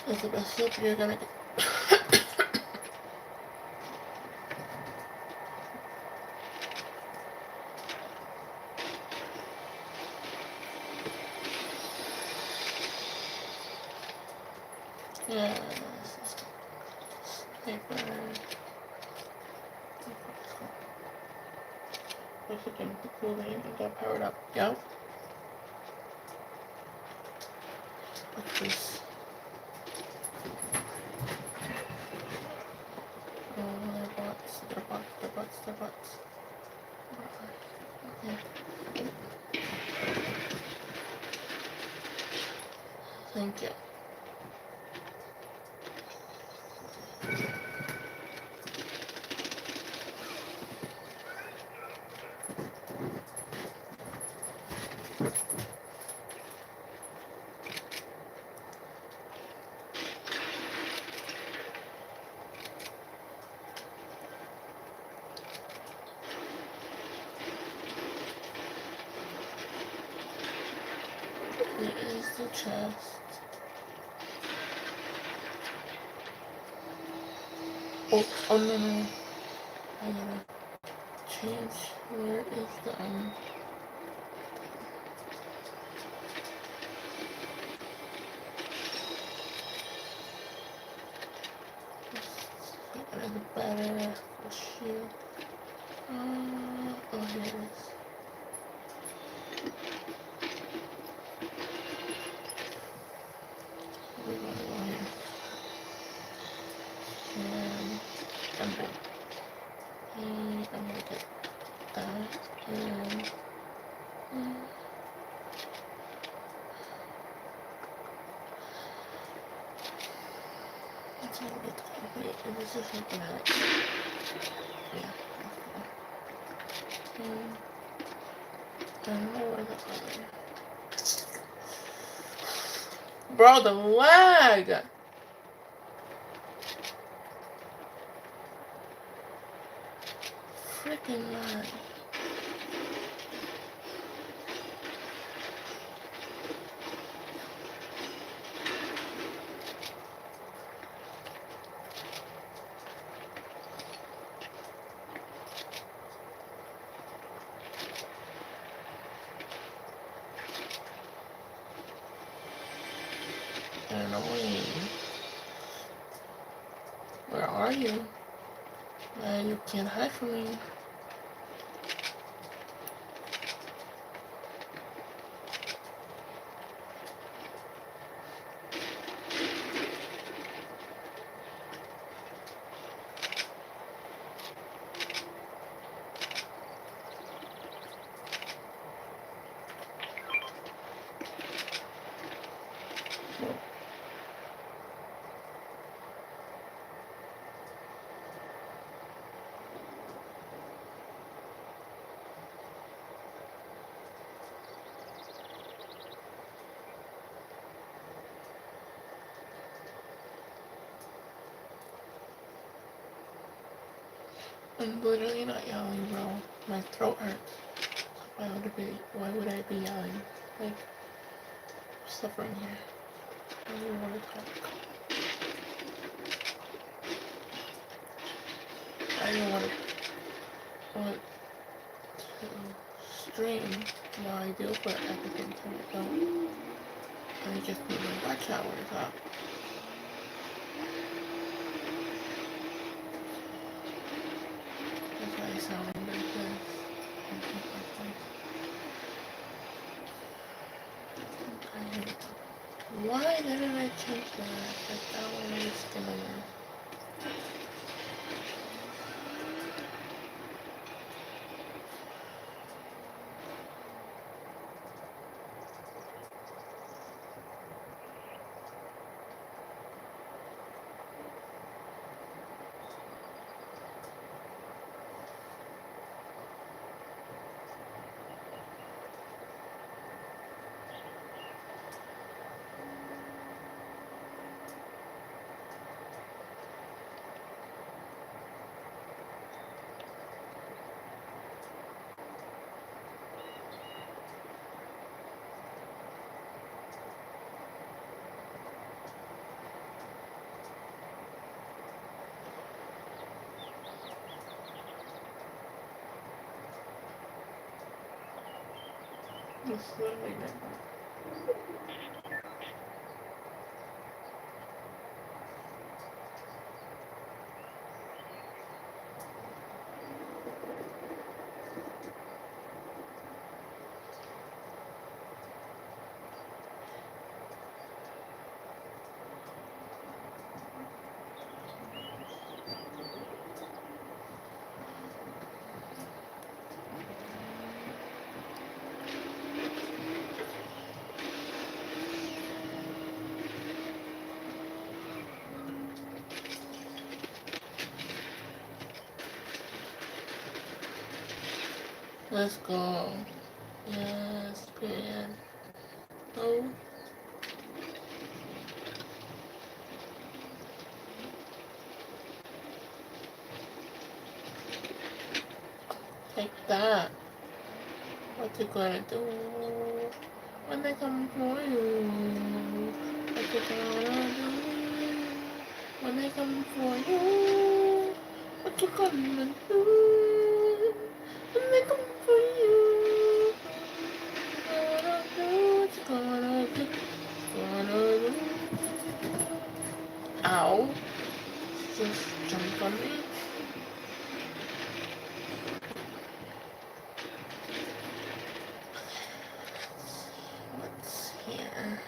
That's the best soup you're gonna get. Yeah, this is paper. If you can cool it, you got powered up. Yep. What's this? Oh, they're bots. They're bots. They're bots. They're bots. Okay. Thank you. It is the chest. Oh no. I gotta change. Where is the better shield. Oh, here it is. We got it on here. And I'm gonna get that. And that's how we get the complete. And this is something else. Yeah. I don't know where the other. Bro, the lag! Freaking lag. ran away. Where are you? You can't hide from me. I'm literally not yelling, bro. My throat hurts. Why would I be yelling? Like, I'm suffering here. I don't even want to talk. I don't want to stream while I deal with everything time I don't. I just need my watch hours up. That's why I sound like this. Okay. Why didn't I change that? Like, that one was gonna... It's literally not. Let's go. Yes, period. Oh. Take that. What you gonna do when they come for you? What you gonna do when they come for you? What you gonna do when they come for you? What you gonna do? Gonna do? Ow! Just jumped on me. What's here?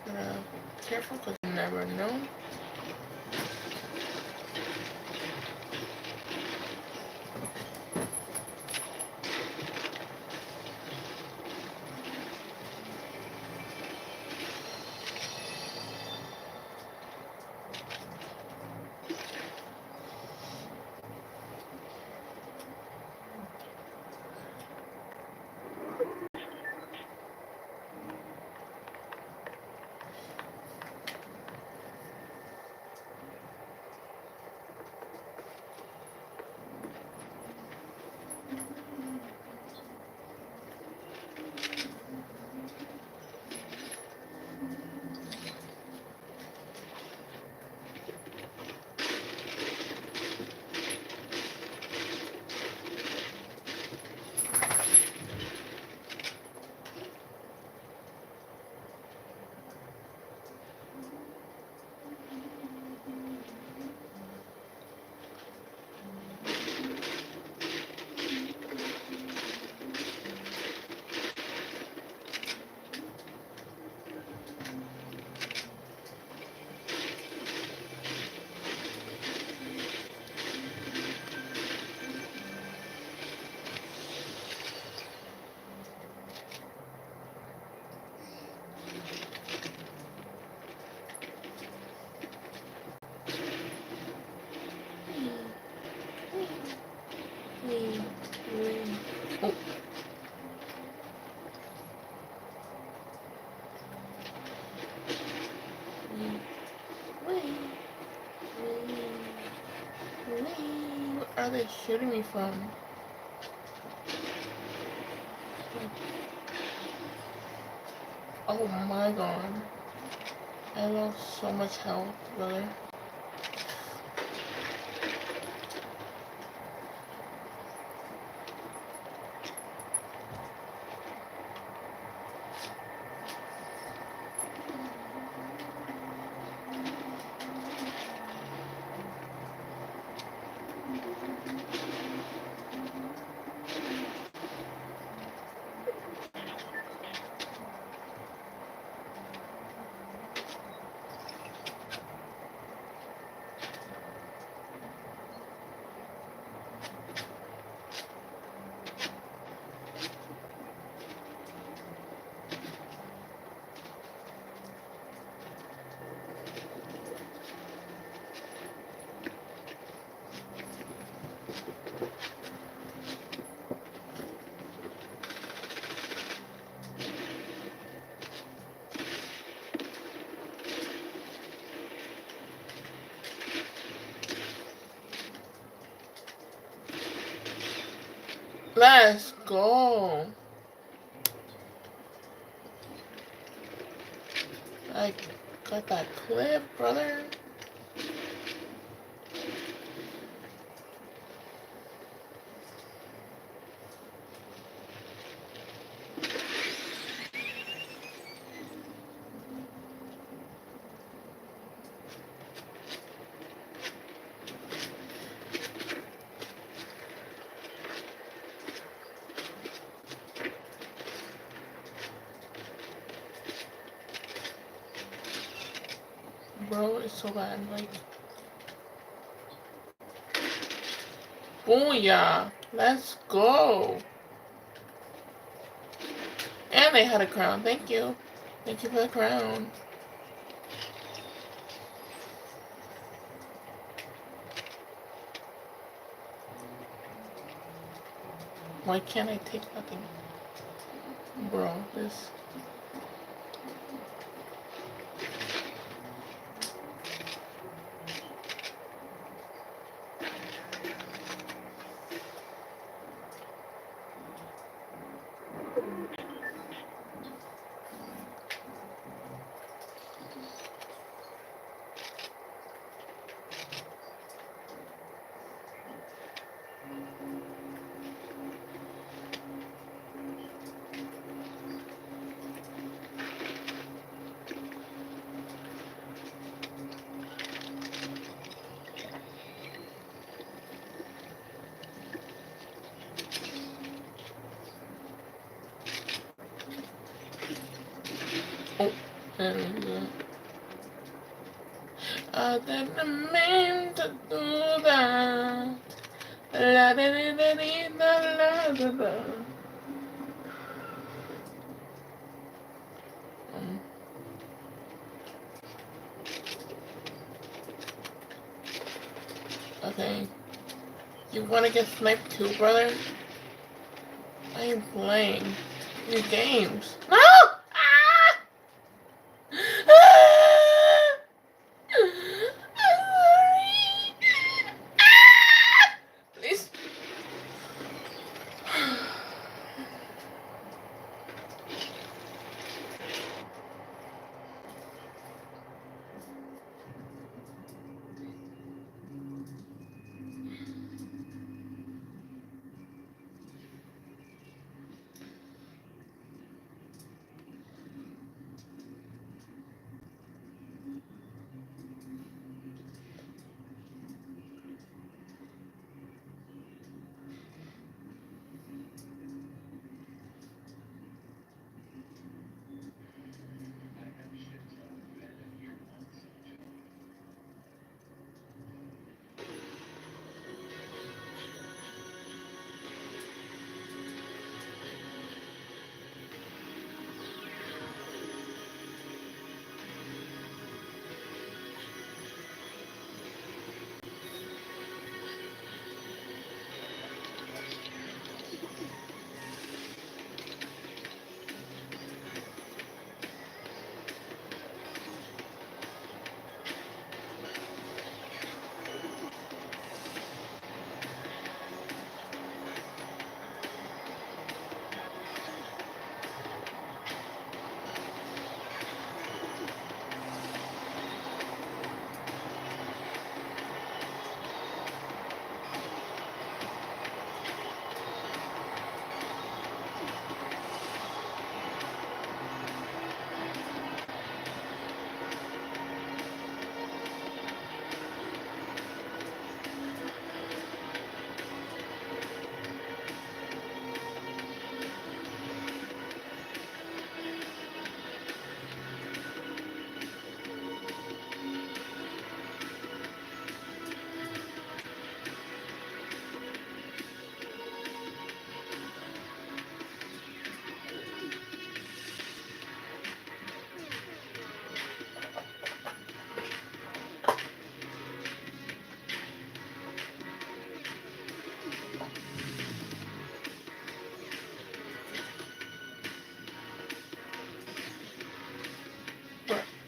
Be careful because you never know. are they shooting me from? Oh my god. I lost so much health, brother. Let's go. I got that clip, brother. Bro, it's so bad. Like, booyah. Let's go. And they had a crown. Thank you. Thank you for the crown. Why can't I take nothing? Bro, this... Oh, and I didn't mean to do that. La da da da da da da. Um, okay. You wanna get sniped too, brother? I am playing new games. No! Ah! Ah! I'm sorry. Ah! Please.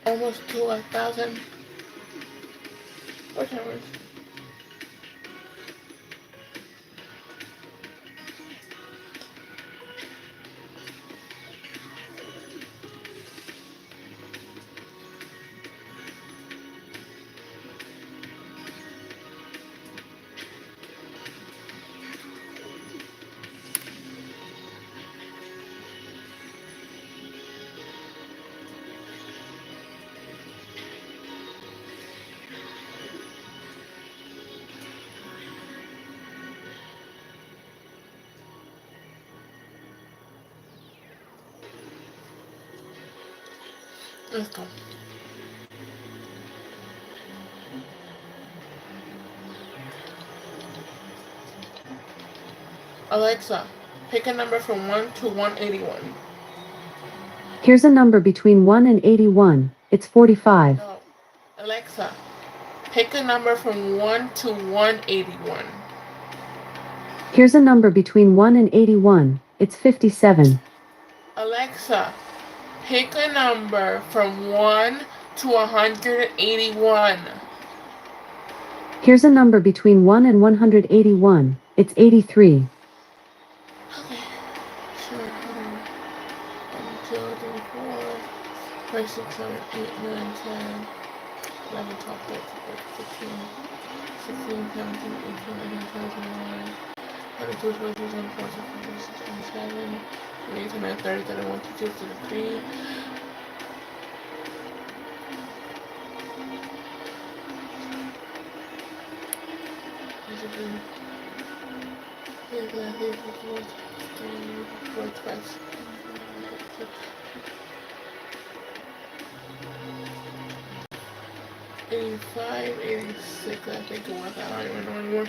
almost to 1,000 watch hours. Let's go. Alexa, pick a number from 1 to 181. Here's a number between 1 and 81. It's 45. No. Alexa, pick a number from 1 to 181. Here's a number between 1 and 81. It's 57. Alexa, pick a number from 1 to 181. Here's a number between 1 and 181. It's 83. Okay. Sure. 1, 2, 3, 4, 5, 6, 7, 8, 9, 10, 11, 12, 13, 14, 15, 16, 17, 18, 19, 20, 21. 22, 23, 24, 25, 26, 27, 28, 29, 30, 31, 32, 33. '85, '86, I think it was. I don't even know anymore.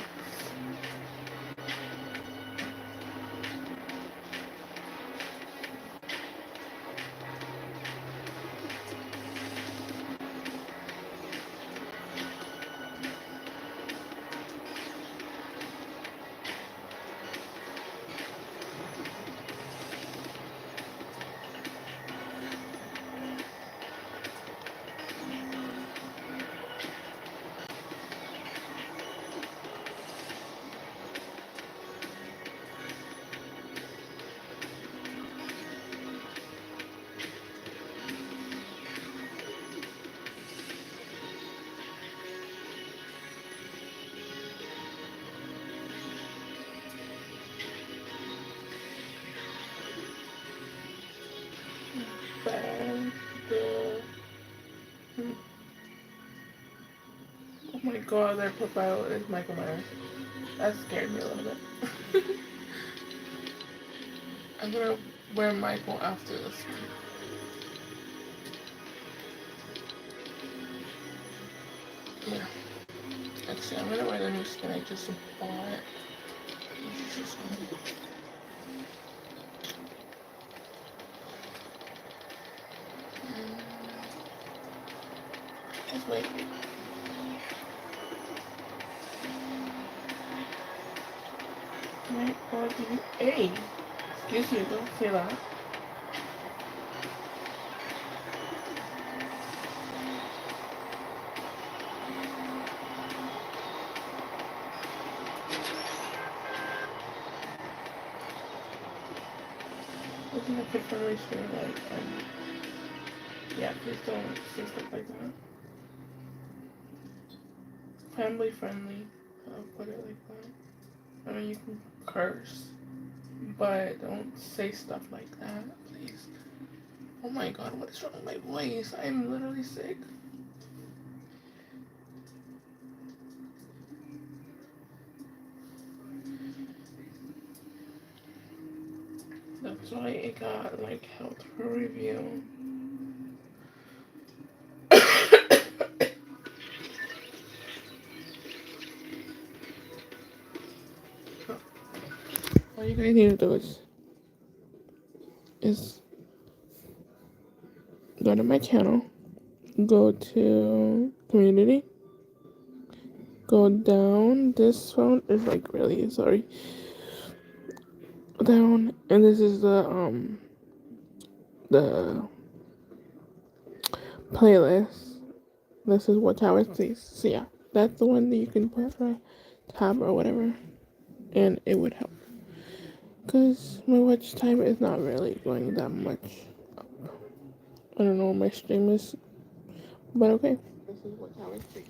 Oh my god, their profile is Michael Myers. That scared me a little bit. I'm gonna wear Michael after this one. Yeah. Actually, I'm gonna wear the new skin I just bought. Just wait. My body. Hey! Excuse me, don't say that. Looking at the family store, like, yeah, please don't say stuff like that. Family friendly. I'll put it like that. I mean, you can curse, but don't say stuff like that, please. Oh my god, what is wrong with my voice? I'm literally sick. That's why it got, like, health review. All you guys need to do is go to my channel, go to community, go down. This phone is like really sorry. Down, and this is the playlist. This is what tower sees. So yeah, that's the one that you can put for tab or whatever, and it would help. Cause my watch time is not really going that much up. I don't know what my stream is, but okay. This is what tower sees.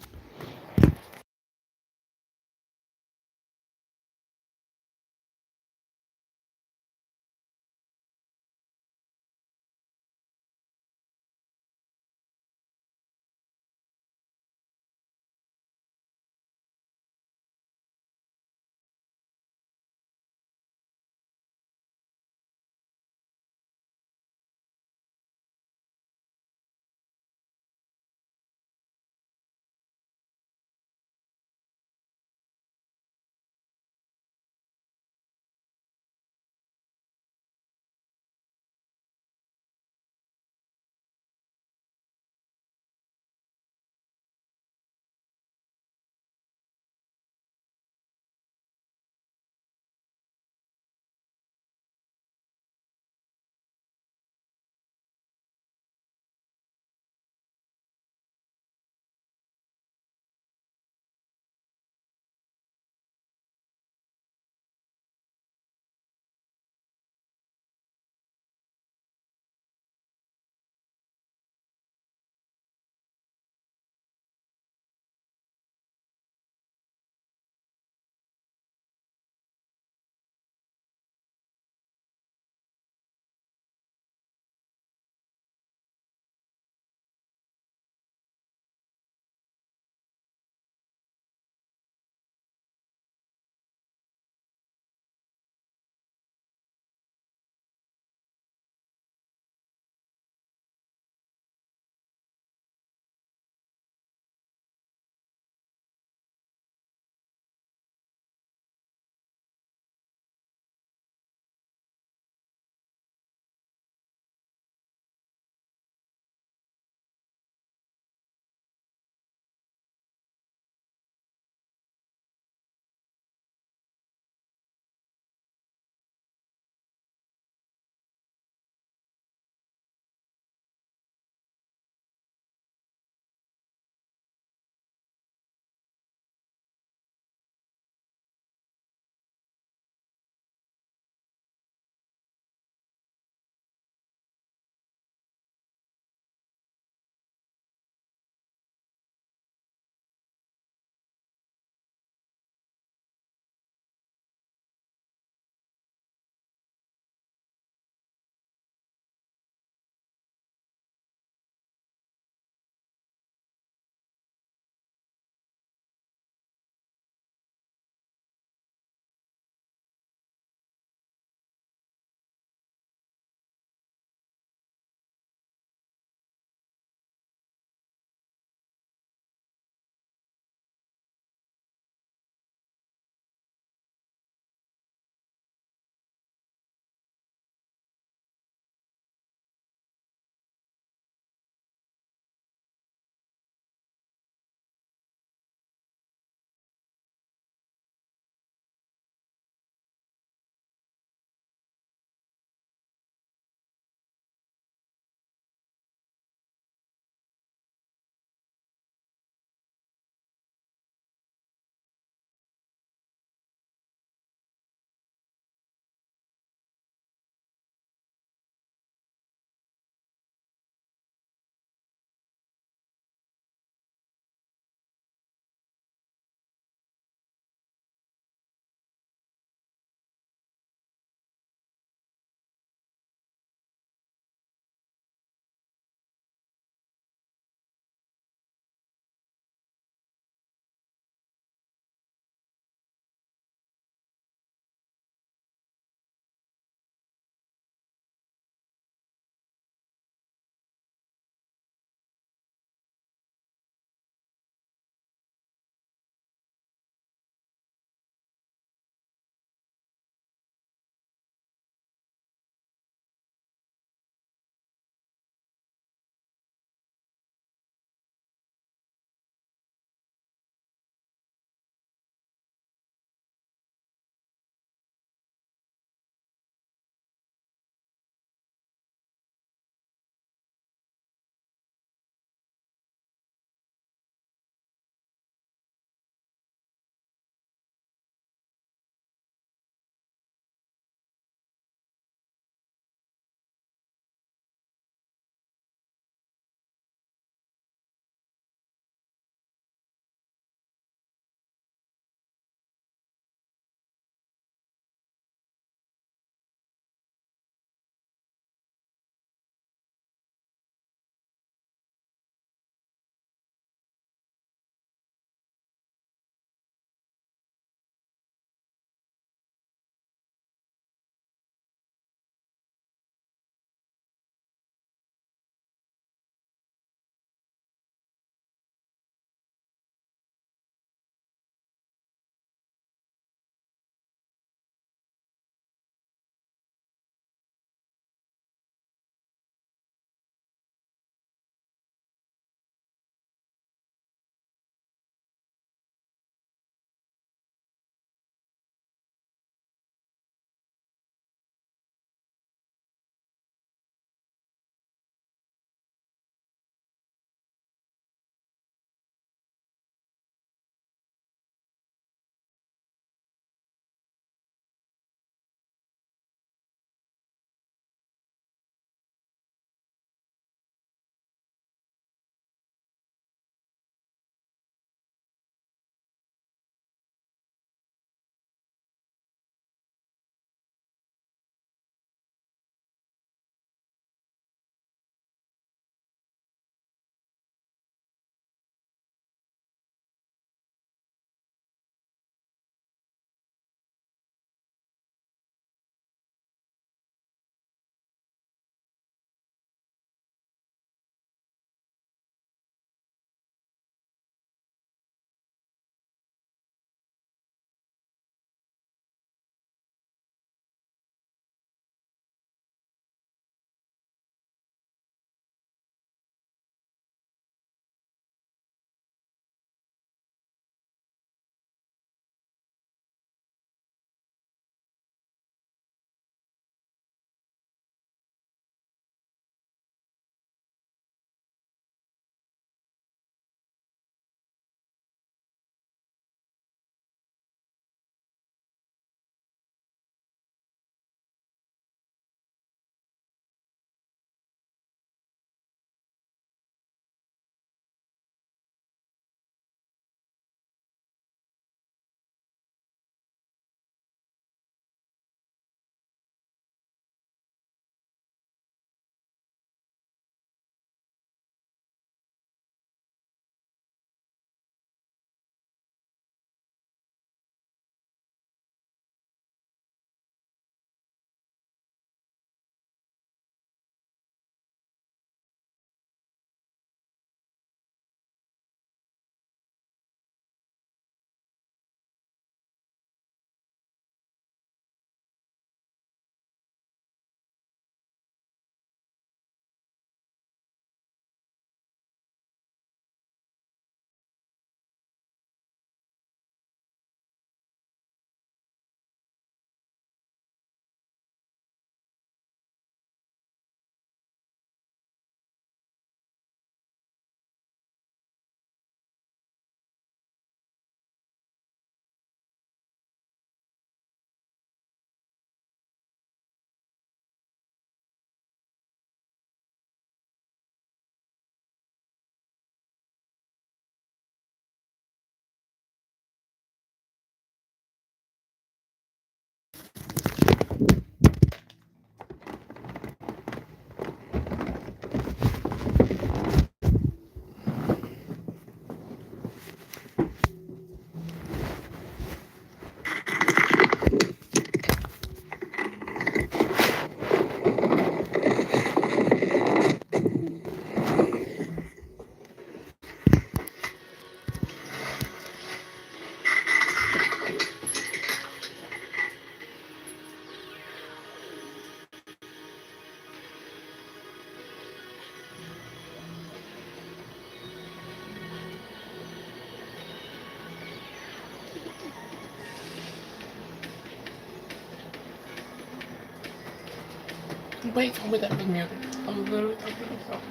Wait, told me that was muted. I was literally talking to myself.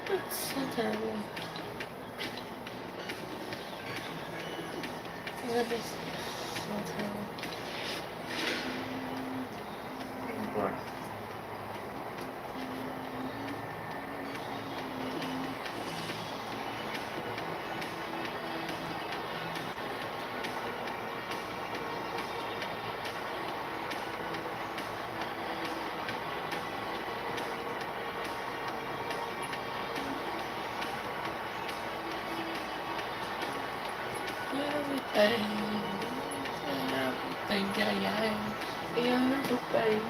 It's so terrible. That is so terrible. Lord. Everything, everything, yeah, everything.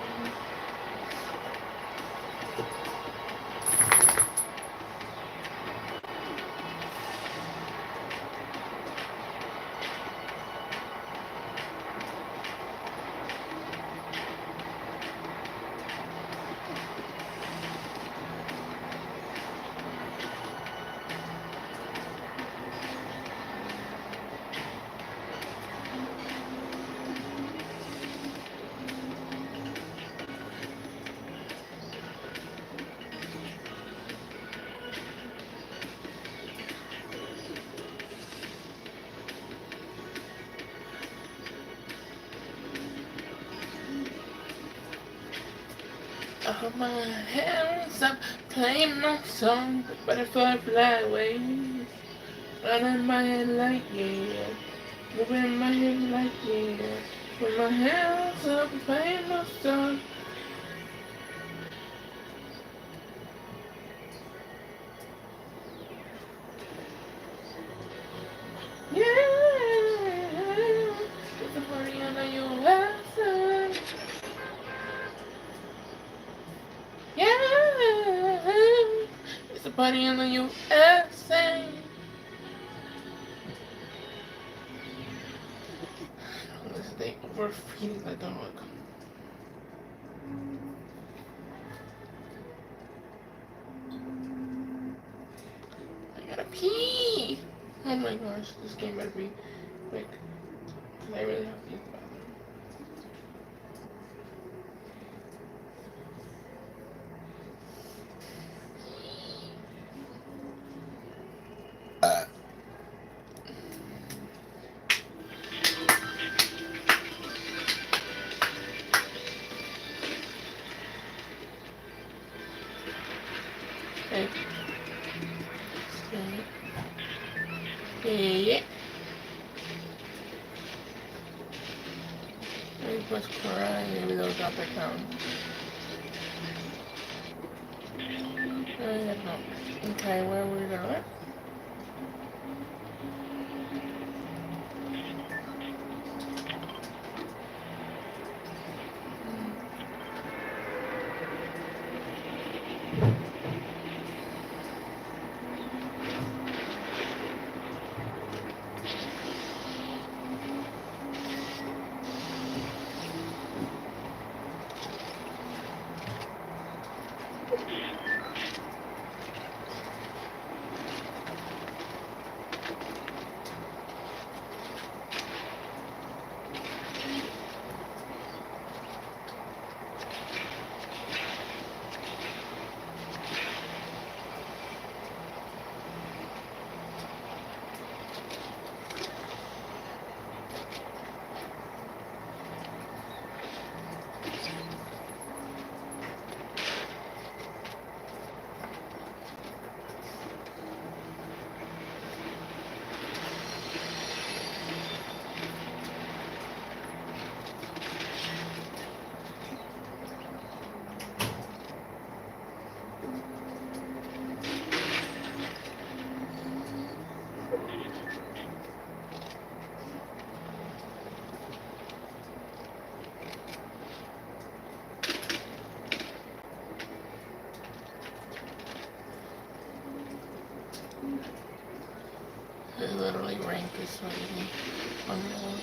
I hold my hands up, playing my song, butterfly fly away. Running my head like yeah, moving my head like yeah. With my hands up, playing my song. Yeah, it's a party on the USA. Yeah, it's a party in the USA. Unless they overfeed the dog. I gotta pee. Oh my gosh, this game better be quick. Cause I really have to use the bathroom. Okay. Yeah. Maybe plus cry, maybe they'll drop their crown. I don't know. Okay, where are we gonna look? It literally rank is so easy on the other one.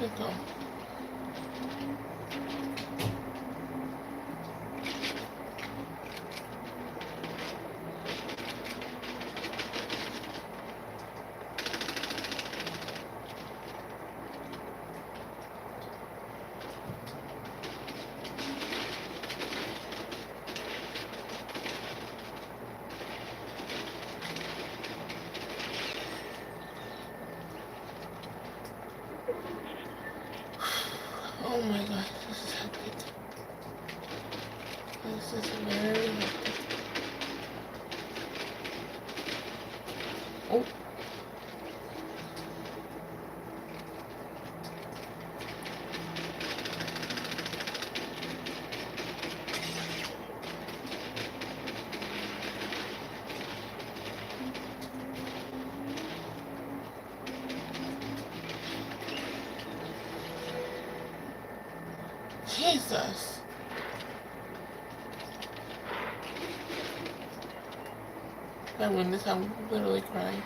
Então. Oh my gosh, this is hectic. This is very hectic. Oh. Jesus. My goodness, I'm literally crying.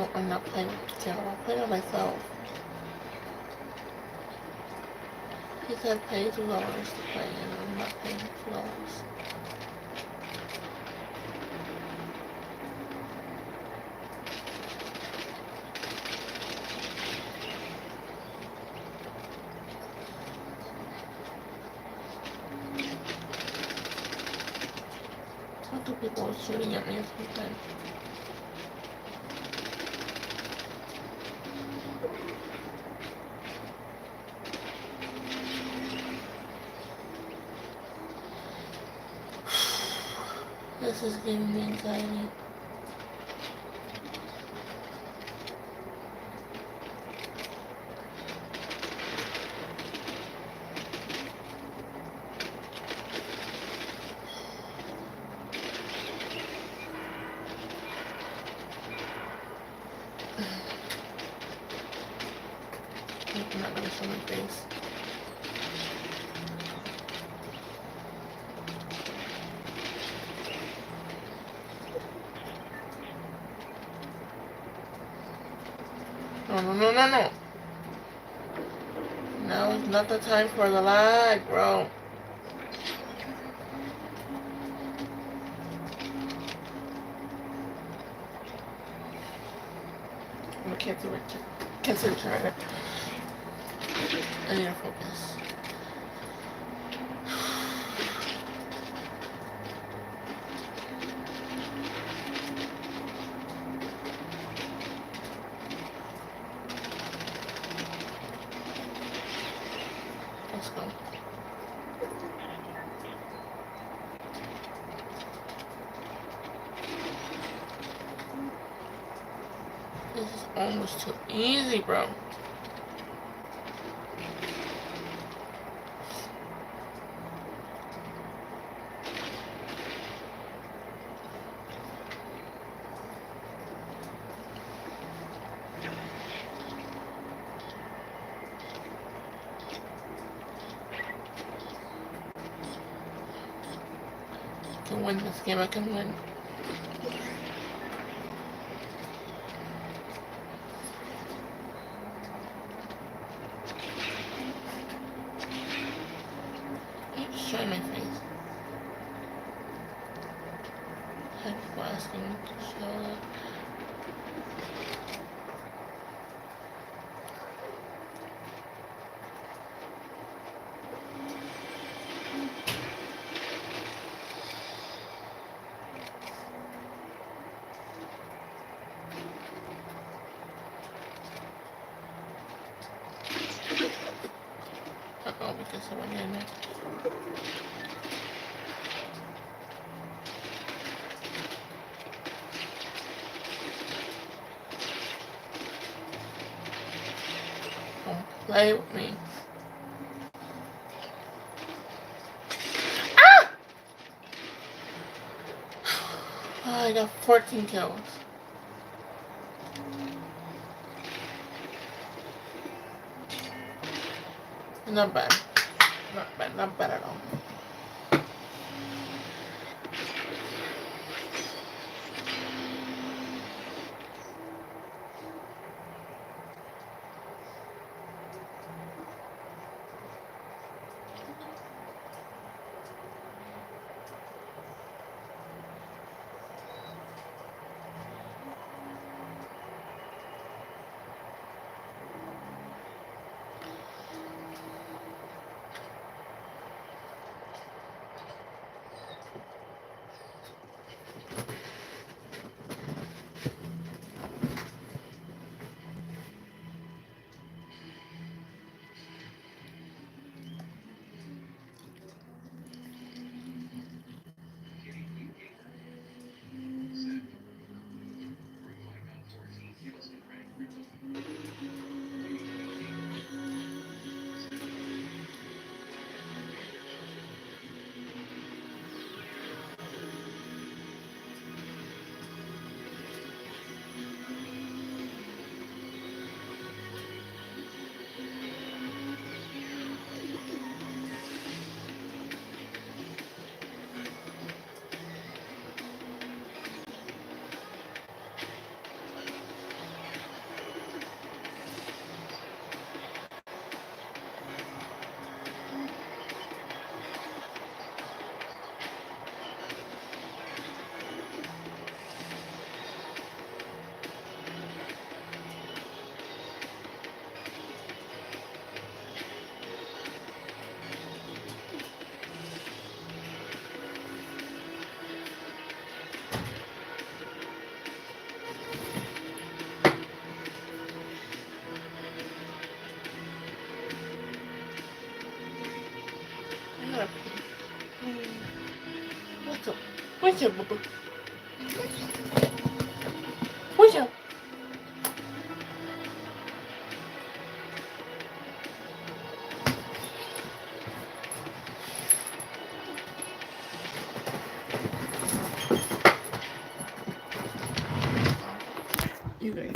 No, I'm not playing with the camera. I'm playing with myself. He said pay $2 to play, and I'm not paying $2. Some people are shooting at me sometimes. This is giving me anxiety. I'm not gonna show my face. No. Now is not the time for the lag, bro. I can't see Richard. Can't see Richard right now. I need to focus. Let's go. This is almost too easy, bro. I can win this game. I can win. Just showing my face. I had people asking me to show it. Uh-oh, because someone in there. Don't play with me. Ah! Oh, I got 14 kills. Not bad. Not bad at all. What's up, Bubba? What's up? You guys.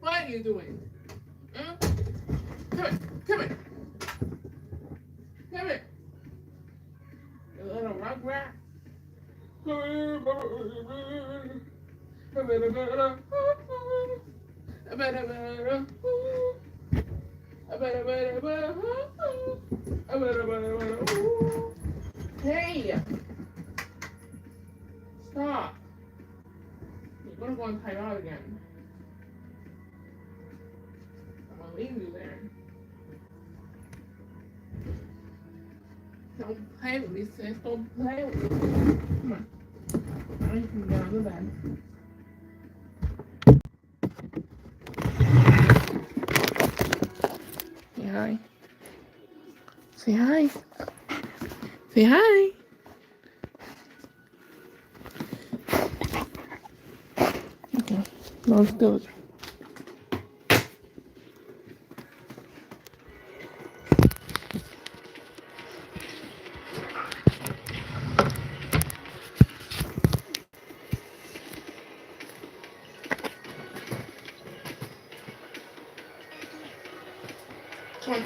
What are you doing? Huh? Come here. Come here. Come here. You little rugrat. Hey! Stop. You're gonna go on timeout again. I'm gonna leave you there. Don't play with me, sis. Don't play with me. Come on. Now you can get on the bed. Say hi. Say hi. Say hi. Okay. Now let's do it. Come on.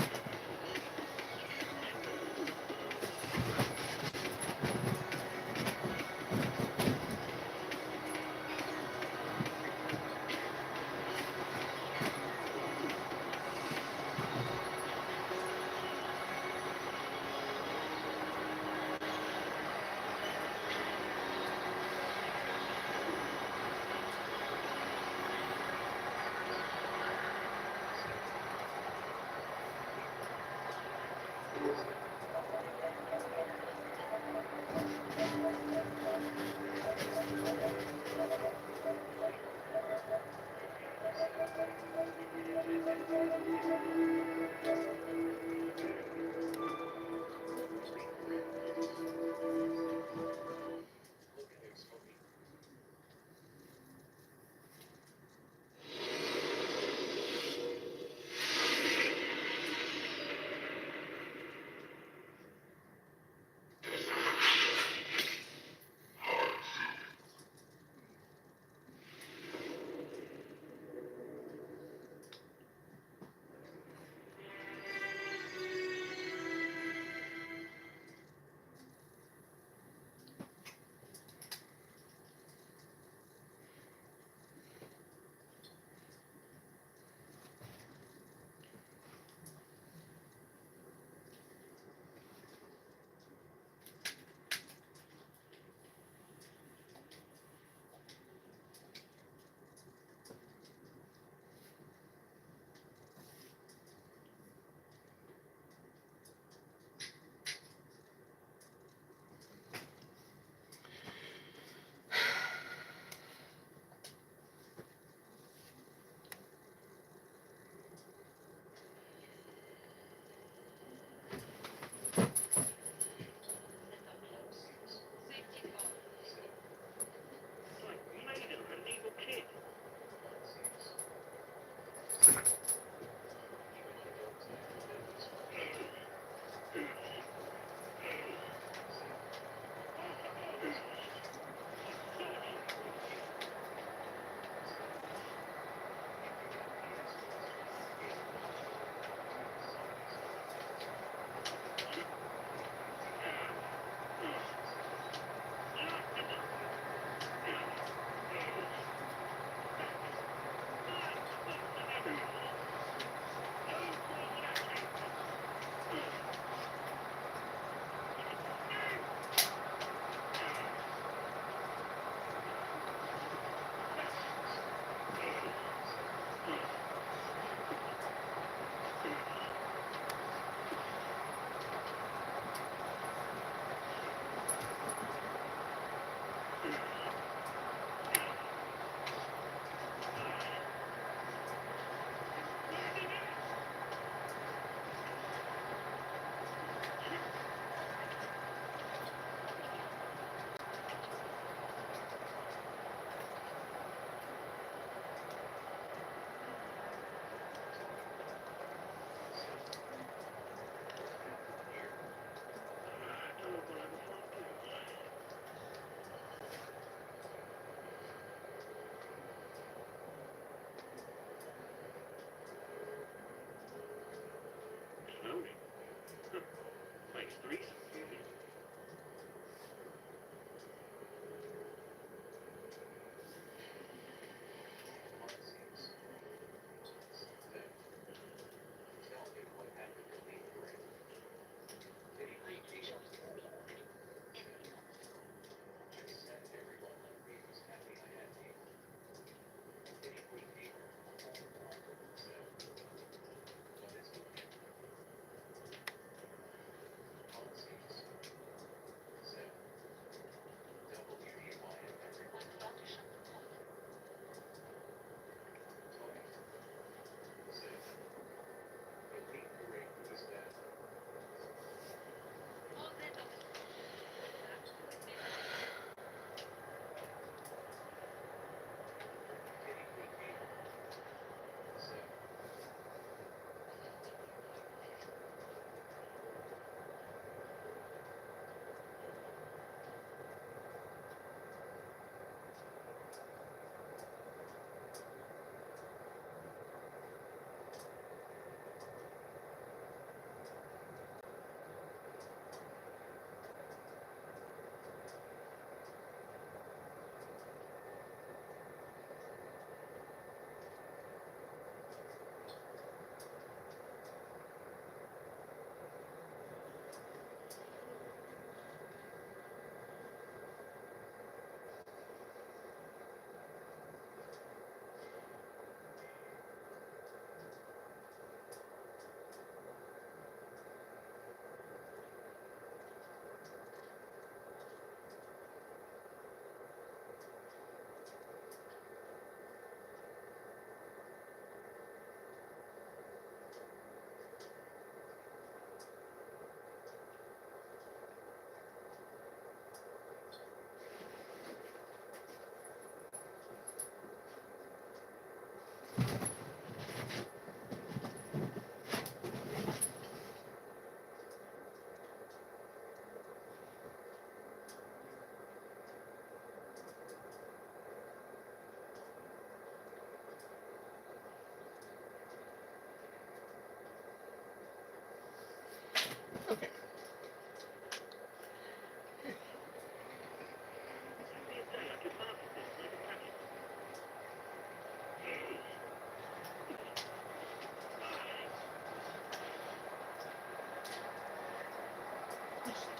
Okay.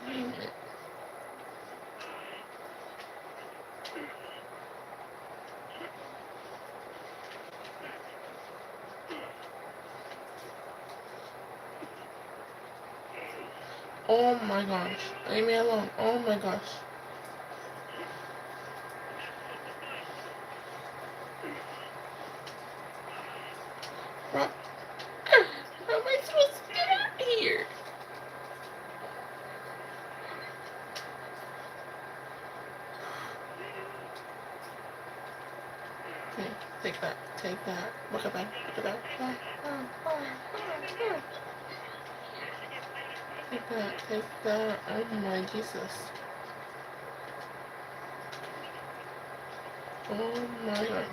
Dang it. Oh my gosh. Leave me alone. Oh my gosh. Bro. How am I supposed to get out of here? Okay, take that. Take that. Look at that. Look at that. Take that. Take that. Oh my Jesus. Oh my god.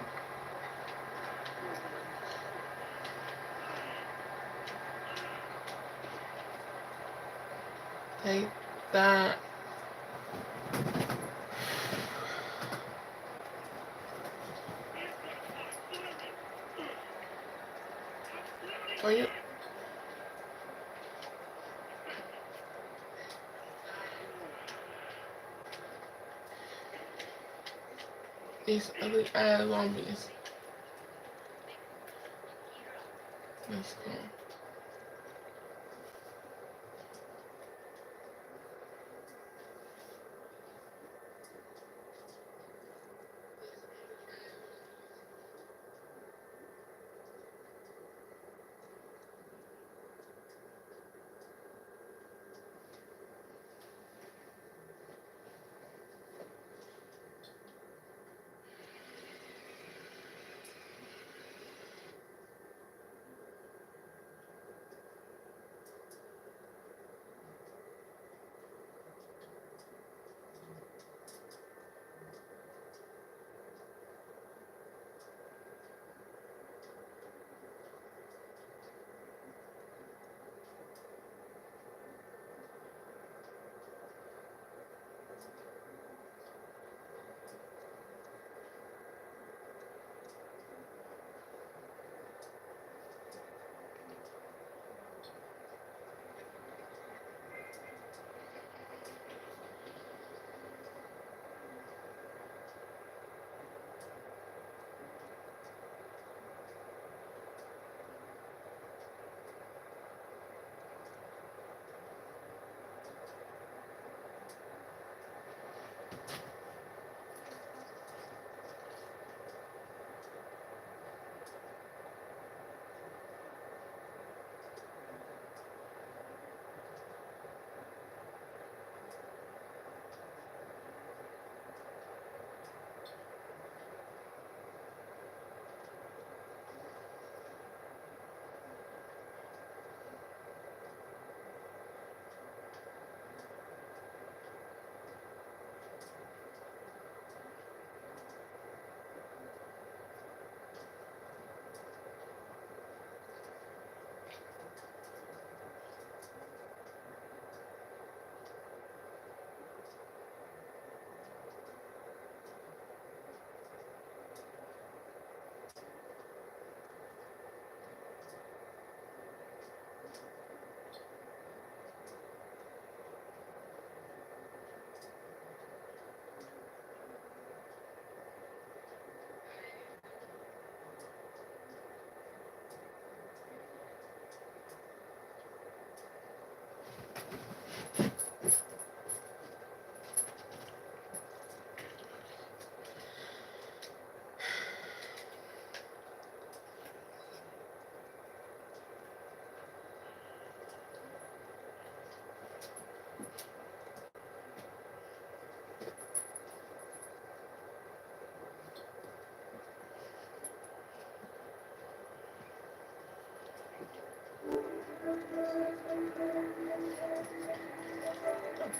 Take that. Are you? These ugly ass zombies. Let's go.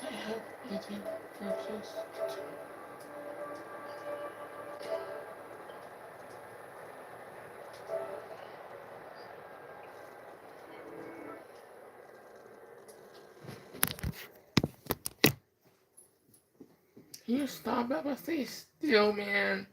I have eaten breakfast. Can you stop that? But stay still, man.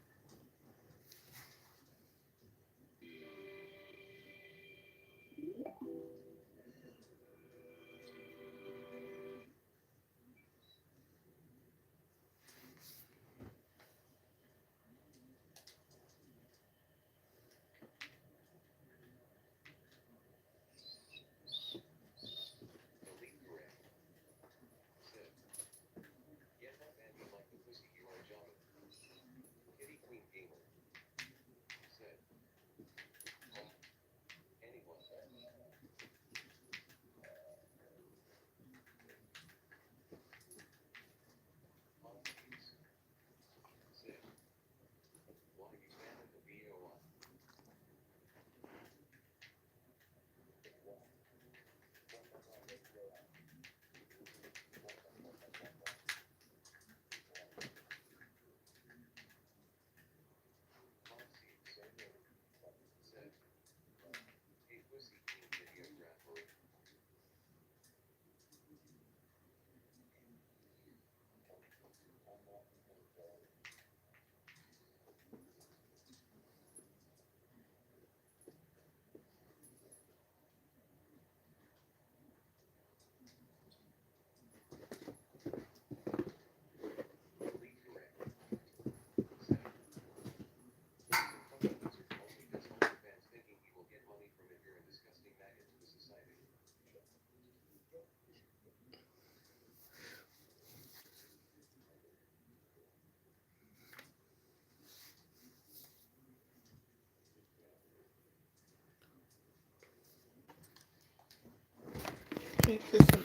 Take this one.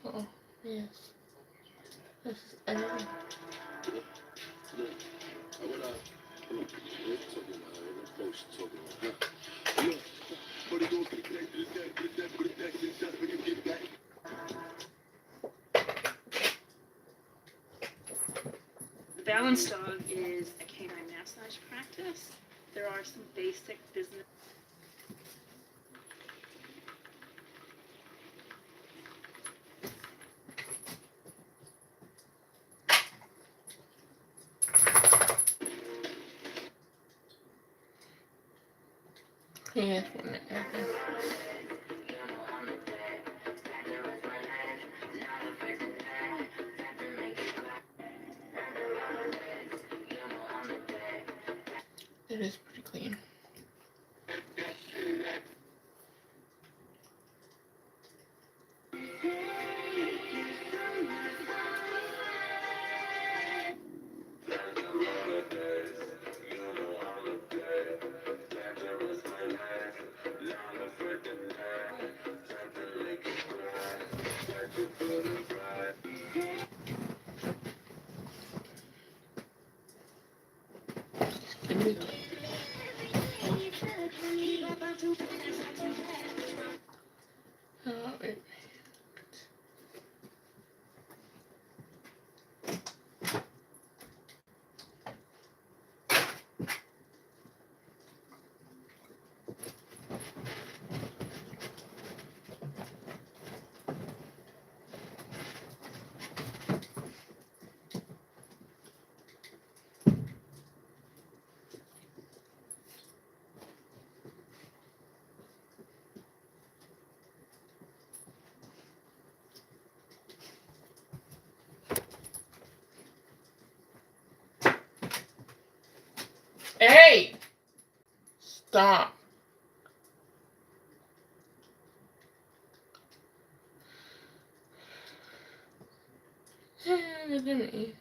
Oh, yes. This is editing. The Balanced Dog is a canine massage practice. There are some basic business. Yes, one minute. It is pretty clean. Can we? Wait. Hey! Stop. Look at me.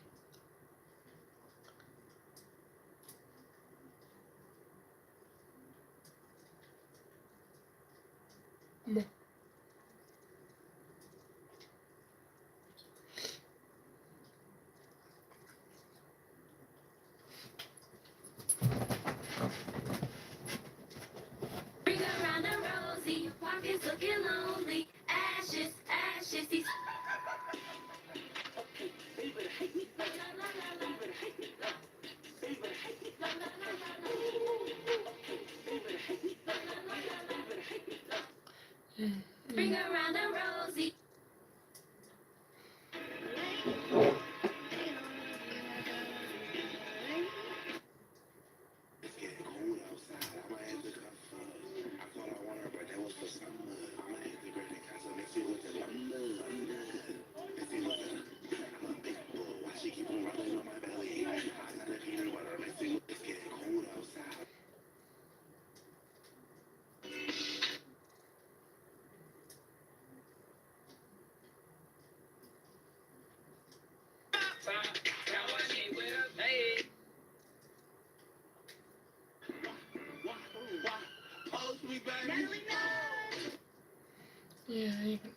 Yeah, you can.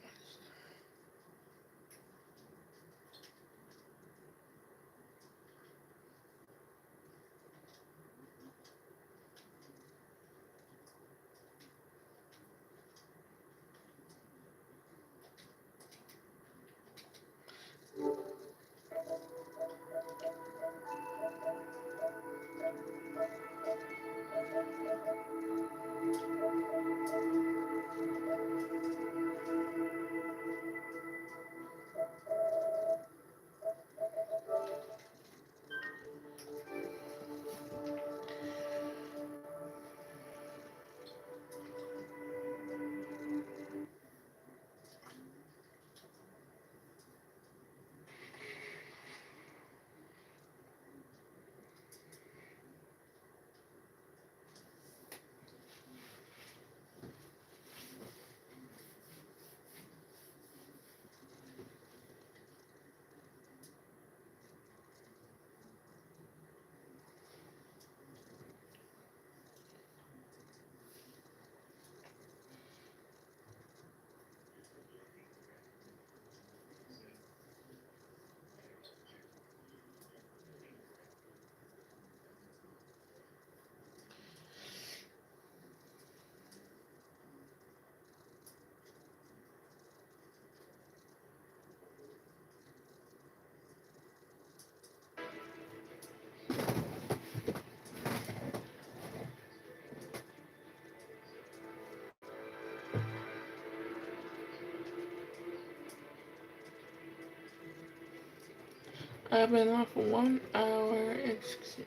I've been off for 1 hour and 60.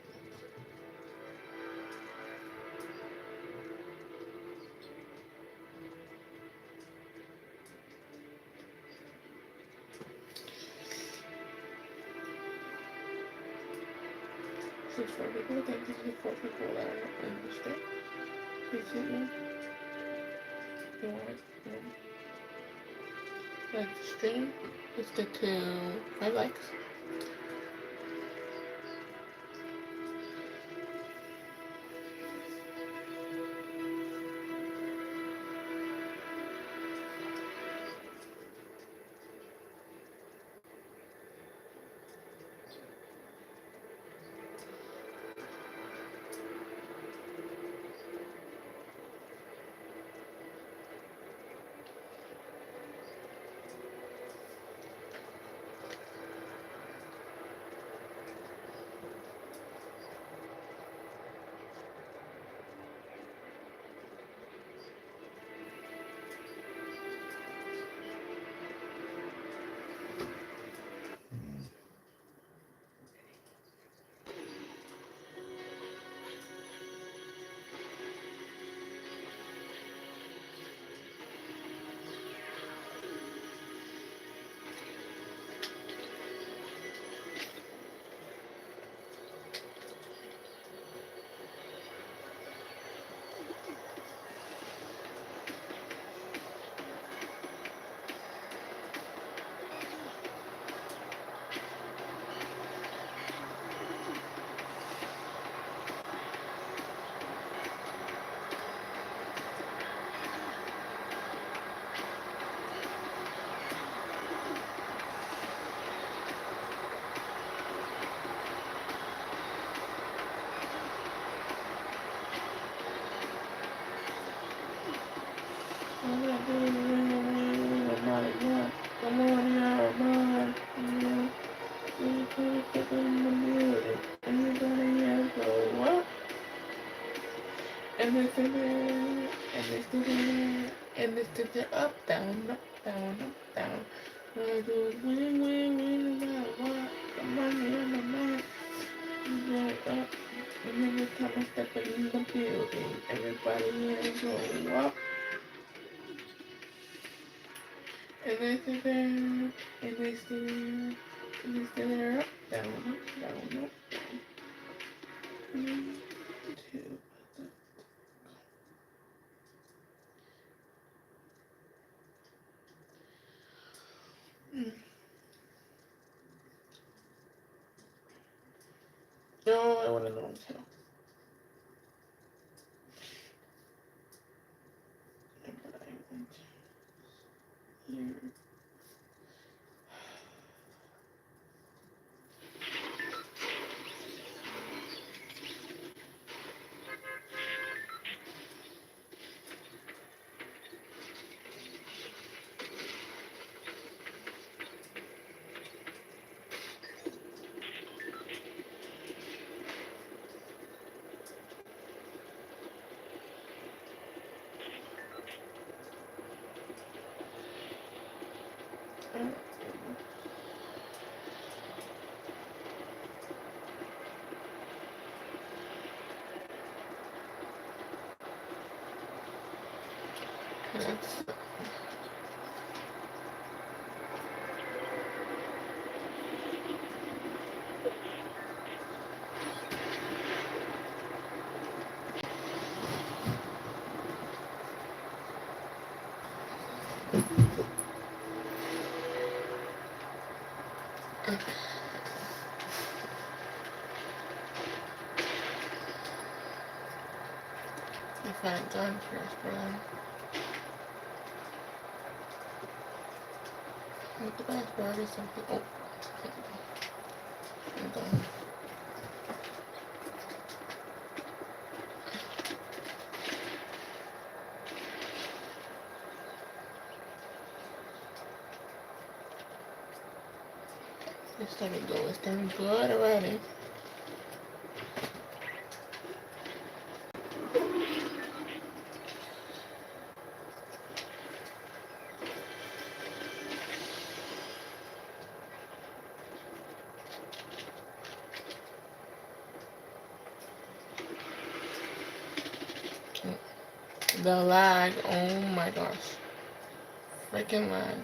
Six four people. Thank you to 4 people that are in the state. Appreciate you. You want like the stream? Let's get to 5 likes. I'm not doing it. Come on now, man. You're in the building. Anybody else go what? And it's in there, and it's in there, and it's in there, up, down, up, down, up, down. When I do it, win, no matter what. The money on the mat, you get up. And every time I step in the building, everybody here go up. And they sit there, and they sit there, and they sit there, up, down, up, down, up, down. One, two. No, I want to know too. But I want here. That's if I had gone first, but with the best part is something. Oh, I'm done. It's time to go. It's time to go out already. The lag. Oh my gosh. Freaking lag.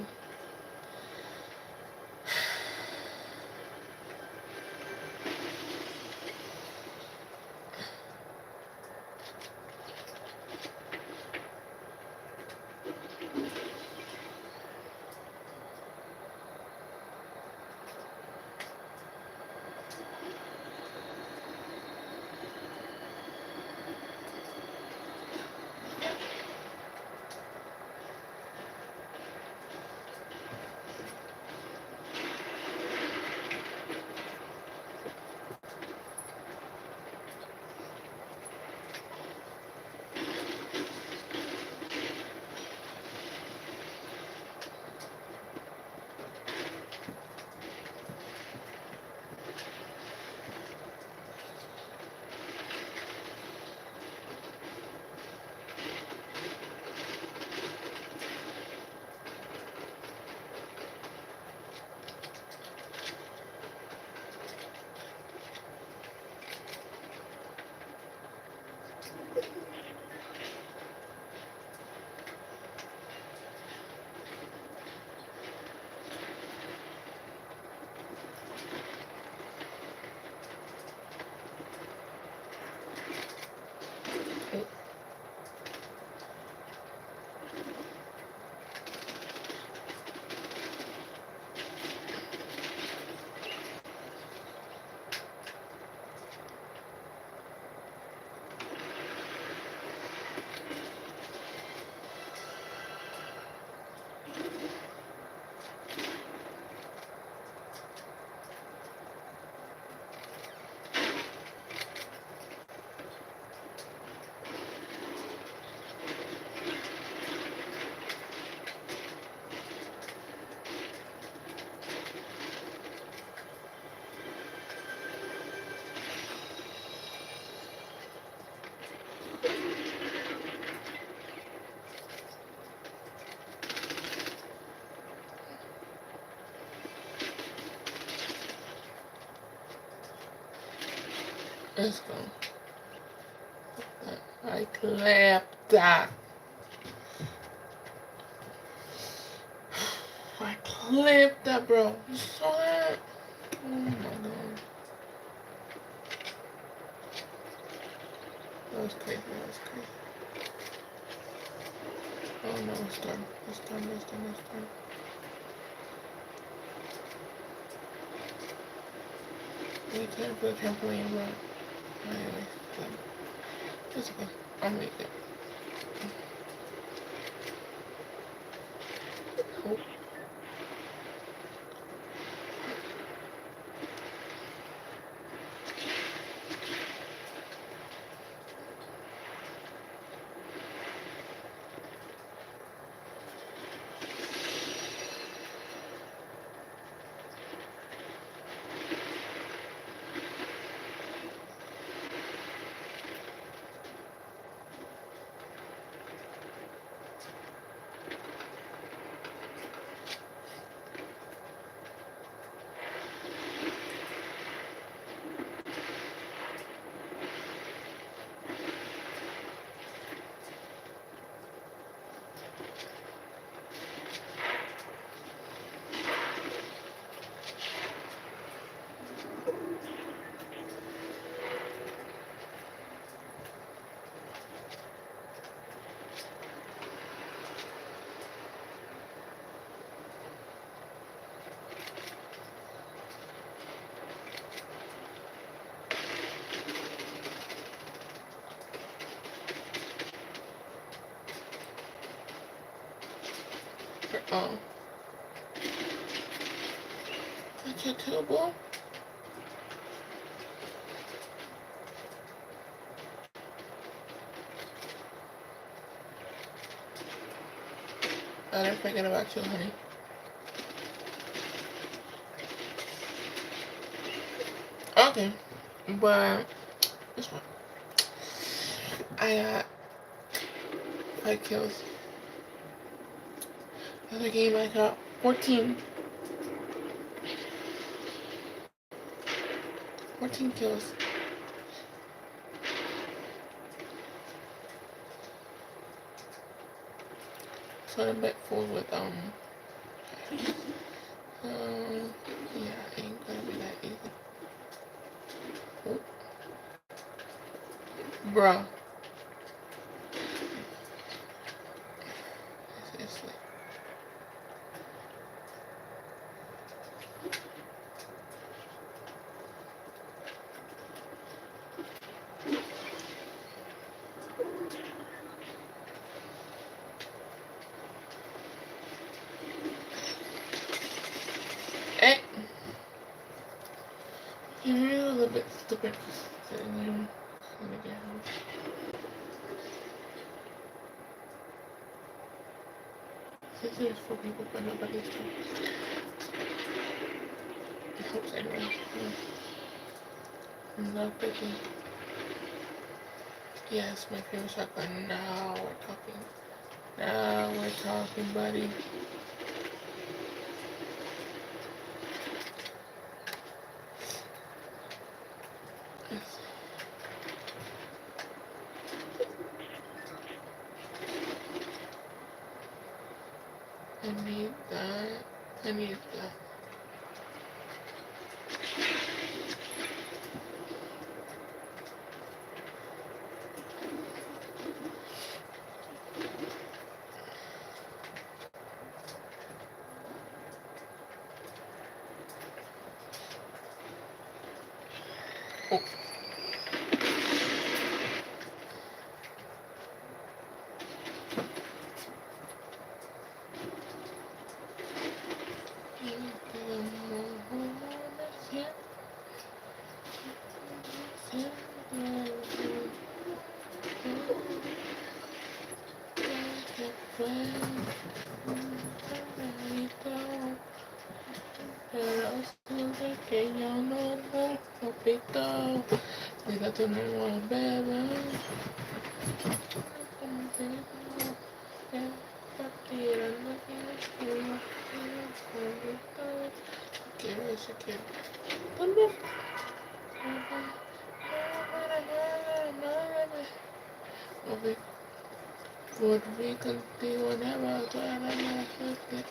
Let's go. I clapped that. I clipped that, bro. You saw that? Oh my god. That was crazy. That was crazy. Oh no, it's done. It's done. It's done. It's done. We can't put a trampoline, bro. Anyway, it's okay. I'll make it. Oh. Oh. That's your table? I didn't forget about you, honey. Okay. But this one. I got 5 kills. The other game I got 14. 14 kills. So I'm back full with yeah, ain't gonna be that easy. Oh. Bruh. Seriously. Hey! You're a little bit stupid for sitting here. Let me get home. Since there's 4 people, but nobody's talking. It helps anyway. Love picking. Yes, my favorite shotgun. Now we're talking. Now we're talking, buddy. I need that. I need that. Oh. Que yo no lo repito, diga tu nuevo bebé. Quiero ese quiero. Tal vez. we contigo never toda la suerte.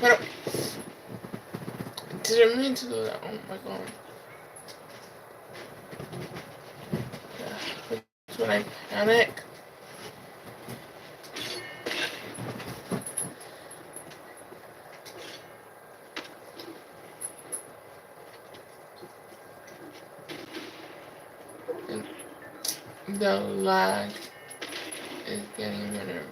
Pero didn't mean to do that. Oh my god. Yeah, that's when I panic. And the lag is getting my nerves.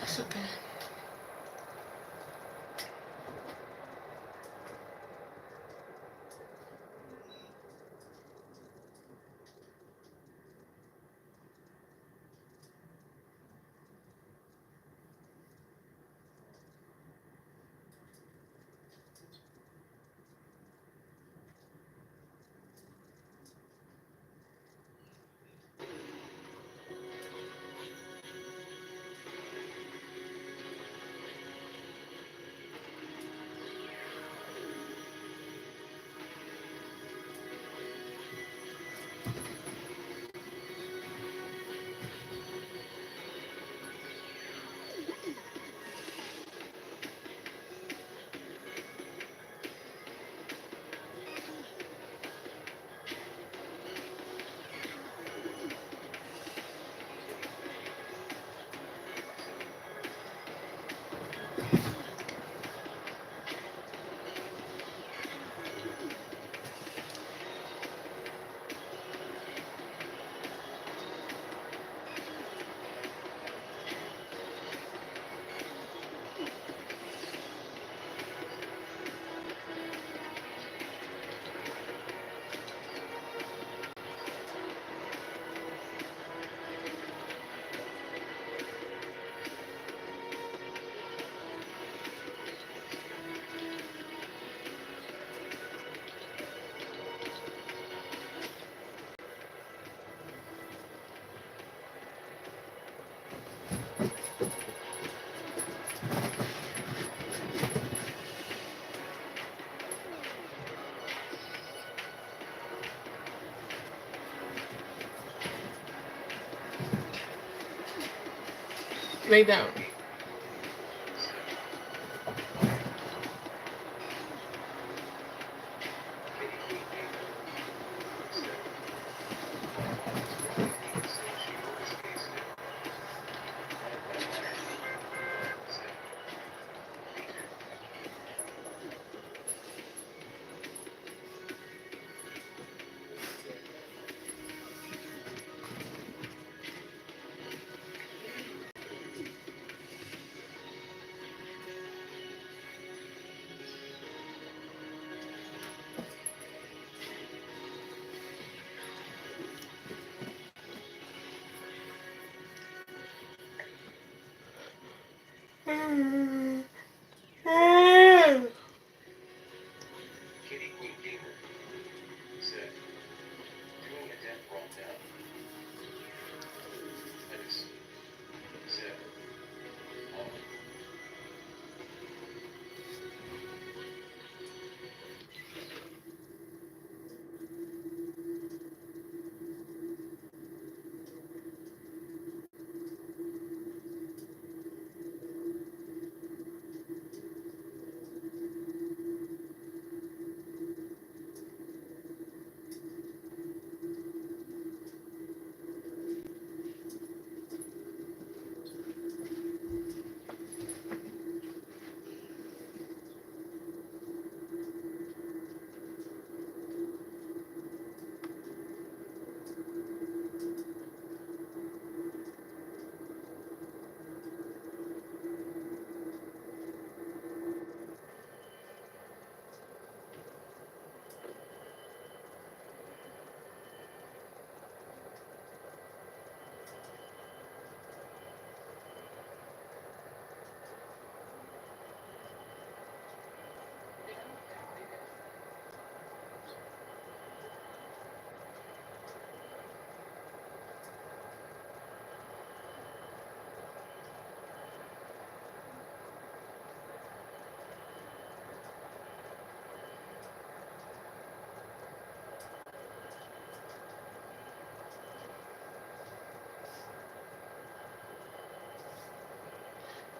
It's okay. Lay down.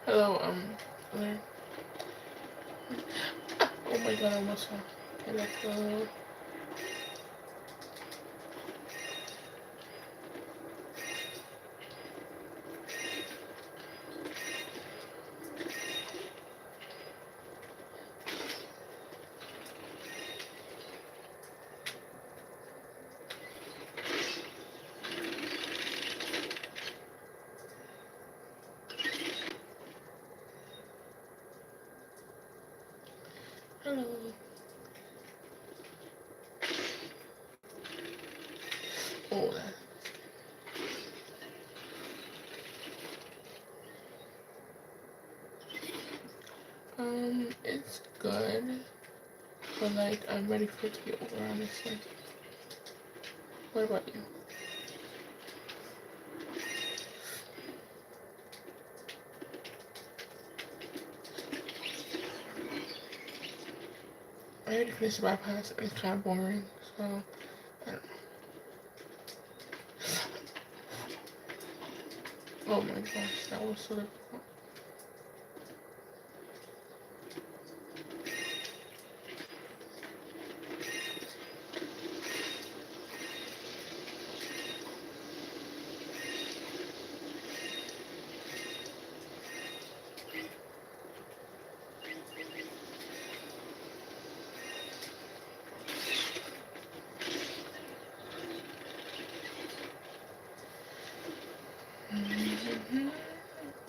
Hello, there. Oh my god, I almost fell. Okay, let's go. Hello. Oh, it's good, but like, I'm ready for it to be over, honestly. What about you? I already finished the bypass, and it's kind of boring, so, I don't know. Oh my gosh, that was so difficult. Mm-hmm.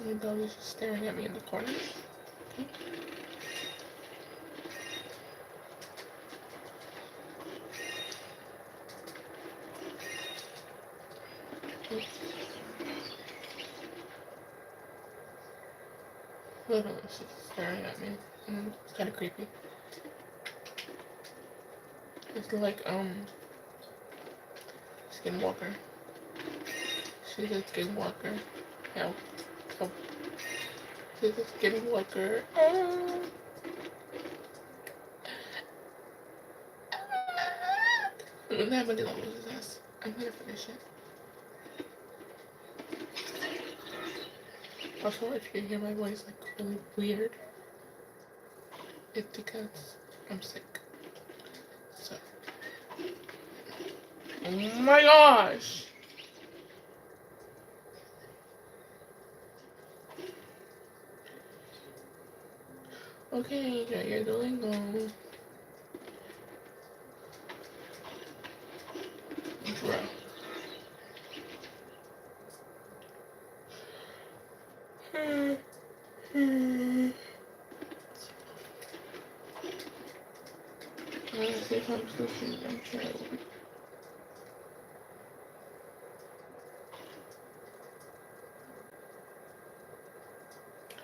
My dog is just staring at me in the corner. Okay. Literally, she's staring at me. It's kind of creepy. It's like, Skinwalker. She's a Skinwalker. Help. Help. She's a Skinwalker. How many levels is this? I'm gonna finish it. Also, if you hear my voice like really weird, it's because I'm sick. So. Oh my gosh! Okay, yeah, you're doing go. Bro. Let's see if I'm still seeing them try.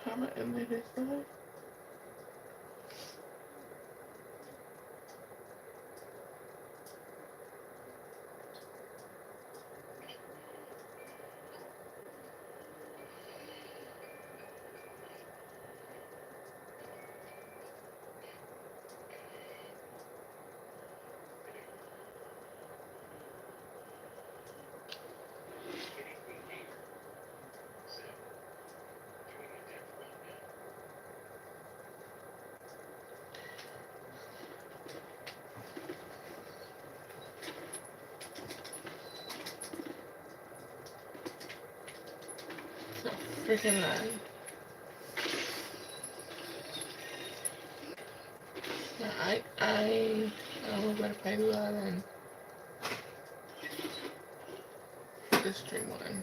How about in this side? So freaking line. Yeah, I don't know if I do that and the stream one.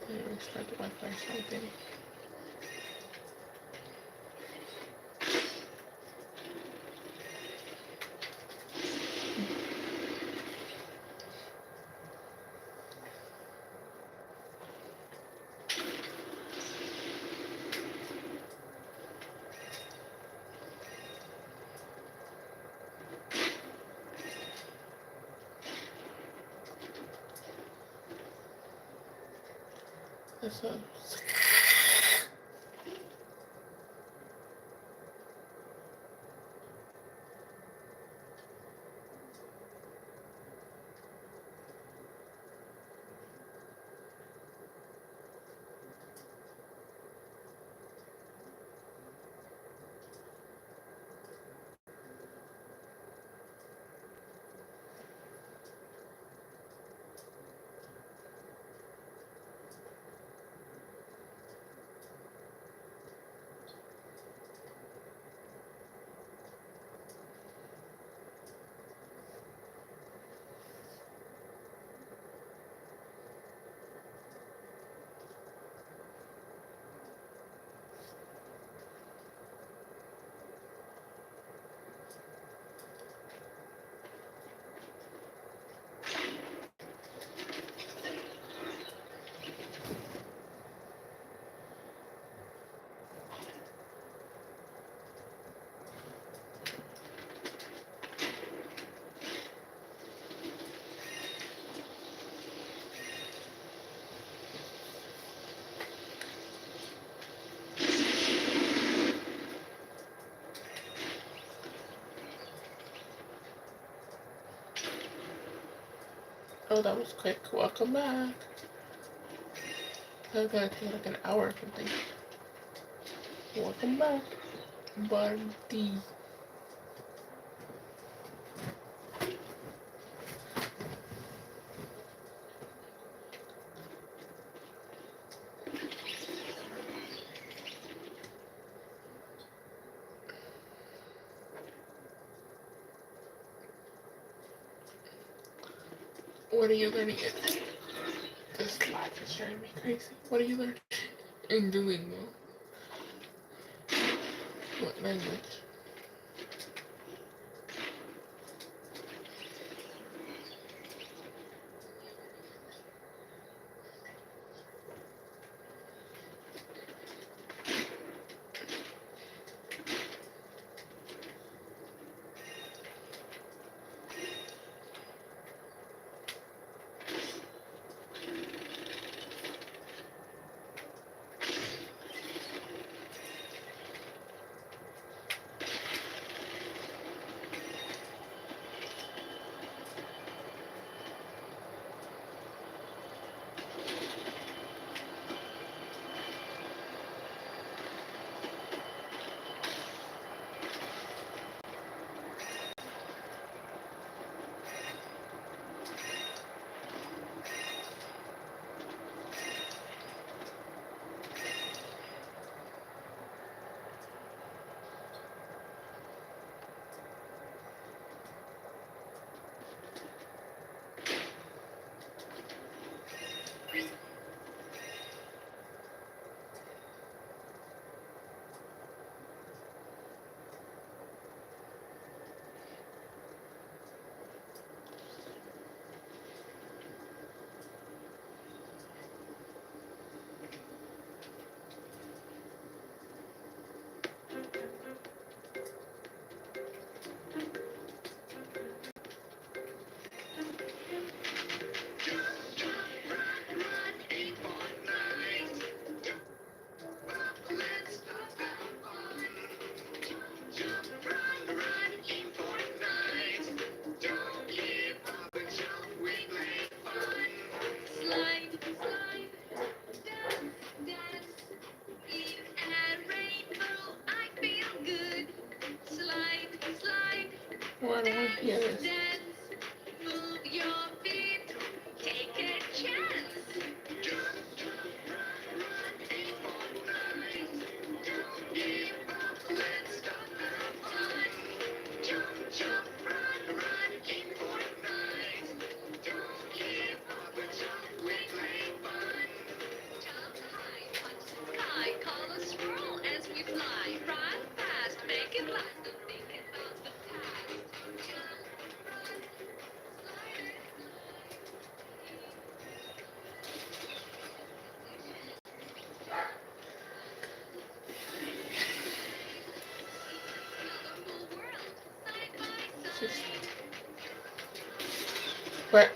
Let me restart the Wi-Fi or something. This one. Oh, that was quick. Welcome back. That was gonna take like an hour or something. Welcome back, Barty. What are you learning? This life is driving me crazy. What are you learning in Duolingo? What language? Oh, I don't want to hear this. Just, but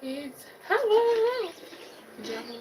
It's hello. Java.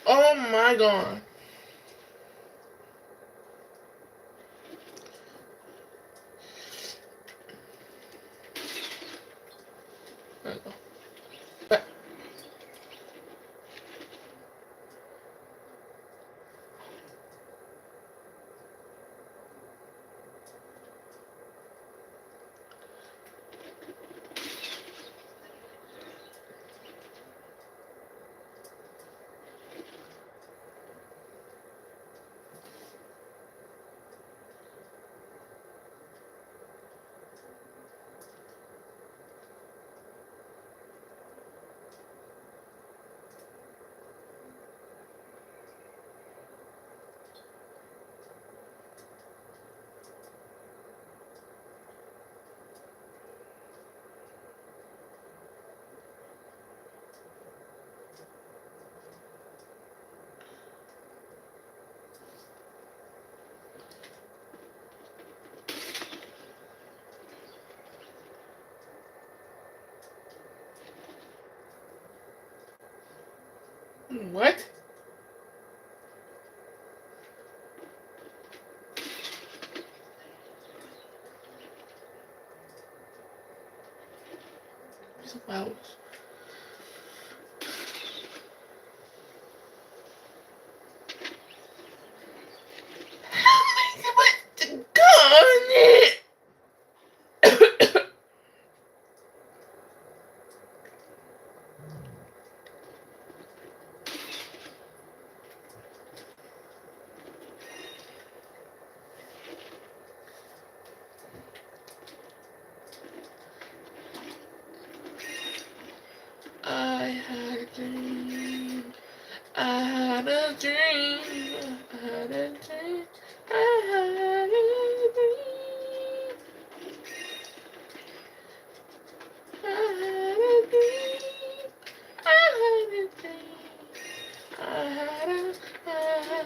Oh my god. There we go. But what? It's a mouse. How am I supposed to go on it? I had a dream. I had a dream. I had a dream. I had a dream. I had a dream. I had a dream. I had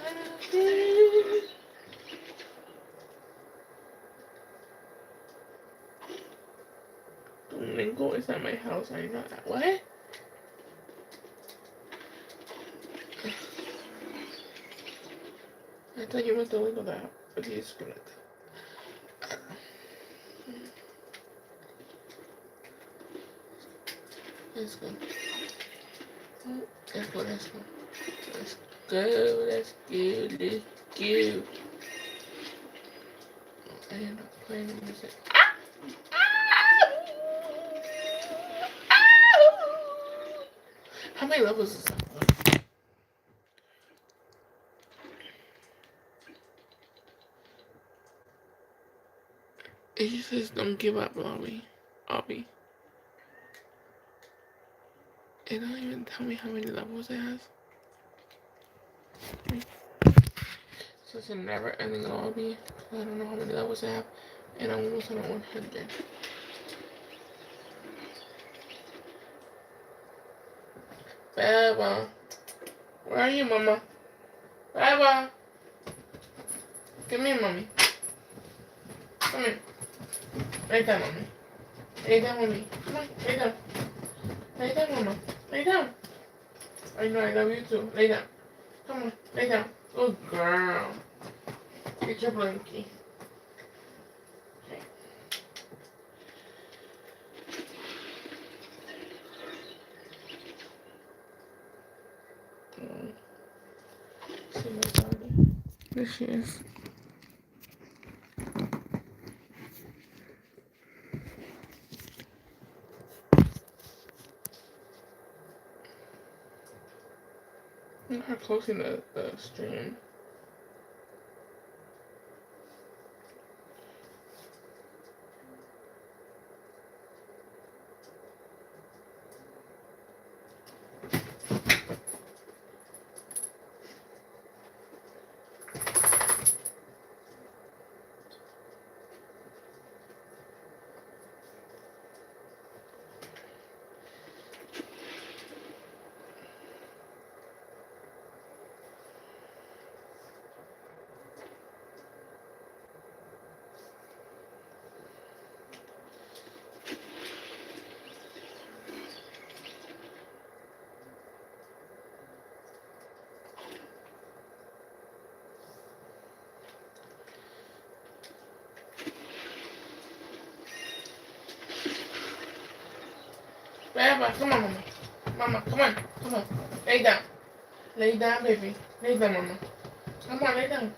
a dream. Domingo is at my house. I know that. What? I thought you were Domingo that, but he's correct. Let's go. Let's go. Let's go. Let's go. Let's go. Let's go. I am not playing the music. How many levels is that? It just says don't give up, Bobby. Obby. It don't even tell me how many levels it has. So it's a never ending lobby. I don't know how many levels I have. And I'm almost on 100. Baba. Where are you, Mama? Baba. Come here, Mommy. Come here. Lay down, Mommy. Lay down, Mommy. Come on, lay down. Lay down, Mama. Lay down. I know, I love you too. Lay down. Come on, lay down. Good girl. Get your blankie. Okay. See my daughter. There she is. Look at her closing the stream. Baba, come on, Mama. Mama, come on. Come on. Lay down. Lay down, baby. Lay down, Mama. Come on, lay down.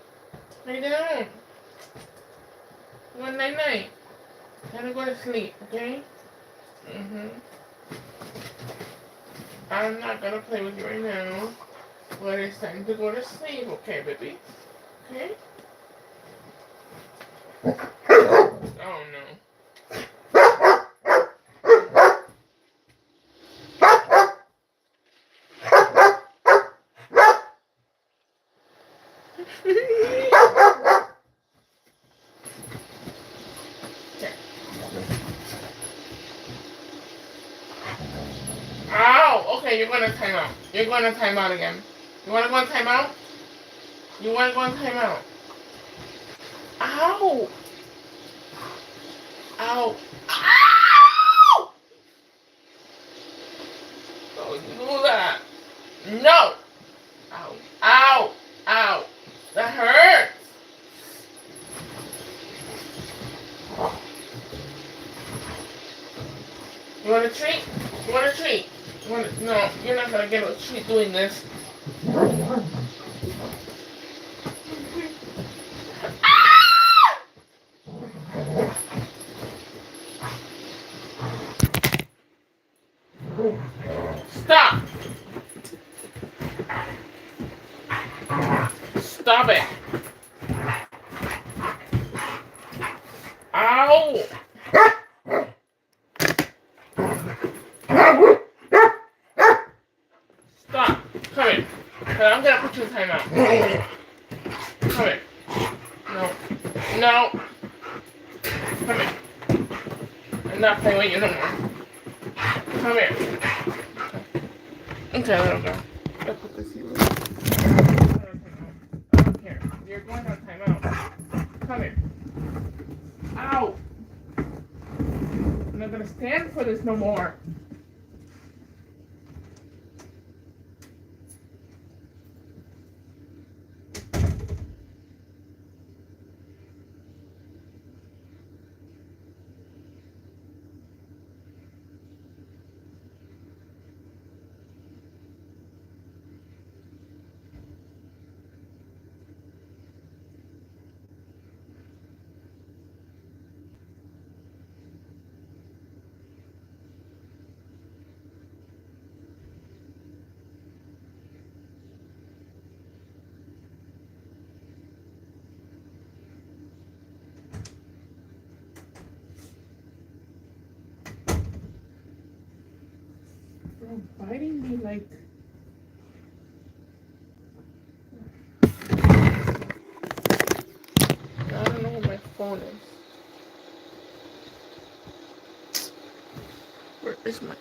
Lay down. Good night, night. Time to go to sleep, okay? I'm not gonna play with you right now, but it's time to go to sleep, okay, baby? Okay? Oh no. Ow! Okay, you're gonna time out. You're gonna time out again. You wanna go on time out? You wanna go on time out? Ow! Ow! Ow! Don't do that. No! Ow! Ow! Ow! That hurts! You want a treat? You want a treat? No, you're not gonna get a treat doing this. Stop! Stop it! Ow! Stop! Come here. I'm gonna put you in timeout. Come here. No. No. Come here. I'm not playing with you no more. Come here. Okay, little girl. Let's put this here. I don't care. You're going on timeout. Come here. Ow! I'm not gonna stand for this no more. Bro, biting me like... I don't know where my phone is. Where is my...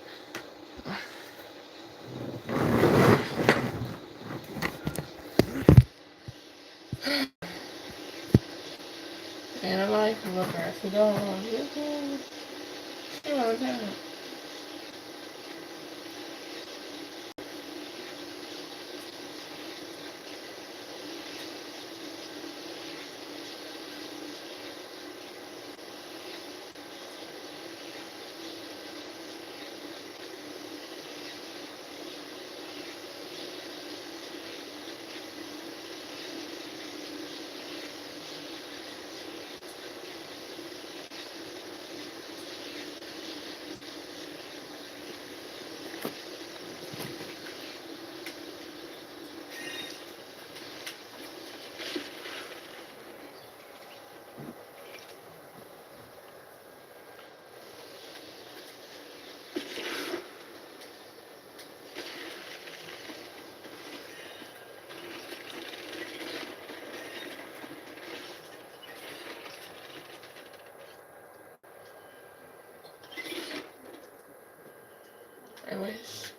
And a life of a grassy dog. Yoo-hoo. She on time. I wish.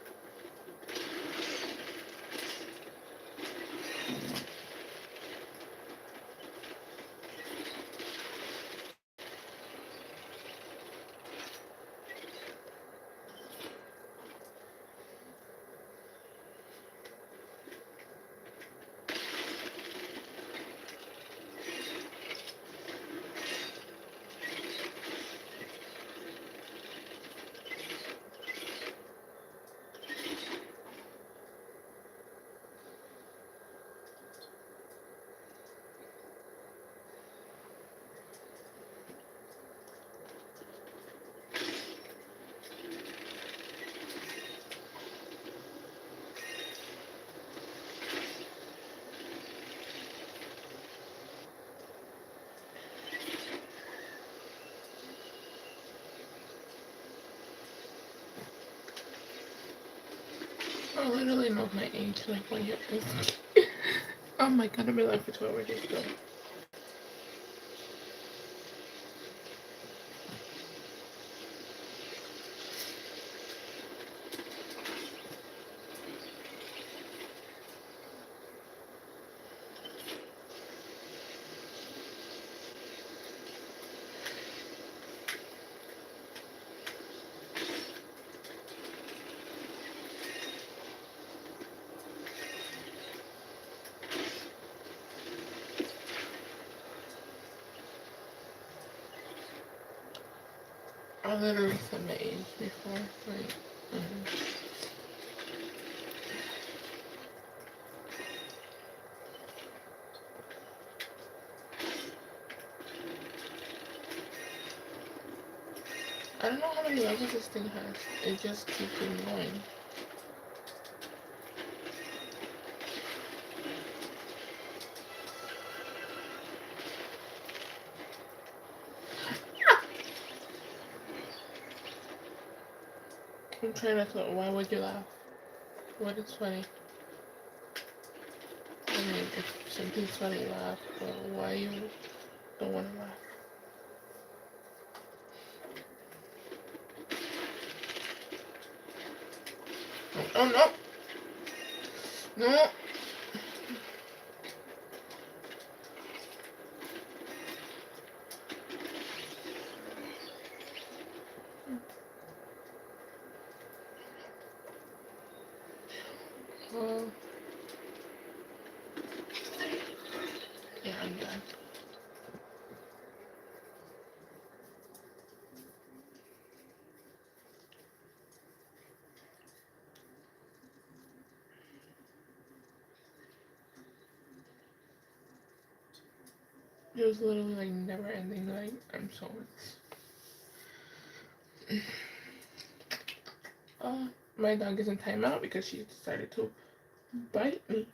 I literally know my age, like when you're oh my god, I've been alive for 12 days ago. I literally said my age before, like, I don't know how many levels this thing has. It just keeps going. I'm trying to thought, why would you laugh? What is funny? I mean, if something's funny, laugh, but why you don't want to laugh? Oh, no! No! Oh, yeah, I'm done. It was literally like never ending. Like, I'm so. My dog is in timeout because she decided to bite me.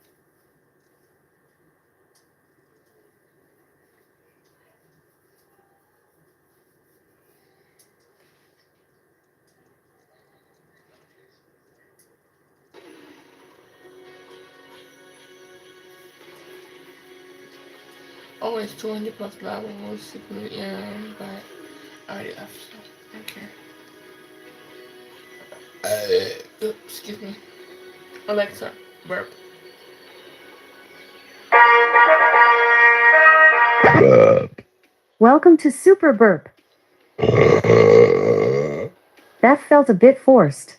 Oh, it's 200 plus levels. Yeah, but I already left, so I don't care. Excuse me. Alexa, burp. Welcome to Super Burp. That felt a bit forced.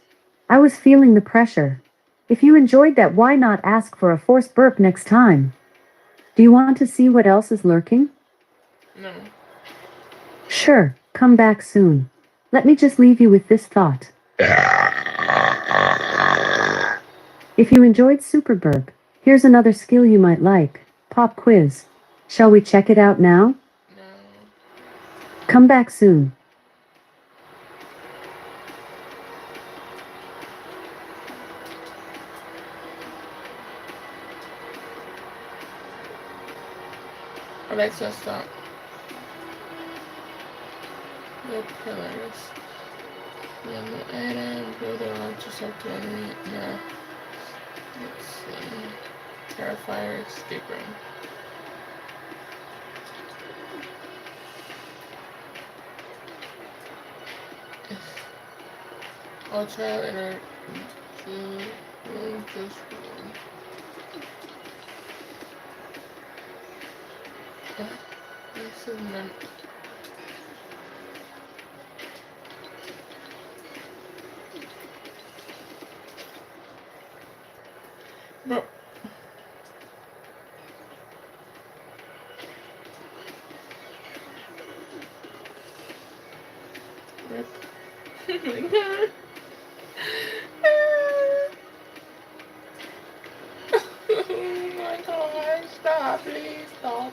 I was feeling the pressure. If you enjoyed that, why not ask for a forced burp next time? Do you want to see what else is lurking? No. Sure, come back soon. Let me just leave you with this thought. If you enjoyed Super Burp, here's another skill you might like. Pop quiz. Shall we check it out now? No. Come back soon. Alexa, stop. The pillars. Yellow item. Build a launch yourself to enemy. No. Let's see. Terrifier escape room. I'll try it or just one. This is none. Bro. Rip. Oh my god. Oh my god. Stop. Please stop.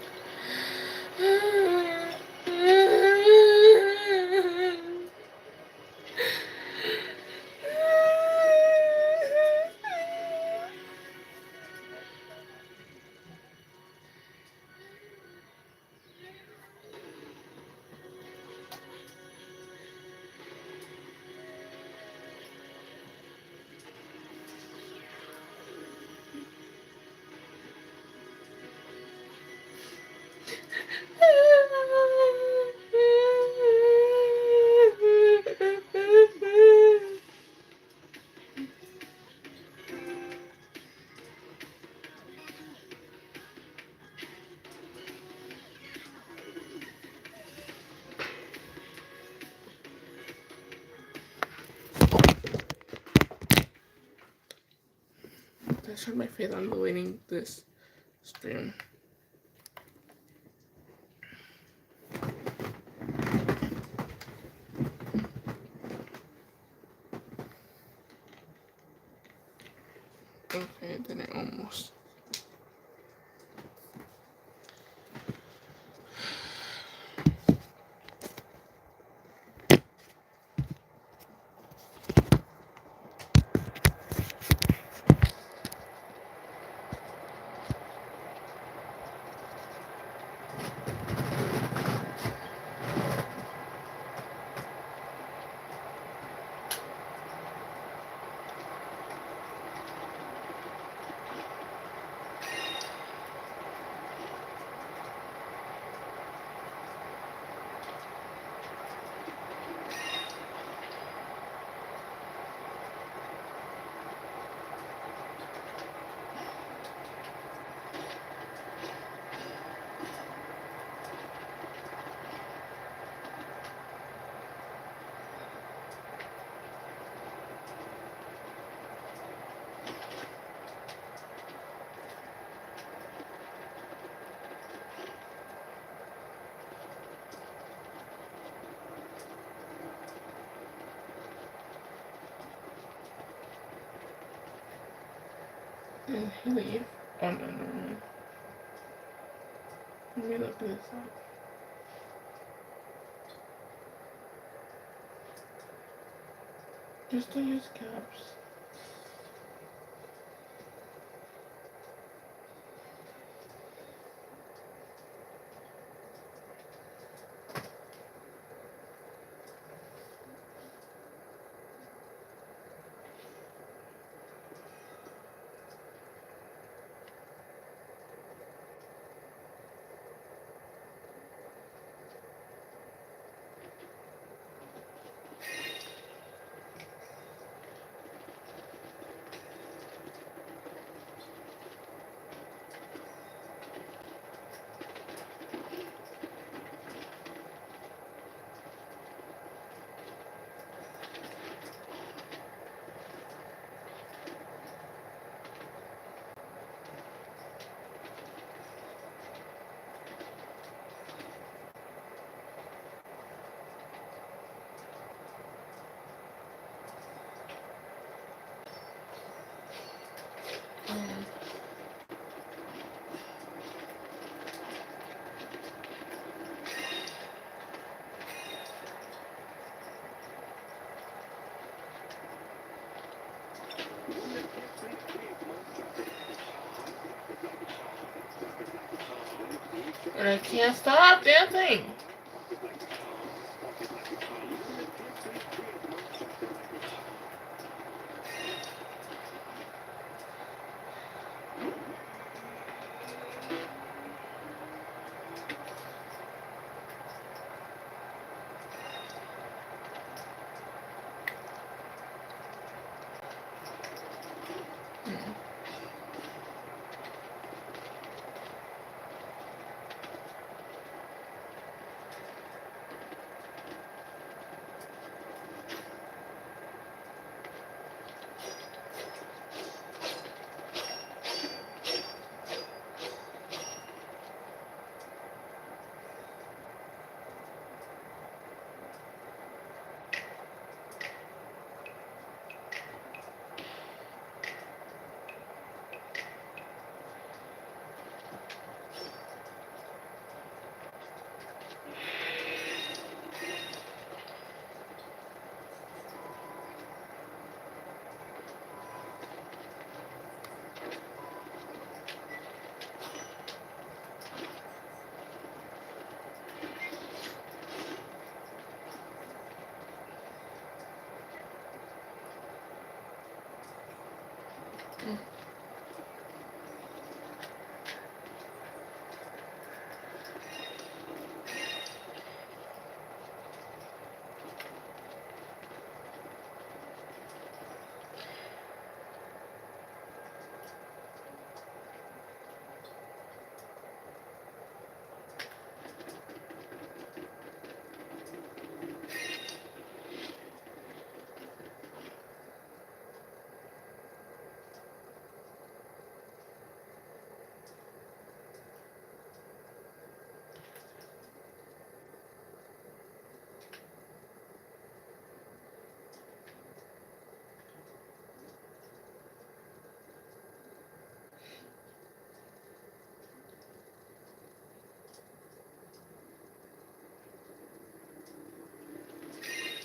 I showed my face on deleting this stream. Okay, then I almost. Did he leave? Oh no, no, no. Let me look this up. Just to use caps. And I can't stop dancing.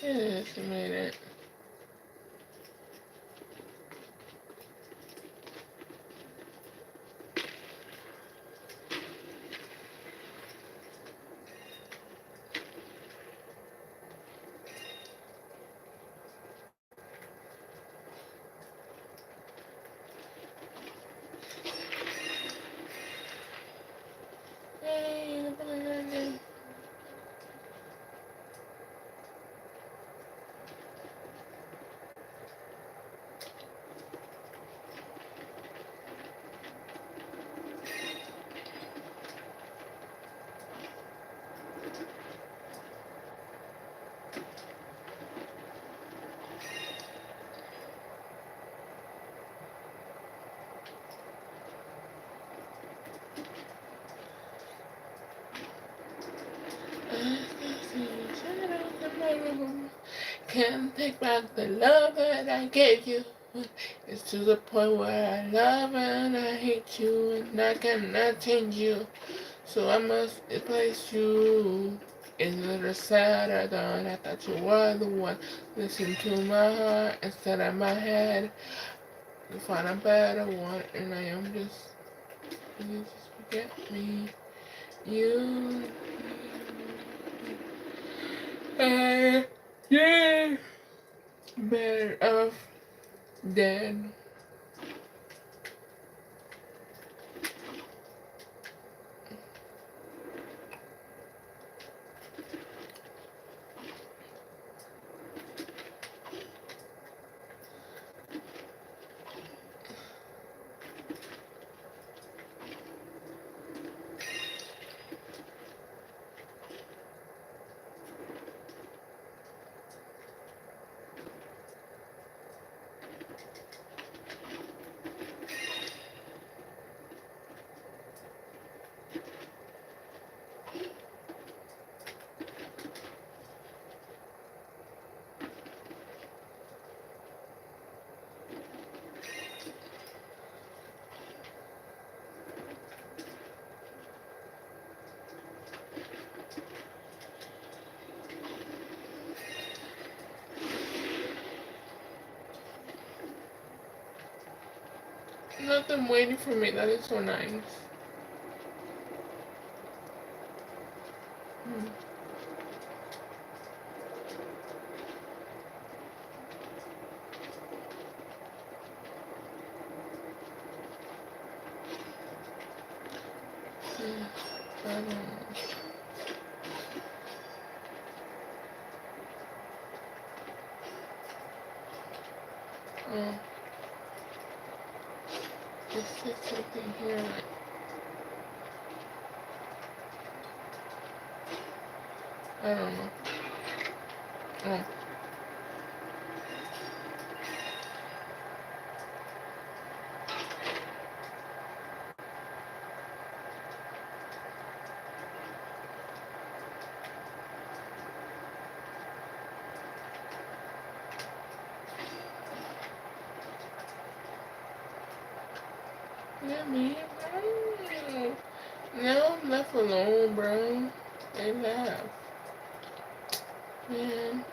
Yes, I made it. Yay, the balloon. Can't take back the love that I gave you. It's to the point where I love and I hate you, and I cannot change you. So I must replace you. Is it a sad or done? I thought you were the one. Listen to my heart instead of my head. To find a better one, and I am just. You just forget me. You. Yeah. Better off dead. Nothing waiting for me. That is so nice. Hmm. I don't know. Oh, there's something here. Like, I don't know. Oh. Yeah, man, bro. Now I'm left alone, bro. They laugh. Man.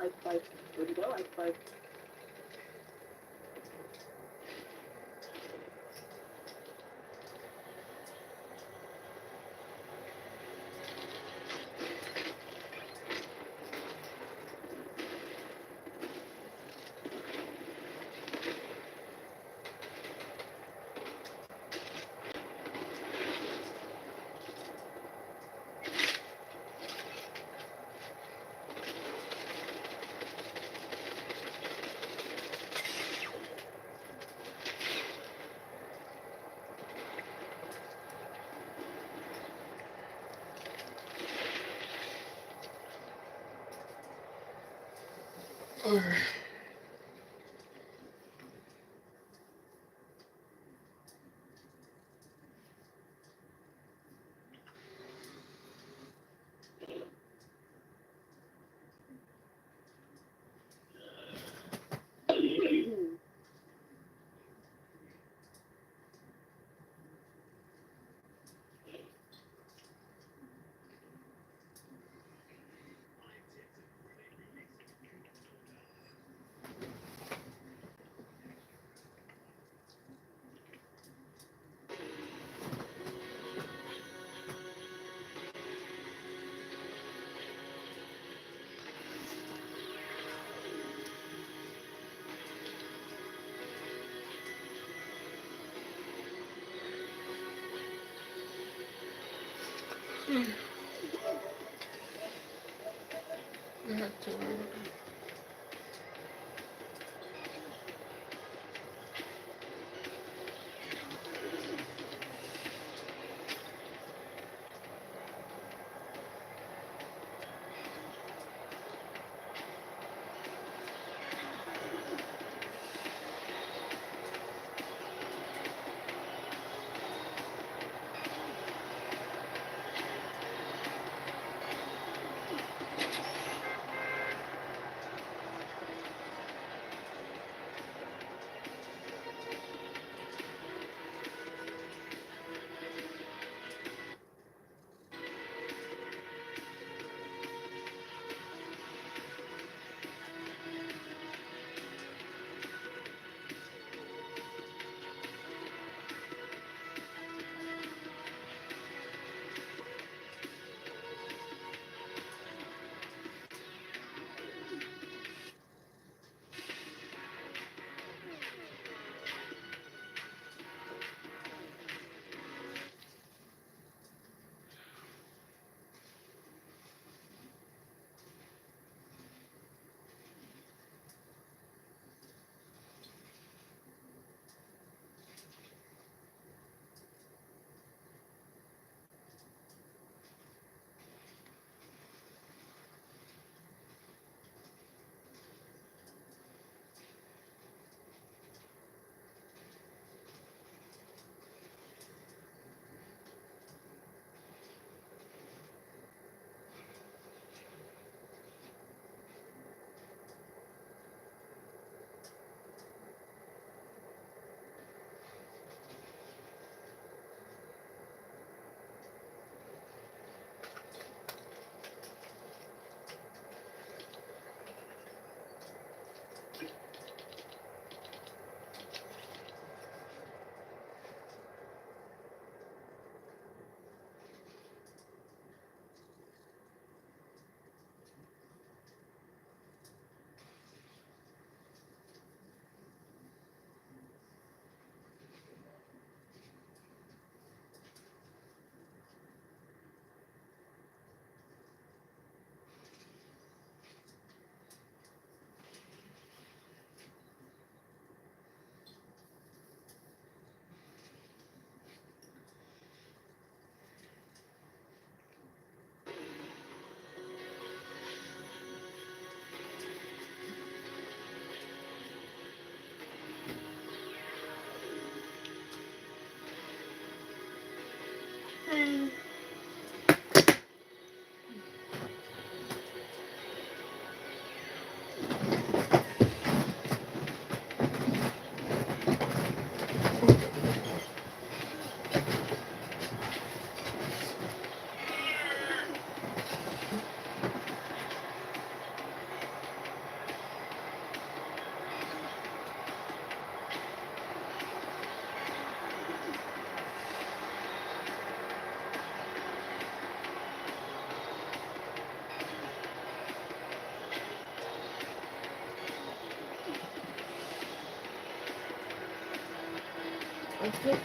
Alright. Not to worry. I think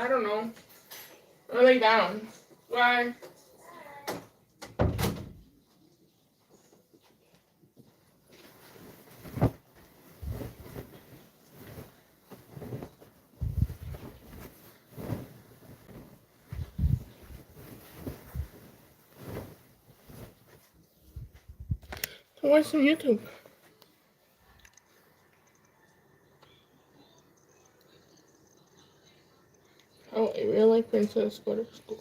I don't know. Or lay down. Why? So watch some YouTube. Oh, a real life princess go to school.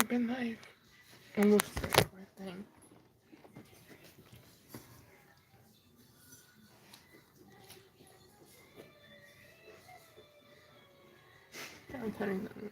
I've been live. illustrate everything. I'm putting them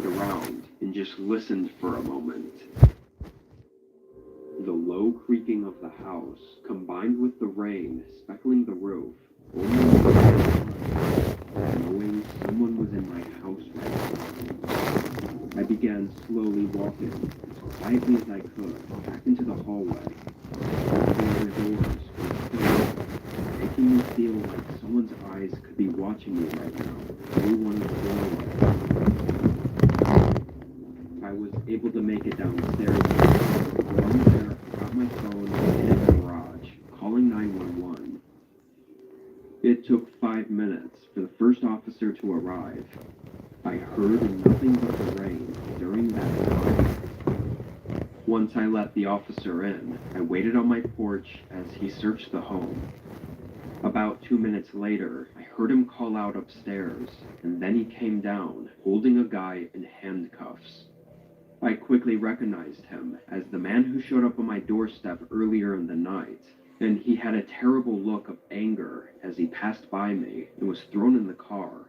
around and just listened for a moment. The low creaking of the house, combined with the rain speckling the roof, almost knowing someone was in my house right now. I began slowly walking, as quietly as I could, back into the hallway. The doors were closed, making me feel like someone's eyes could be watching me right now. Everyone was doorway. I was able to make it downstairs. Along there, I got my phone and hid in the garage, calling 911. It took 5 minutes for the first officer to arrive. I heard nothing but the rain during that time. Once I let the officer in, I waited on my porch as he searched the home. About 2 minutes later, I heard him call out upstairs, and then he came down, holding a guy in handcuffs. I quickly recognized him as the man who showed up on my doorstep earlier in the night, and he had a terrible look of anger as he passed by me and was thrown in the car.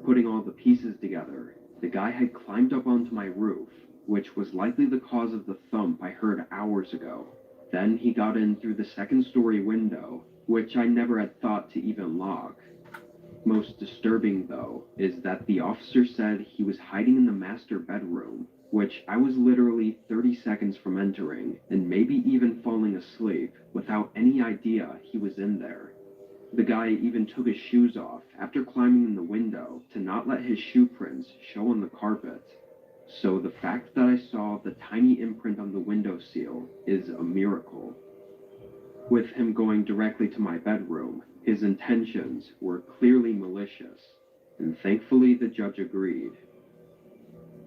Putting all the pieces together, the guy had climbed up onto my roof, which was likely the cause of the thump I heard hours ago. Then he got in through the second-story window, which I never had thought to even lock. Most disturbing, though, is that the officer said he was hiding in the master bedroom, which I was literally 30 seconds from entering, and maybe even falling asleep, without any idea he was in there. The guy even took his shoes off after climbing in the window to not let his shoe prints show on the carpet. So the fact that I saw the tiny imprint on the windowsill is a miracle. With him going directly to my bedroom, his intentions were clearly malicious, and thankfully the judge agreed.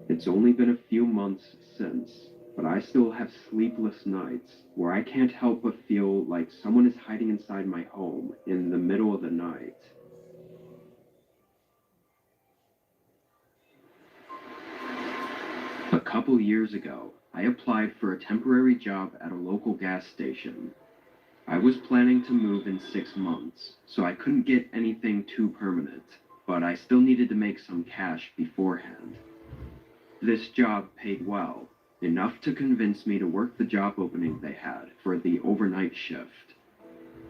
It's only been a few months since, but I still have sleepless nights where I can't help but feel like someone is hiding inside my home in the middle of the night. A couple years ago, I applied for a temporary job at a local gas station. I was planning to move in 6 months, so I couldn't get anything too permanent, but I still needed to make some cash beforehand. This job paid well, enough to convince me to work the job opening they had for the overnight shift.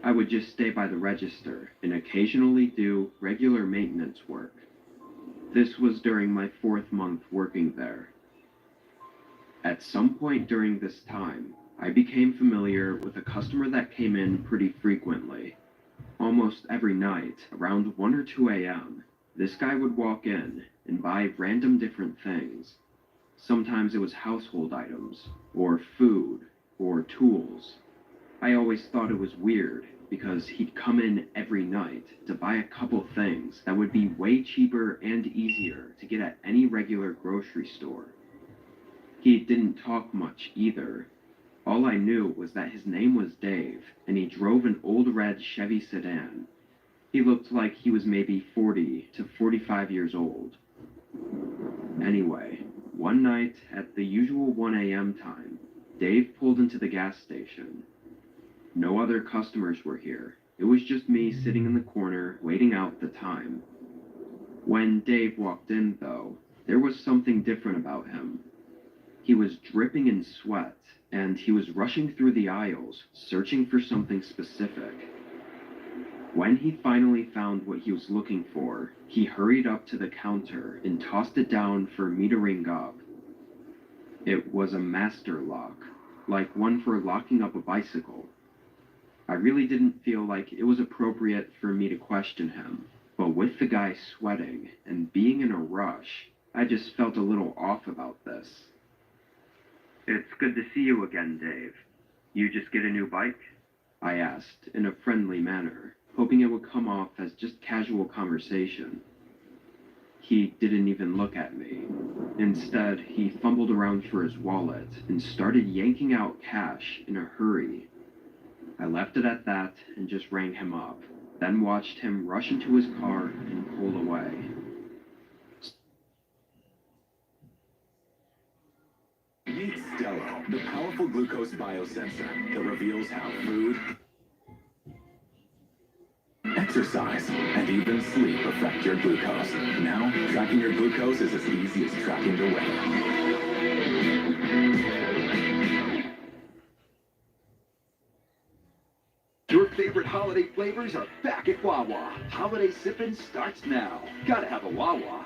I would just stay by the register and occasionally do regular maintenance work. This was during my 4th month working there. At some point during this time, I became familiar with a customer that came in pretty frequently. Almost every night, around 1 or 2 a.m., this guy would walk in and buy random different things. Sometimes it was household items, or food, or tools. I always thought it was weird, because he'd come in every night to buy a couple things that would be way cheaper and easier to get at any regular grocery store. He didn't talk much either. All I knew was that his name was Dave, and he drove an old red Chevy sedan. He looked like he was maybe 40 to 45 years old. Anyway, one night at the usual 1 a.m. time, Dave pulled into the gas station. No other customers were here. It was just me sitting in the corner waiting out the time. When Dave walked in, though, there was something different about him. He was dripping in sweat, and he was rushing through the aisles, searching for something specific. When he finally found what he was looking for, he hurried up to the counter and tossed it down for me to ring up. It was a master lock, like one for locking up a bicycle. I really didn't feel like it was appropriate for me to question him, but with the guy sweating and being in a rush, I just felt a little off about this. "It's good to see you again, Dave. You just get a new bike?" I asked in a friendly manner, hoping it would come off as just casual conversation. He didn't even look at me. Instead, he fumbled around for his wallet and started yanking out cash in a hurry. I left it at that and just rang him up, then watched him rush into his car and pull away. Meet Stella, the powerful glucose biosensor that reveals how food, exercise, exercise, and even sleep affect your glucose. Now, tracking your glucose is as easy as tracking the weather. Your favorite holiday flavors are back at Wawa. Holiday sipping starts now. Gotta have a Wawa.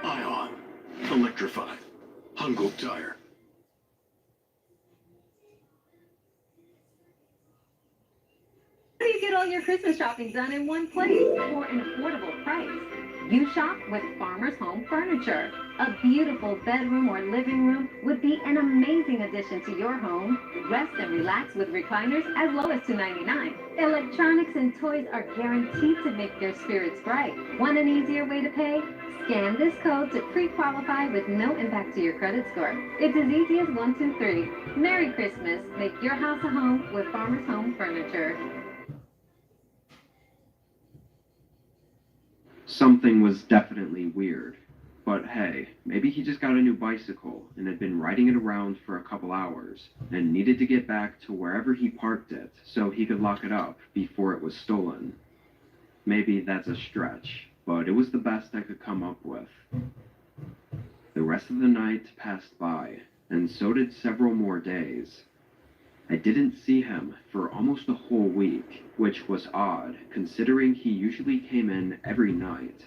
Ion. Electrified. Hungold Tire. How do you get all your Christmas shopping done in one place for an affordable price? You shop with Farmer's Home Furniture. A beautiful bedroom or living room would be an amazing addition to your home. Rest and relax with recliners as low as $2.99. Electronics and toys are guaranteed to make your spirits bright. Want an easier way to pay? Scan this code to pre-qualify with no impact to your credit score. It's as easy as 1, 2, 3. Merry Christmas. Make your house a home with Farmer's Home Furniture. Something was definitely weird. But hey, maybe he just got a new bicycle and had been riding it around for a couple hours and needed to get back to wherever he parked it so he could lock it up before it was stolen. Maybe that's a stretch, but it was the best I could come up with. The rest of the night passed by, and so did several more days. I didn't see him for almost a whole week, which was odd, considering he usually came in every night.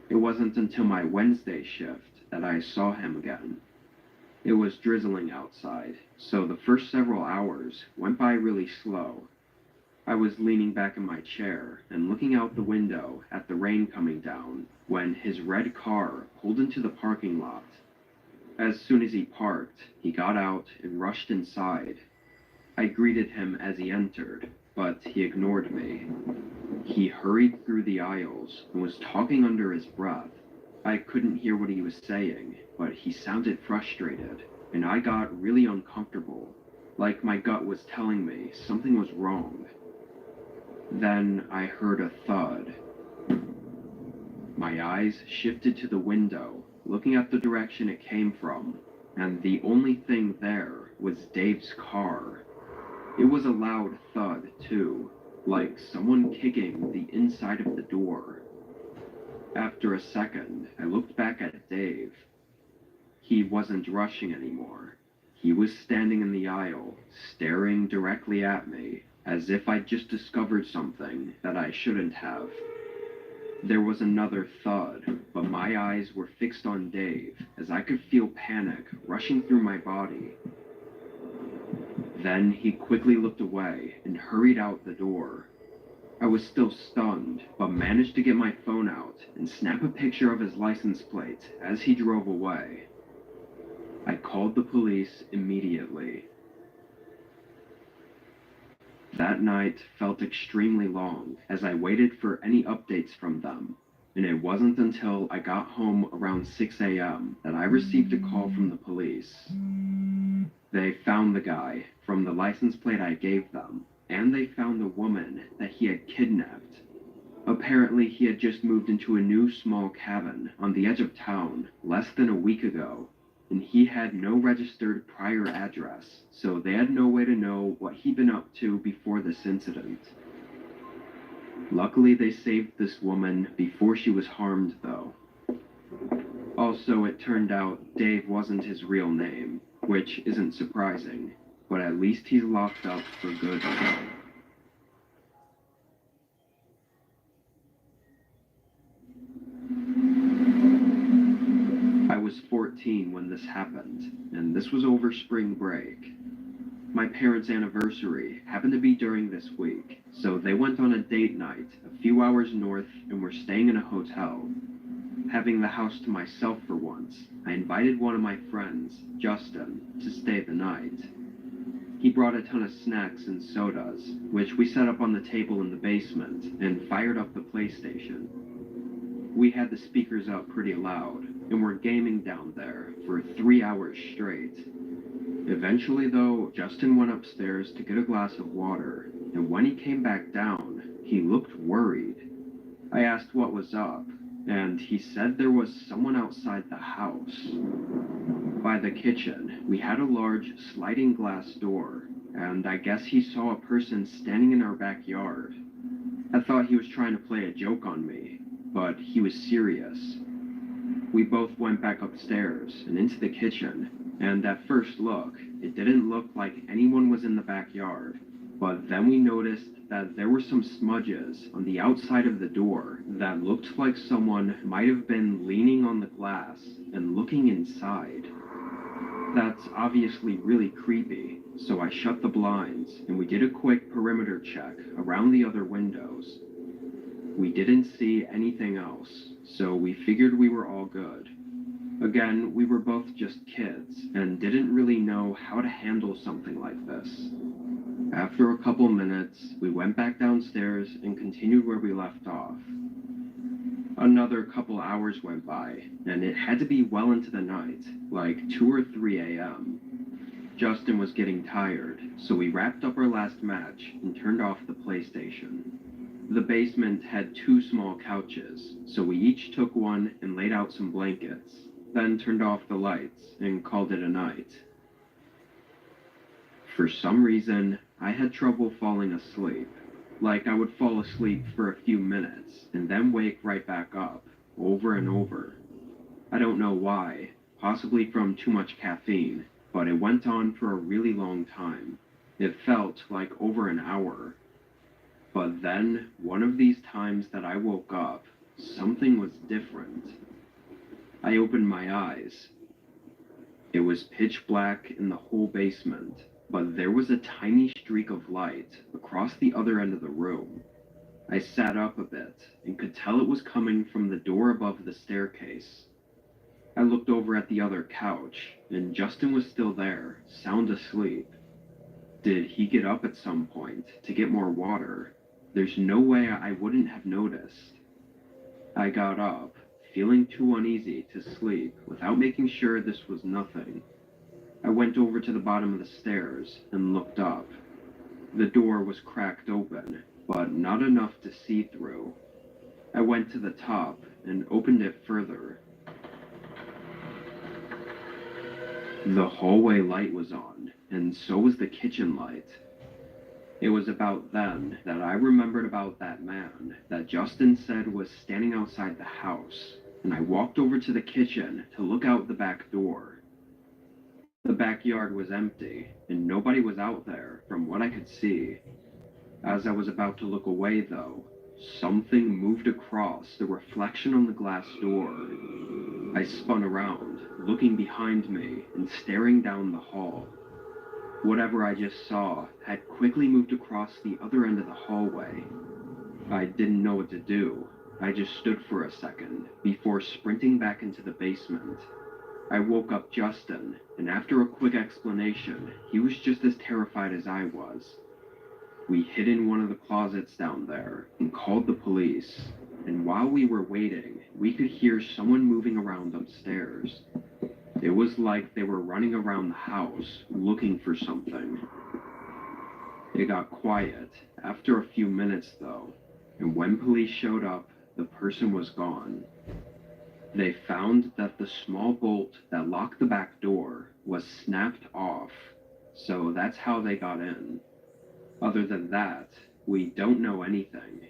It wasn't until my Wednesday shift that I saw him again. It was drizzling outside, so the first several hours went by really slow. I was leaning back in my chair and looking out the window at the rain coming down when his red car pulled into the parking lot. As soon as he parked, he got out and rushed inside. I greeted him as he entered, but he ignored me. He hurried through the aisles and was talking under his breath. I couldn't hear what he was saying, but he sounded frustrated, and I got really uncomfortable, like my gut was telling me something was wrong. Then I heard a thud. My eyes shifted to the window, looking at the direction it came from, and the only thing there was Dave's car. It was a loud thud, too, like someone kicking the inside of the door. After a second, I looked back at Dave. He wasn't rushing anymore. He was standing in the aisle, staring directly at me, as if I'd just discovered something that I shouldn't have. There was another thud, but my eyes were fixed on Dave, as I could feel panic rushing through my body. Then he quickly looked away and hurried out the door. I was still stunned, but managed to get my phone out and snap a picture of his license plate as he drove away. I called the police immediately. That night felt extremely long as I waited for any updates from them, and it wasn't until I got home around 6 a.m. that I received a call from the police. They found the guy from the license plate I gave them, and they found the woman that he had kidnapped. Apparently, he had just moved into a new small cabin on the edge of town less than a week ago, and he had no registered prior address, so they had no way to know what he'd been up to before this incident. Luckily, they saved this woman before she was harmed, though. Also, it turned out Dave wasn't his real name, which isn't surprising, but at least he's locked up for good now. I was 14 when this happened, and this was over spring break. My parents' anniversary happened to be during this week, so they went on a date night a few hours north and were staying in a hotel. Having the house to myself for once, I invited one of my friends, Justin, to stay the night. He brought a ton of snacks and sodas, which we set up on the table in the basement and fired up the PlayStation. We had the speakers up pretty loud, and were gaming down there for 3 hours straight. Eventually, though, Justin went upstairs to get a glass of water, and when he came back down, he looked worried. I asked what was up, and he said there was someone outside the house. By the kitchen, we had a large sliding glass door, and I guess he saw a person standing in our backyard. I thought he was trying to play a joke on me, but he was serious. We both went back upstairs and into the kitchen, and at first look, it didn't look like anyone was in the backyard. But then we noticed that there were some smudges on the outside of the door that looked like someone might have been leaning on the glass and looking inside. That's obviously really creepy, so I shut the blinds and we did a quick perimeter check around the other windows. We didn't see anything else, so we figured we were all good. Again, we were both just kids and didn't really know how to handle something like this. After a couple minutes, we went back downstairs and continued where we left off. Another couple hours went by, and it had to be well into the night, like 2 or 3 a.m. Justin was getting tired, so we wrapped up our last match and turned off the PlayStation. The basement had 2 small couches, so we each took one and laid out some blankets, then turned off the lights and called it a night. For some reason, I had trouble falling asleep. Like I would fall asleep for a few minutes and then wake right back up, over and over. I don't know why, possibly from too much caffeine, but it went on for a really long time. It felt like over an hour. But then, one of these times that I woke up, something was different. I opened my eyes. It was pitch black in the whole basement, but there was a tiny streak of light across the other end of the room. I sat up a bit and could tell it was coming from the door above the staircase. I looked over at the other couch, and Justin was still there, sound asleep. Did he get up at some point to get more water? There's no way I wouldn't have noticed. I got up, feeling too uneasy to sleep without making sure this was nothing. I went over to the bottom of the stairs and looked up. The door was cracked open, but not enough to see through. I went to the top and opened it further. The hallway light was on, and so was the kitchen light. It was about then that I remembered about that man that Justin said was standing outside the house, and I walked over to the kitchen to look out the back door. The backyard was empty, and nobody was out there from what I could see. As I was about to look away, though, something moved across the reflection on the glass door. I spun around, looking behind me and staring down the hall. Whatever I just saw had quickly moved across the other end of the hallway. I didn't know what to do. I just stood for a second before sprinting back into the basement. I woke up Justin, and after a quick explanation, he was just as terrified as I was. We hid in one of the closets down there and called the police, and while we were waiting, we could hear someone moving around upstairs. It was like they were running around the house looking for something. It got quiet after a few minutes, though, and when police showed up, the person was gone. They found that the small bolt that locked the back door was snapped off, so that's how they got in. Other than that, we don't know anything.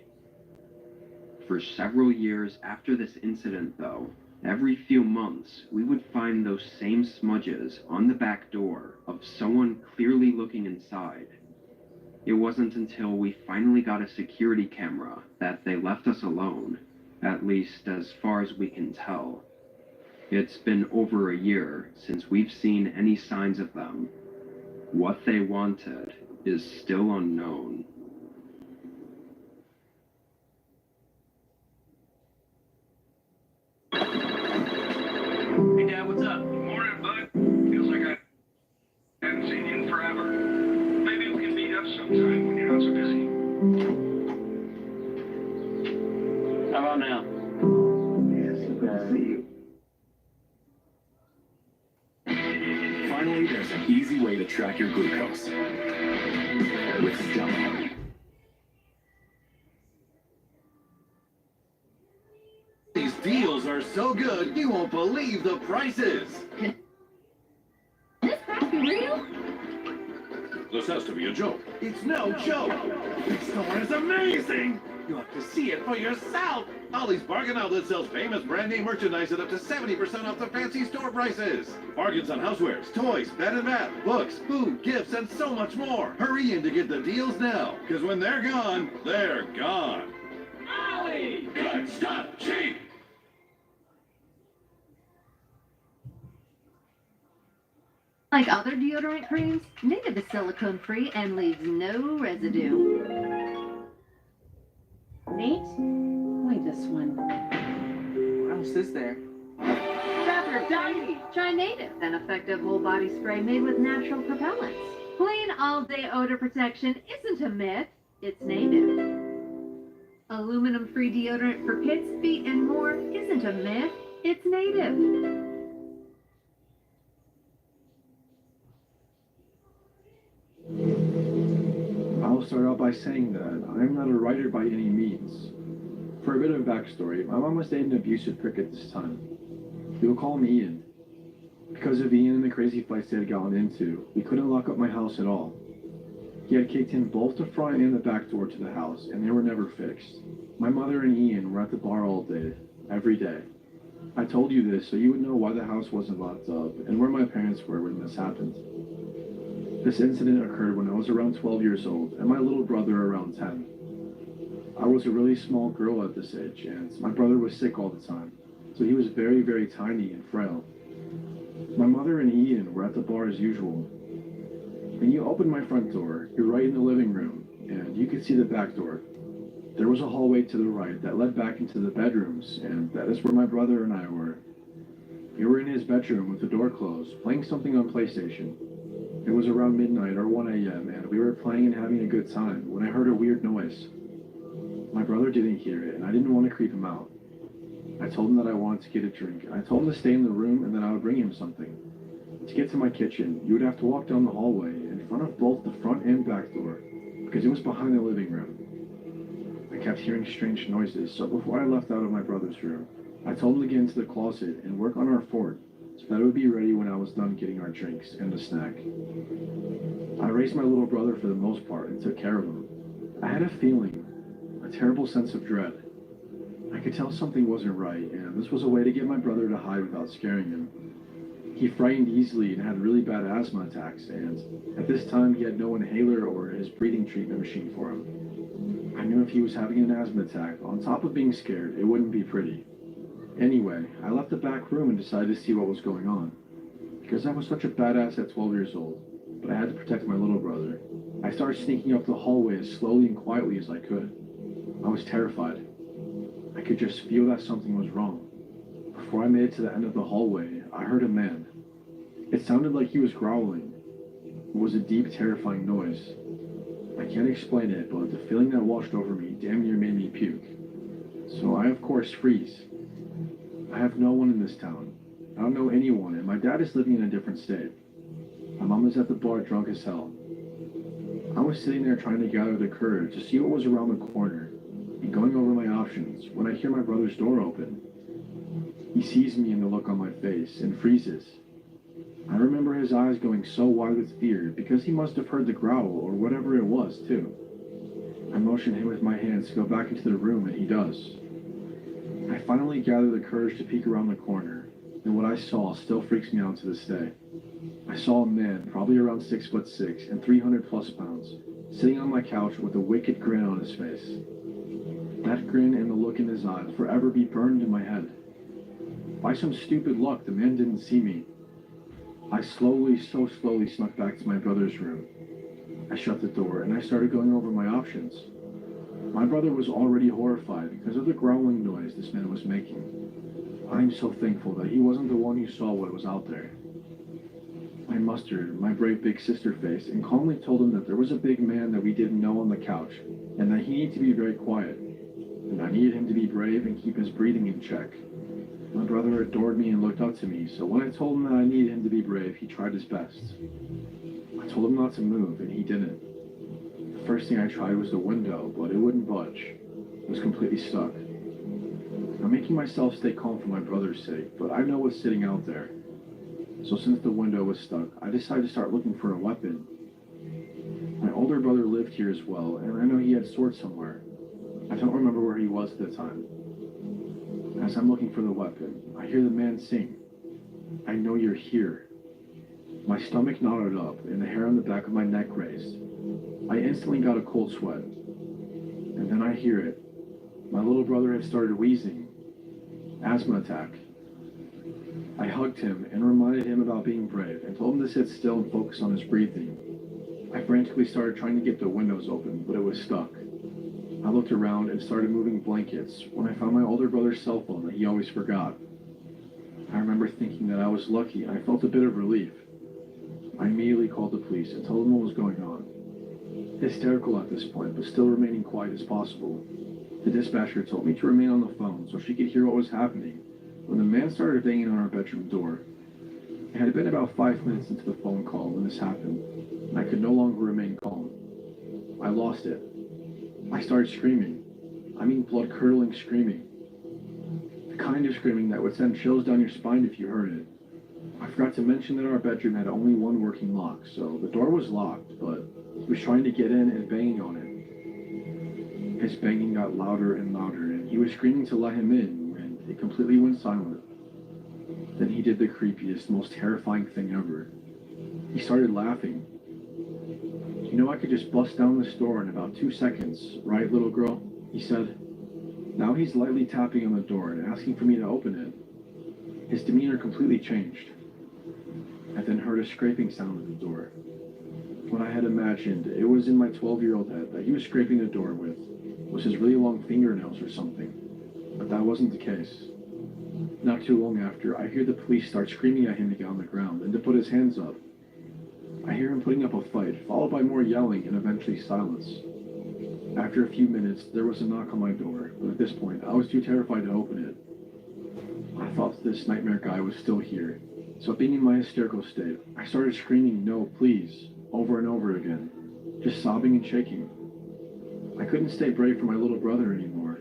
For several years after this incident, though, every few months we would find those same smudges on the back door of someone clearly looking inside. It wasn't until we finally got a security camera that they left us alone. At least as far as we can tell. It's been over a year since we've seen any signs of them. What they wanted is still unknown. Hey, Dad, what's up? Morning, bud. Feels like I haven't seen you in forever. to track your glucose. With Stella. These deals are so good, you won't believe the prices. This price be real? This has to be a joke. It's no joke. This store is amazing. You'll have to see it for yourself. Ollie's Bargain Outlet sells famous brand name merchandise at up to 70% off the fancy store prices. Bargains on housewares, toys, bed and bath, books, food, gifts, and so much more. Hurry in to get the deals now, because when they're gone, they're gone. Ollie! Good stuff, cheap! Like other deodorant creams, Native is silicone-free and leaves no residue. Nate? Wait, this one. What else is there? Trapper Daddy! Try Native, an effective whole body spray made with natural propellants. Clean all-day odor protection isn't a myth, it's Native. Aluminum-free deodorant for kids, feet, and more isn't a myth, it's Native. I'll start out by saying that I'm not a writer by any means. For a bit of backstory, my mom was dating an abusive prick at this time. We will call him Ian. Because of Ian and the crazy fights they had gotten into, we couldn't lock up my house at all. He had kicked in both the front and the back door to the house, and they were never fixed. My mother and Ian were at the bar all day, every day. I told you this so you would know why the house wasn't locked up, and where my parents were when this happened. This incident occurred when I was around 12 years old, and my little brother around 10. I was a really small girl at this age, and my brother was sick all the time, so he was very, very tiny and frail. My mother and Ian were at the bar as usual. When you opened my front door, you're right in the living room, and you could see the back door. There was a hallway to the right that led back into the bedrooms, and that is where my brother and I were. We were in his bedroom with the door closed, playing something on PlayStation. It was around midnight or 1 a.m., and we were playing and having a good time when I heard a weird noise. My brother didn't hear it, and I didn't want to creep him out. I told him that I wanted to get a drink. I told him to stay in the room and that I would bring him something. To get to my kitchen, you would have to walk down the hallway in front of both the front and back door, because it was behind the living room. I kept hearing strange noises, so before I left out of my brother's room, I told him to get into the closet and work on our fort, so that it would be ready when I was done getting our drinks and a snack. I raised my little brother for the most part and took care of him. I had a feeling, a terrible sense of dread. I could tell something wasn't right, and this was a way to get my brother to hide without scaring him. He frightened easily and had really bad asthma attacks, and at this time he had no inhaler or his breathing treatment machine for him. I knew if he was having an asthma attack, on top of being scared, it wouldn't be pretty. Anyway, I left the back room and decided to see what was going on. Because I was such a badass at 12 years old, but I had to protect my little brother. I started sneaking up the hallway as slowly and quietly as I could. I was terrified. I could just feel that something was wrong. Before I made it to the end of the hallway, I heard a man. It sounded like he was growling. It was a deep, terrifying noise. I can't explain it, but the feeling that washed over me damn near made me puke. So I, of course, freeze. I have no one in this town. I don't know anyone, and my dad is living in a different state. My mom is at the bar drunk as hell. I was sitting there trying to gather the courage to see what was around the corner and going over my options when I hear my brother's door open. He sees me and the look on my face and freezes. I remember his eyes going so wide with fear because he must have heard the growl or whatever it was, too. I motion him with my hands to go back into the room, and he does. I finally gather the courage to peek around the corner, and what I saw still freaks me out to this day. I saw a man, probably around 6'6" and 300 plus pounds, sitting on my couch with a wicked grin on his face. That grin and the look in his eyes will forever be burned in my head. By some stupid luck, the man didn't see me. I so slowly snuck back to my brother's room. I shut the door and I started going over my options. My brother was already horrified because of the growling noise this man was making. I'm so thankful that he wasn't the one who saw what was out there. I mustered my brave big sister face and calmly told him that there was a big man that we didn't know on the couch and that he needed to be very quiet, and I needed him to be brave and keep his breathing in check. My brother adored me and looked up to me, so when I told him that I needed him to be brave, he tried his best. I told him not to move, and he didn't. The first thing I tried was the window, but it wouldn't budge. It was completely stuck. I'm making myself stay calm for my brother's sake, but I know what's sitting out there. So since the window was stuck, I decided to start looking for a weapon. My older brother lived here as well, and I know he had swords somewhere. I don't remember where he was at the time. As I'm looking for the weapon, I hear the man sing, "I know you're here." My stomach knotted up, and the hair on the back of my neck raised. I instantly got a cold sweat. And then I hear it. My little brother had started wheezing. Asthma attack. I hugged him and reminded him about being brave and told him to sit still and focus on his breathing. I frantically started trying to get the windows open, but it was stuck. I looked around and started moving blankets when I found my older brother's cell phone that he always forgot. I remember thinking that I was lucky and I felt a bit of relief. I immediately called the police and told them what was going on. Hysterical at this point, but still remaining quiet as possible. The dispatcher told me to remain on the phone so she could hear what was happening when the man started banging on our bedroom door. It had been about 5 minutes into the phone call when this happened, and I could no longer remain calm. I lost it. I started screaming. I mean blood-curdling screaming. The kind of screaming that would send chills down your spine if you heard it. I forgot to mention that our bedroom had only one working lock, so the door was locked, but he was trying to get in and banging on it. His banging got louder and louder, and he was screaming to let him in when it completely went silent. Then he did the creepiest, most terrifying thing ever. He started laughing. "You know I could just bust down this door in about 2 seconds, right, little girl?" he said. Now he's lightly tapping on the door and asking for me to open it. His demeanor completely changed. I then heard a scraping sound at the door. What I had imagined, it was in my 12-year-old head that he was scraping the door with was his really long fingernails or something, but that wasn't the case. Not too long after, I hear the police start screaming at him to get on the ground and to put his hands up. I hear him putting up a fight, followed by more yelling and eventually silence. After a few minutes, there was a knock on my door, but at this point, I was too terrified to open it. I thought that this nightmare guy was still here, so being in my hysterical state, I started screaming, "No, please," over and over again, just sobbing and shaking. I couldn't stay brave for my little brother anymore.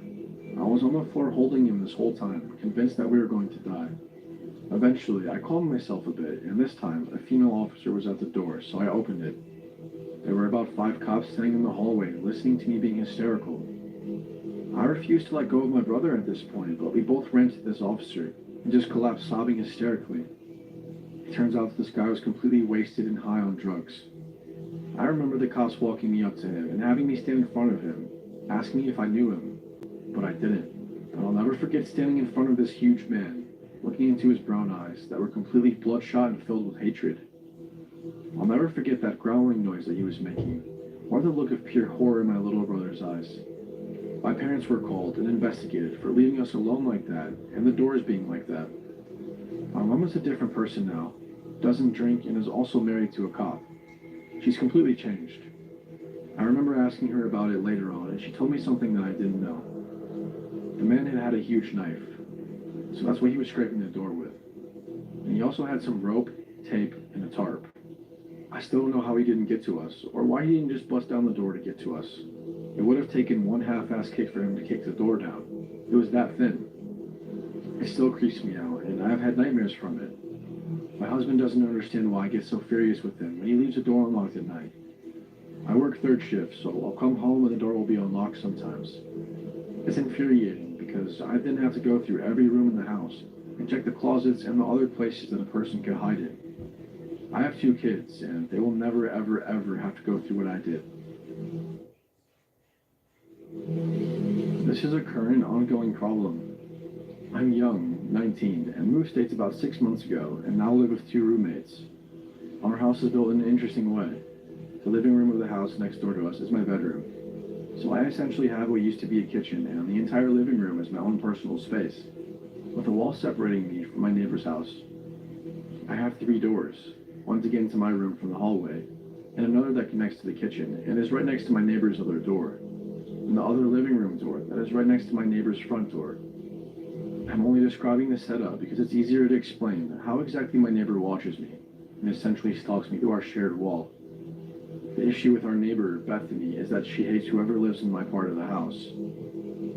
I was on the floor holding him this whole time, convinced that we were going to die. Eventually, I calmed myself a bit, and this time, a female officer was at the door, so I opened it. There were about 5 cops standing in the hallway, listening to me being hysterical. I refused to let go of my brother at this point, but we both ran to this officer and just collapsed sobbing hysterically. It turns out that this guy was completely wasted and high on drugs. I remember the cops walking me up to him and having me stand in front of him, asking me if I knew him, but I didn't. And I'll never forget standing in front of this huge man, looking into his brown eyes that were completely bloodshot and filled with hatred. I'll never forget that growling noise that he was making, or the look of pure horror in my little brother's eyes. My parents were called and investigated for leaving us alone like that, and the doors being like that. My mom is a different person now, doesn't drink, and is also married to a cop. She's completely changed. I remember asking her about it later on, and she told me something that I didn't know. The man had had a huge knife, so that's what he was scraping the door with. And he also had some rope, tape, and a tarp. I still don't know how he didn't get to us, or why he didn't just bust down the door to get to us. It would have taken one half-ass kick for him to kick the door down. It was that thin. It still creeps me out, and I have had nightmares from it. My husband doesn't understand why I get so furious with him when he leaves the door unlocked at night. I work third shift, so I'll come home and the door will be unlocked sometimes. It's infuriating because I then have to go through every room in the house and check the closets and the other places that a person could hide in. I have 2 kids, and they will never, ever, ever have to go through what I did. This is a current, ongoing problem. I'm young, 19, and moved states about 6 months ago, and now live with 2 roommates. Our house is built in an interesting way. The living room of the house next door to us is my bedroom. So I essentially have what used to be a kitchen, and the entire living room is my own personal space, with a wall separating me from my neighbor's house. I have 3 doors, one to get into my room from the hallway, and another that connects to the kitchen and is right next to my neighbor's other door, and the other living room door that is right next to my neighbor's front door. I'm only describing the setup because it's easier to explain how exactly my neighbor watches me and essentially stalks me through our shared wall. The issue with our neighbor, Bethany, is that she hates whoever lives in my part of the house.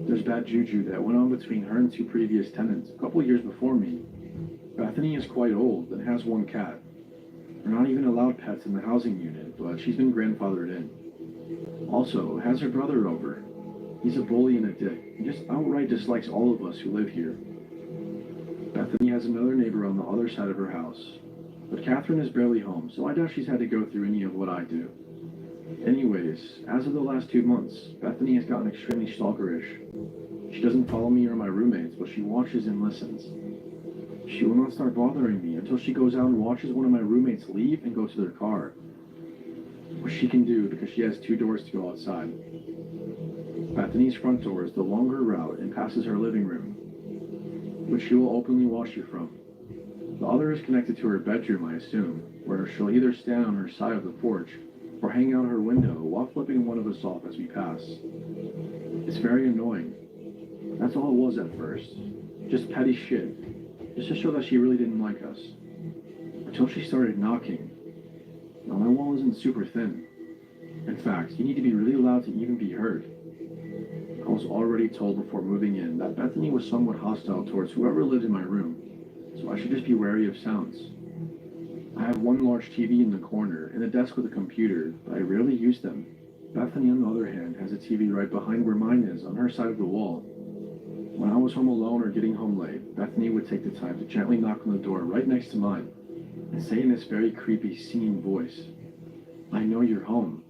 There's bad juju that went on between her and two previous tenants a couple years before me. Bethany is quite old and has one cat. We're not even allowed pets in the housing unit, but she's been grandfathered in. Also, has her brother over. He's a bully and a dick, and just outright dislikes all of us who live here. Bethany has another neighbor on the other side of her house, but Catherine is barely home, so I doubt she's had to go through any of what I do. Anyways, as of the last 2 months, Bethany has gotten extremely stalkerish. She doesn't follow me or my roommates, but she watches and listens. She will not start bothering me until she goes out and watches one of my roommates leave and go to their car. Which she can do because she has 2 doors to go outside. Bethany's front door is the longer route and passes her living room, which she will openly watch you from. The other is connected to her bedroom, I assume, where she'll either stand on her side of the porch or hang out her window while flipping one of us off as we pass. It's very annoying. That's all it was at first. Just petty shit. Just to show that she really didn't like us. Until she started knocking. Now my wall isn't super thin. In fact, you need to be really loud to even be heard. I was already told before moving in that Bethany was somewhat hostile towards whoever lived in my room, so I should just be wary of sounds. I have one large TV in the corner and a desk with a computer, but I rarely use them. Bethany, on the other hand, has a TV right behind where mine is, on her side of the wall. When I was home alone or getting home late, Bethany would take the time to gently knock on the door right next to mine and say in this very creepy, singing voice, "I know you're home."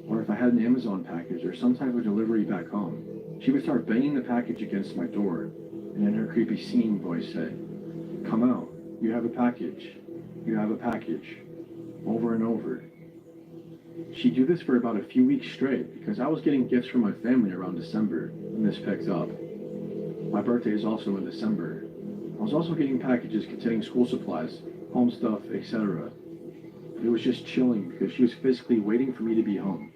Or if I had an Amazon package or some type of delivery back home, she would start banging the package against my door and in her creepy singing voice say, "Come out, you have a package, you have a package," over and over. She'd do this for about a few weeks straight because I was getting gifts from my family around December when this picked up. My birthday is also in December. I was also getting packages containing school supplies, home stuff, etc. It was just chilling because she was physically waiting for me to be home.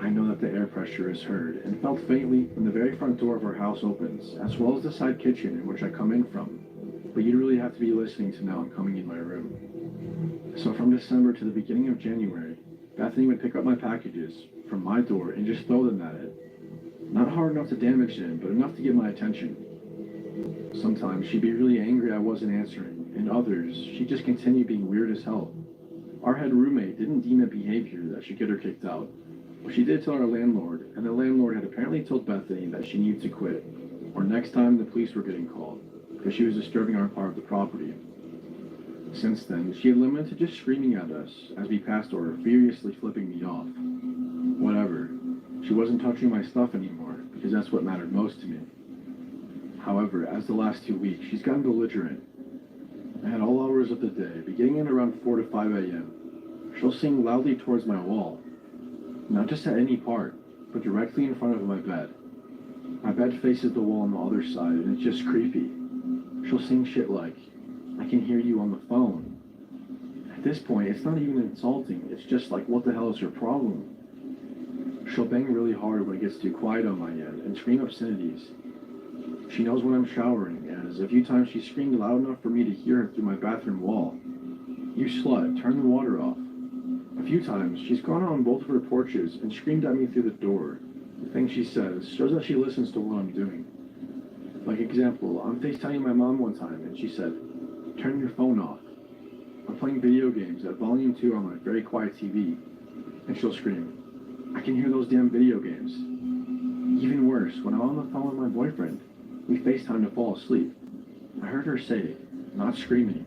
I know that the air pressure is heard and felt faintly when the very front door of our house opens, as well as the side kitchen in which I come in from. But you'd really have to be listening to know I'm coming in my room. So from December to the beginning of January, Bethany would pick up my packages from my door and just throw them at it. Not hard enough to damage them, but enough to get my attention. Sometimes she'd be really angry I wasn't answering, and others, she'd just continue being weird as hell. Our head roommate didn't deem it behavior that should get her kicked out, but she did tell our landlord, and the landlord had apparently told Bethany that she needed to quit, or next time the police were getting called, because she was disturbing our part of the property. Since then, she had limited to just screaming at us as we passed her, furiously flipping me off. Whatever. She wasn't touching my stuff anymore, because that's what mattered most to me. However, as the last 2 weeks, she's gotten belligerent. At all hours of the day, beginning at around 4 to 5 a.m., she'll sing loudly towards my wall. Not just at any part, but directly in front of my bed. My bed faces the wall on the other side, and it's just creepy. She'll sing shit like, "I can hear you on the phone." At this point, it's not even insulting, it's just like, what the hell is her problem? She'll bang really hard when it gets too quiet on my end, and scream obscenities. She knows when I'm showering, as a few times she screamed loud enough for me to hear her through my bathroom wall. "You slut, turn the water off." A few times, she's gone on both of her porches and screamed at me through the door. The thing she says shows that she listens to what I'm doing. Like example, I'm FaceTiming my mom one time and she said, "Turn your phone off." I'm playing video games at volume 2 on my very quiet TV, and she'll scream, "I can hear those damn video games." Even worse, when I'm on the phone with my boyfriend, we FaceTime to fall asleep. I heard her say, not screaming,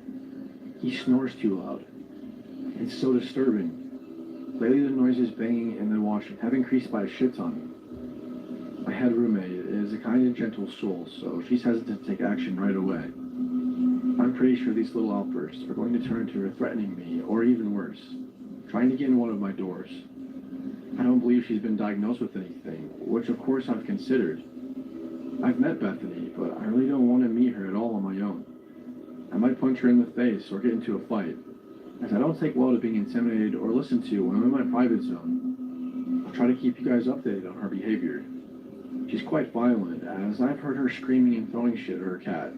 "He snores too loud." It's so disturbing. Lately the noises banging and then washing have increased by a shit ton. My head roommate is a kind and gentle soul, so she's hesitant to take action right away. I'm pretty sure these little outbursts are going to turn into her threatening me, or even worse, trying to get in one of my doors. I don't believe she's been diagnosed with anything, which of course I've considered. I've met Bethany, but I really don't want to meet her at all on my own. I might punch her in the face or get into a fight, as I don't take well to being intimidated or listened to when I'm in my private zone. I'll try to keep you guys updated on her behavior. She's quite violent, as I've heard her screaming and throwing shit at her cat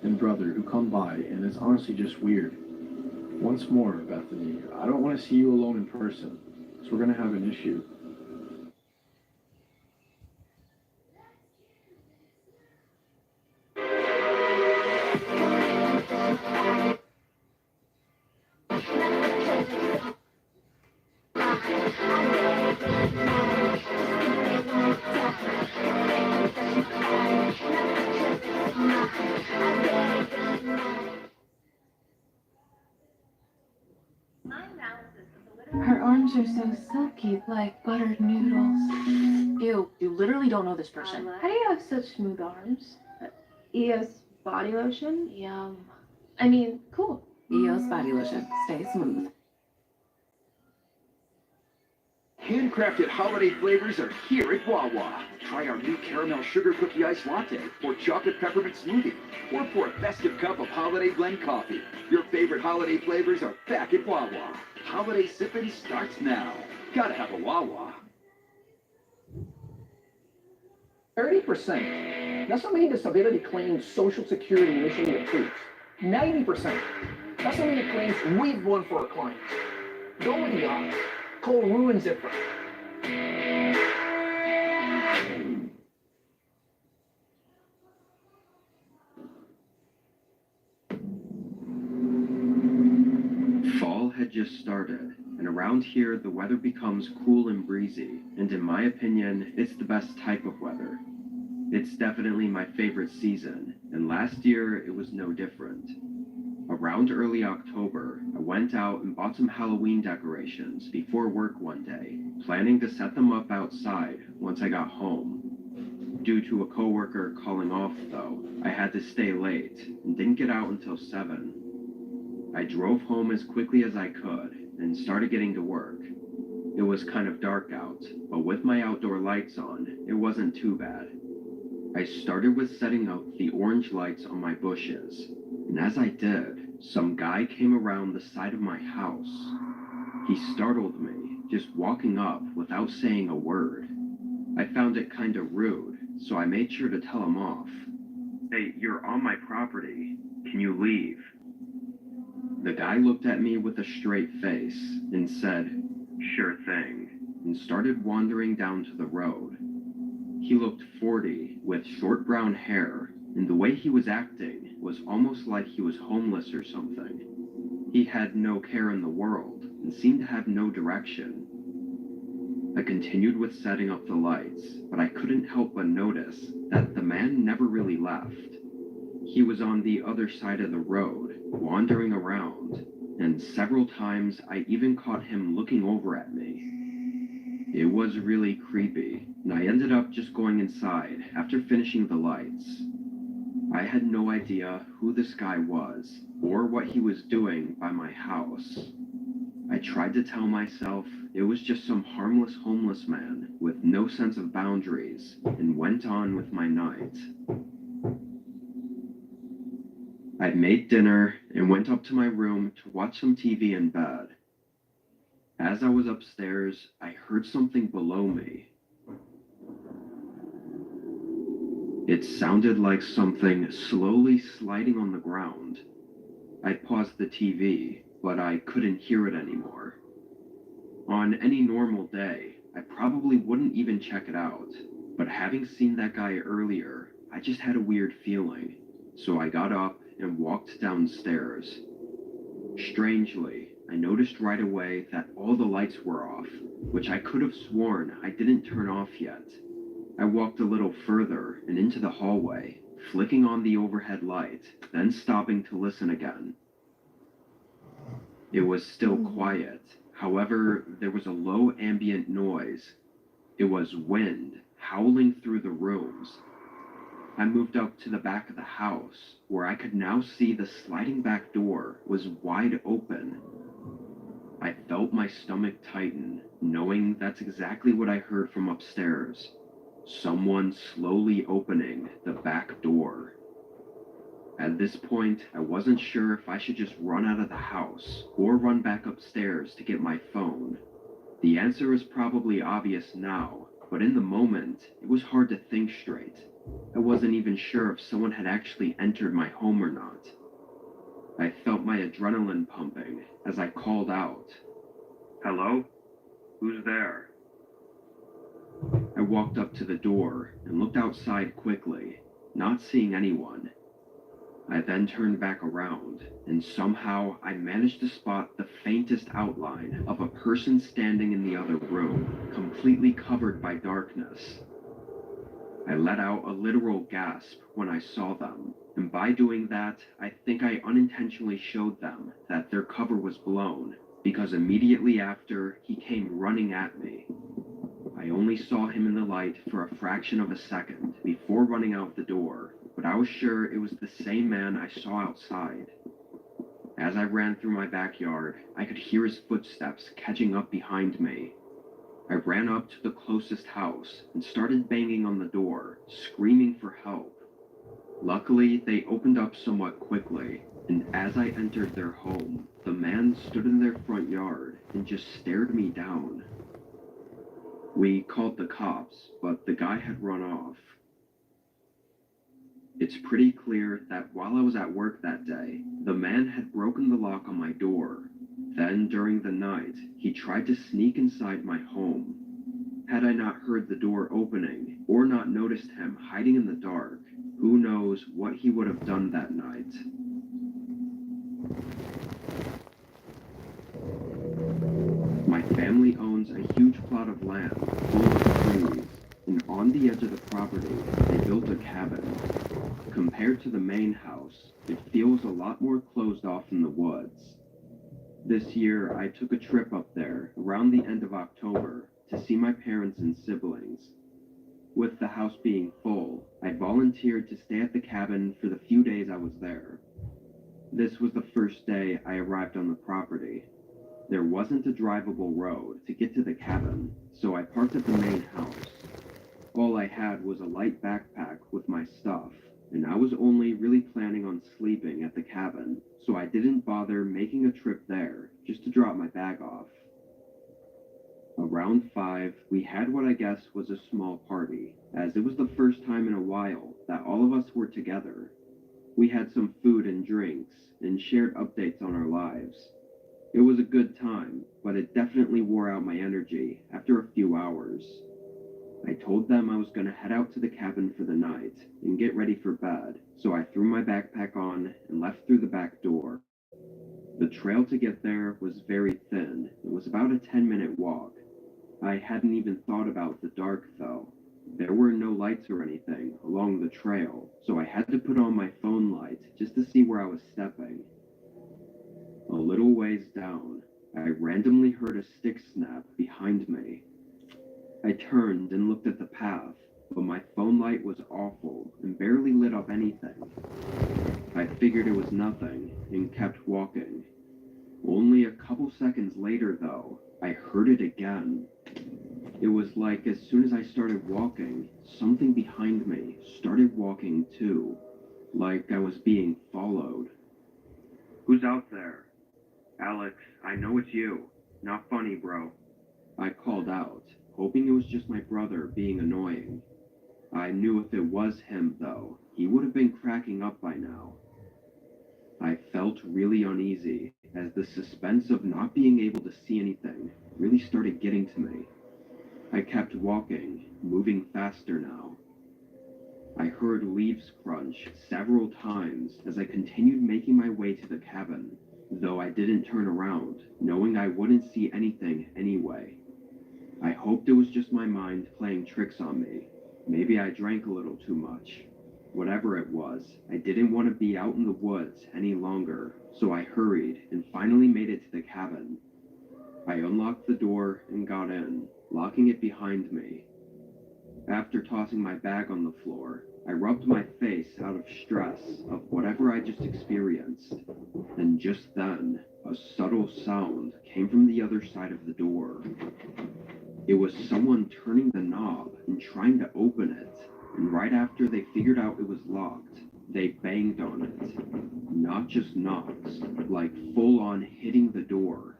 and brother who come by, and it's honestly just weird. Once more, Bethany, I don't want to see you alone in person, so we're gonna have an issue. Her arms are so silky, like buttered noodles. Ew, you literally don't know this person. How do you have such smooth arms? EOS body lotion? Yum. I mean, cool. EOS body lotion. Stay smooth. Handcrafted holiday flavors are here at Wawa. Try our new caramel sugar cookie ice latte, or chocolate peppermint smoothie, or for a festive cup of holiday blend coffee. Your favorite holiday flavors are back at Wawa. Holiday sipping starts now. Gotta have a Wawa. 30%. That's how many disability claims Social Security initially approves. 90%. That's how many claims we've won for our clients. Go with the odds. Cole ruins it for Fall had just started, and around here the weather becomes cool and breezy, and in my opinion, it's the best type of weather. It's definitely my favorite season, and last year it was no different. Around early October, I went out and bought some Halloween decorations before work one day, planning to set them up outside once I got home. Due to a coworker calling off, though, I had to stay late and didn't get out until 7. I drove home as quickly as I could and started getting to work. It was kind of dark out, but with my outdoor lights on, it wasn't too bad. I started with setting up the orange lights on my bushes, and as I did, some guy came around the side of my house. He startled me, just walking up without saying a word. I found it kinda rude, so I made sure to tell him off. "Hey, you're on my property. Can you leave?" The guy looked at me with a straight face and said, "Sure thing," and started wandering down to the road. He looked 40, with short brown hair, and the way he was acting was almost like he was homeless or something. He had no care in the world and seemed to have no direction. I continued with setting up the lights, but I couldn't help but notice that the man never really left. He was on the other side of the road, wandering around, and several times I even caught him looking over at me. It was really creepy, and I ended up just going inside after finishing the lights. I had no idea who this guy was, or what he was doing by my house. I tried to tell myself it was just some harmless homeless man with no sense of boundaries, and went on with my night. I made dinner and went up to my room to watch some TV in bed. As I was upstairs, I heard something below me. It sounded like something slowly sliding on the ground. I paused the TV, but I couldn't hear it anymore. On any normal day, I probably wouldn't even check it out, but having seen that guy earlier, I just had a weird feeling, so I got up and walked downstairs. Strangely, I noticed right away that all the lights were off, which I could have sworn I didn't turn off yet. I walked a little further and into the hallway, flicking on the overhead light, then stopping to listen again. It was still quiet, however, there was a low ambient noise. It was wind howling through the rooms. I moved up to the back of the house, where I could now see the sliding back door was wide open. I felt my stomach tighten, knowing that's exactly what I heard from upstairs. Someone slowly opening the back door. At this point, I wasn't sure if I should just run out of the house or run back upstairs to get my phone. The answer is probably obvious now, but in the moment, it was hard to think straight. I wasn't even sure if someone had actually entered my home or not. I felt my adrenaline pumping as I called out, "Hello? Who's there?" I walked up to the door and looked outside quickly, not seeing anyone. I then turned back around, and somehow I managed to spot the faintest outline of a person standing in the other room, completely covered by darkness. I let out a literal gasp when I saw them, and by doing that, I think I unintentionally showed them that their cover was blown, because immediately after, he came running at me. I only saw him in the light for a fraction of a second before running out the door, but I was sure it was the same man I saw outside. As I ran through my backyard, I could hear his footsteps catching up behind me. I ran up to the closest house and started banging on the door, screaming for help. Luckily, they opened up somewhat quickly, and as I entered their home, the man stood in their front yard and just stared me down. We called the cops, but the guy had run off. It's pretty clear that while I was at work that day, the man had broken the lock on my door. Then, during the night, he tried to sneak inside my home. Had I not heard the door opening, or not noticed him hiding in the dark, who knows what he would have done that night. My family owns a huge plot of land full of trees, and on the edge of the property, they built a cabin. Compared to the main house, it feels a lot more closed off in the woods. This year, I took a trip up there around the end of October to see my parents and siblings. With the house being full, I volunteered to stay at the cabin for the few days I was there. This was the first day I arrived on the property. There wasn't a drivable road to get to the cabin, so I parked at the main house. All I had was a light backpack with my stuff, and I was only really planning on sleeping at the cabin, so I didn't bother making a trip there just to drop my bag off. Around 5, we had what I guess was a small party, as it was the first time in a while that all of us were together. We had some food and drinks, and shared updates on our lives. It was a good time, but it definitely wore out my energy after a few hours. I told them I was going to head out to the cabin for the night and get ready for bed, so I threw my backpack on and left through the back door. The trail to get there was very thin. It was about a 10-minute walk. I hadn't even thought about the dark, though. There were no lights or anything along the trail, so I had to put on my phone light just to see where I was stepping. A little ways down, I randomly heard a stick snap behind me. I turned and looked at the path, but my phone light was awful and barely lit up anything. I figured it was nothing and kept walking. Only a couple seconds later, though, I heard it again. It was like as soon as I started walking, something behind me started walking too, like I was being followed. "Who's out there?" "Alex, I know it's you. Not funny, bro." I called out, hoping it was just my brother being annoying. I knew if it was him, though, he would have been cracking up by now. I felt really uneasy, as the suspense of not being able to see anything really started getting to me. I kept walking, moving faster now. I heard leaves crunch several times as I continued making my way to the cabin, though I didn't turn around, knowing I wouldn't see anything anyway. I hoped it was just my mind playing tricks on me. Maybe I drank a little too much. Whatever it was, I didn't want to be out in the woods any longer, so I hurried and finally made it to the cabin. I unlocked the door and got in, locking it behind me. After tossing my bag on the floor, I rubbed my face out of stress of whatever I just experienced. And just then, a subtle sound came from the other side of the door. It was someone turning the knob and trying to open it, and right after they figured out it was locked, they banged on it. Not just knocks, like full-on hitting the door.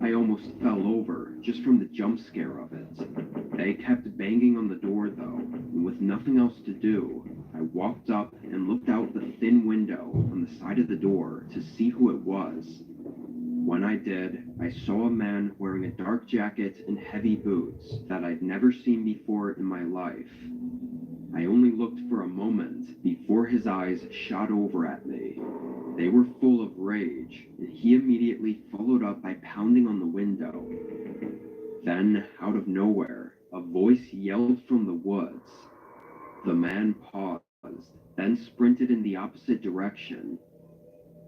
I almost fell over just from the jump scare of it. They kept banging on the door though, and with nothing else to do, I walked up and looked out the thin window on the side of the door to see who it was. When I did, I saw a man wearing a dark jacket and heavy boots that I'd never seen before in my life. I only looked for a moment before his eyes shot over at me. They were full of rage, and he immediately followed up by pounding on the window. Then, out of nowhere, a voice yelled from the woods. The man paused, then sprinted in the opposite direction.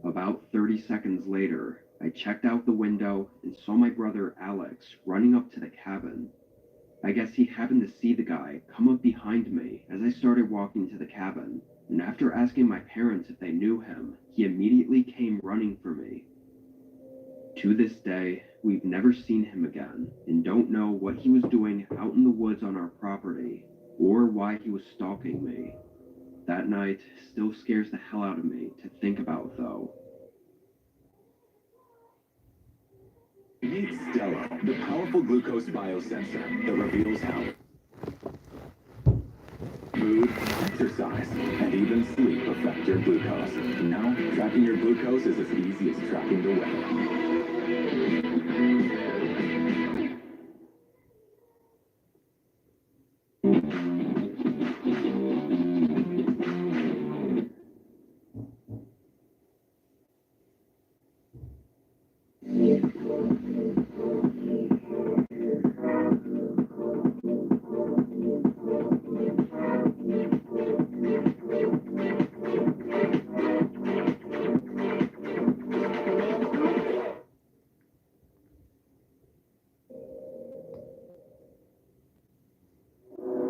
About 30 seconds later, I checked out the window and saw my brother Alex running up to the cabin. I guess he happened to see the guy come up behind me as I started walking to the cabin, and after asking my parents if they knew him, he immediately came running for me. To this day, we've never seen him again, and don't know what he was doing out in the woods on our property, or why he was stalking me. That night still scares the hell out of me to think about, though. Meet Stella, the powerful glucose biosensor that reveals how food, exercise, and even sleep affect your glucose. Now, tracking your glucose is as easy as tracking the weather.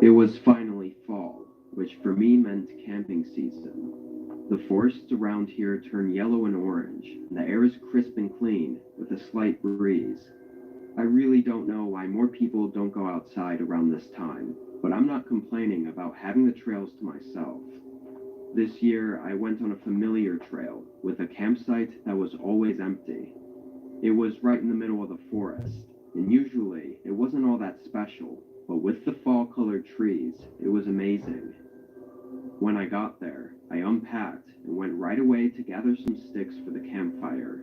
It was finally fall, which for me meant camping season. The forests around here turn yellow and orange, and the air is crisp and clean, with a slight breeze. I really don't know why more people don't go outside around this time, but I'm not complaining about having the trails to myself. This year, I went on a familiar trail with a campsite that was always empty. It was right in the middle of the forest, and usually it wasn't all that special, but with the fall-colored trees, it was amazing. When I got there, I unpacked and went right away to gather some sticks for the campfire.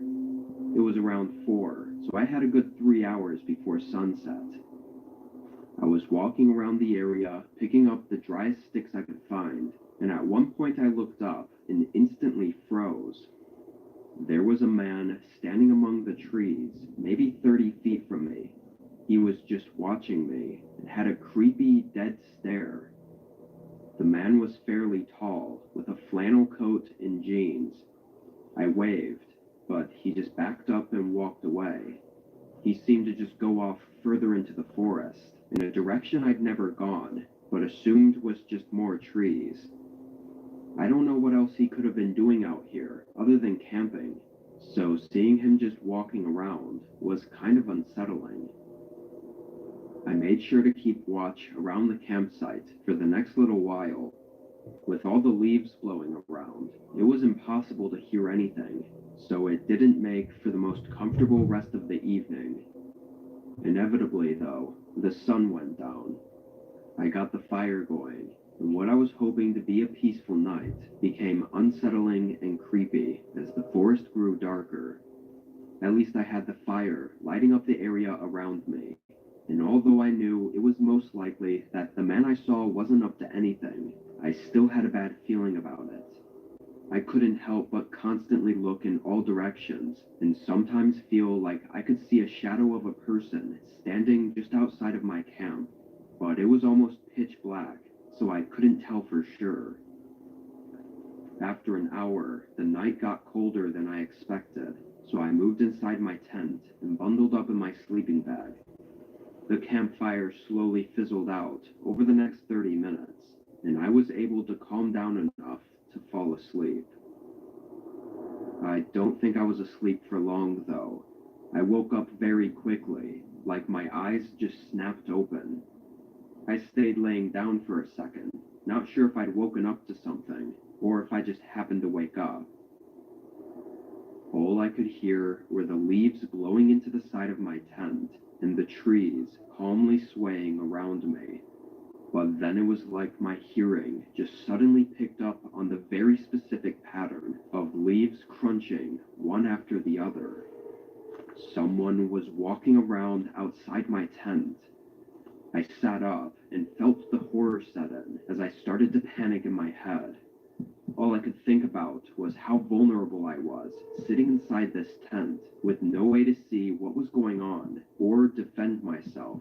It was around 4, so I had a good 3 hours before sunset. I was walking around the area, picking up the driest sticks I could find, and at one point I looked up and instantly froze. There was a man standing among the trees, maybe 30 feet from me. He was just watching me and had a creepy, dead stare. The man was fairly tall, with a flannel coat and jeans. I waved, but he just backed up and walked away. He seemed to just go off further into the forest, in a direction I'd never gone, but assumed was just more trees. I don't know what else he could have been doing out here, other than camping, so seeing him just walking around was kind of unsettling. I made sure to keep watch around the campsite for the next little while. With all the leaves blowing around, it was impossible to hear anything, so it didn't make for the most comfortable rest of the evening. Inevitably, though, the sun went down. I got the fire going, and what I was hoping to be a peaceful night became unsettling and creepy as the forest grew darker. At least I had the fire lighting up the area around me, and although I knew it was most likely that the man I saw wasn't up to anything, I still had a bad feeling about it. I couldn't help but constantly look in all directions, and sometimes feel like I could see a shadow of a person standing just outside of my camp, but it was almost pitch black, so I couldn't tell for sure. After an hour, the night got colder than I expected, so I moved inside my tent and bundled up in my sleeping bag. The campfire slowly fizzled out over the next 30 minutes, and I was able to calm down enough to fall asleep. I don't think I was asleep for long, though. I woke up very quickly, like my eyes just snapped open. I stayed laying down for a second, not sure if I'd woken up to something, or if I just happened to wake up. All I I could hear were the leaves blowing into the side of my tent and the trees calmly swaying around me. But then it was like my hearing just suddenly picked up on the very specific pattern of leaves crunching one after the other. Someone was walking around outside my tent. I sat up and felt the horror set in as I started to panic in my head. All I could think about was how vulnerable I was, sitting inside this tent with no way to see what was going on or defend myself.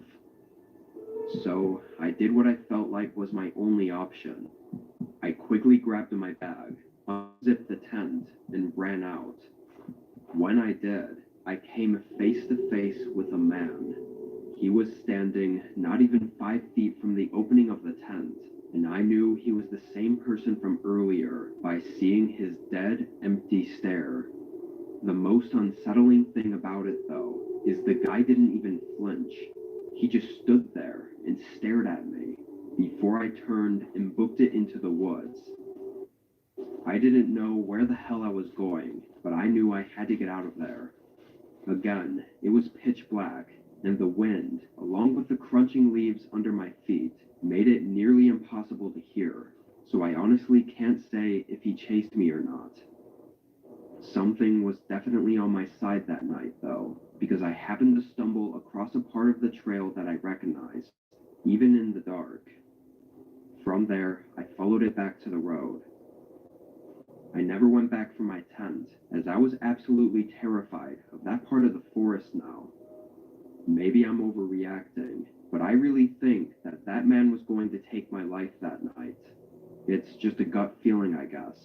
So I did what I felt like was my only option. I quickly grabbed my bag, unzipped the tent, and ran out. When I did, I came face to face with a man. He was standing not even 5 feet from the opening of the tent, and I knew he was the same person from earlier by seeing his dead, empty stare. The most unsettling thing about it, though, is the guy didn't even flinch. He just stood there and stared at me before I turned and booked it into the woods. I didn't know where the hell I was going, but I knew I had to get out of there. Again, it was pitch black, and the wind, along with the crunching leaves under my feet, made it nearly impossible to hear, so I honestly can't say if he chased me or not. Something was definitely on my side that night, though, because I happened to stumble across a part of the trail that I recognized, even in the dark. From there, I followed it back to the road. I never went back for my tent, as I was absolutely terrified of that part of the forest now. Maybe I'm overreacting, but I really think that that man was going to take my life that night. It's just a gut feeling, I guess.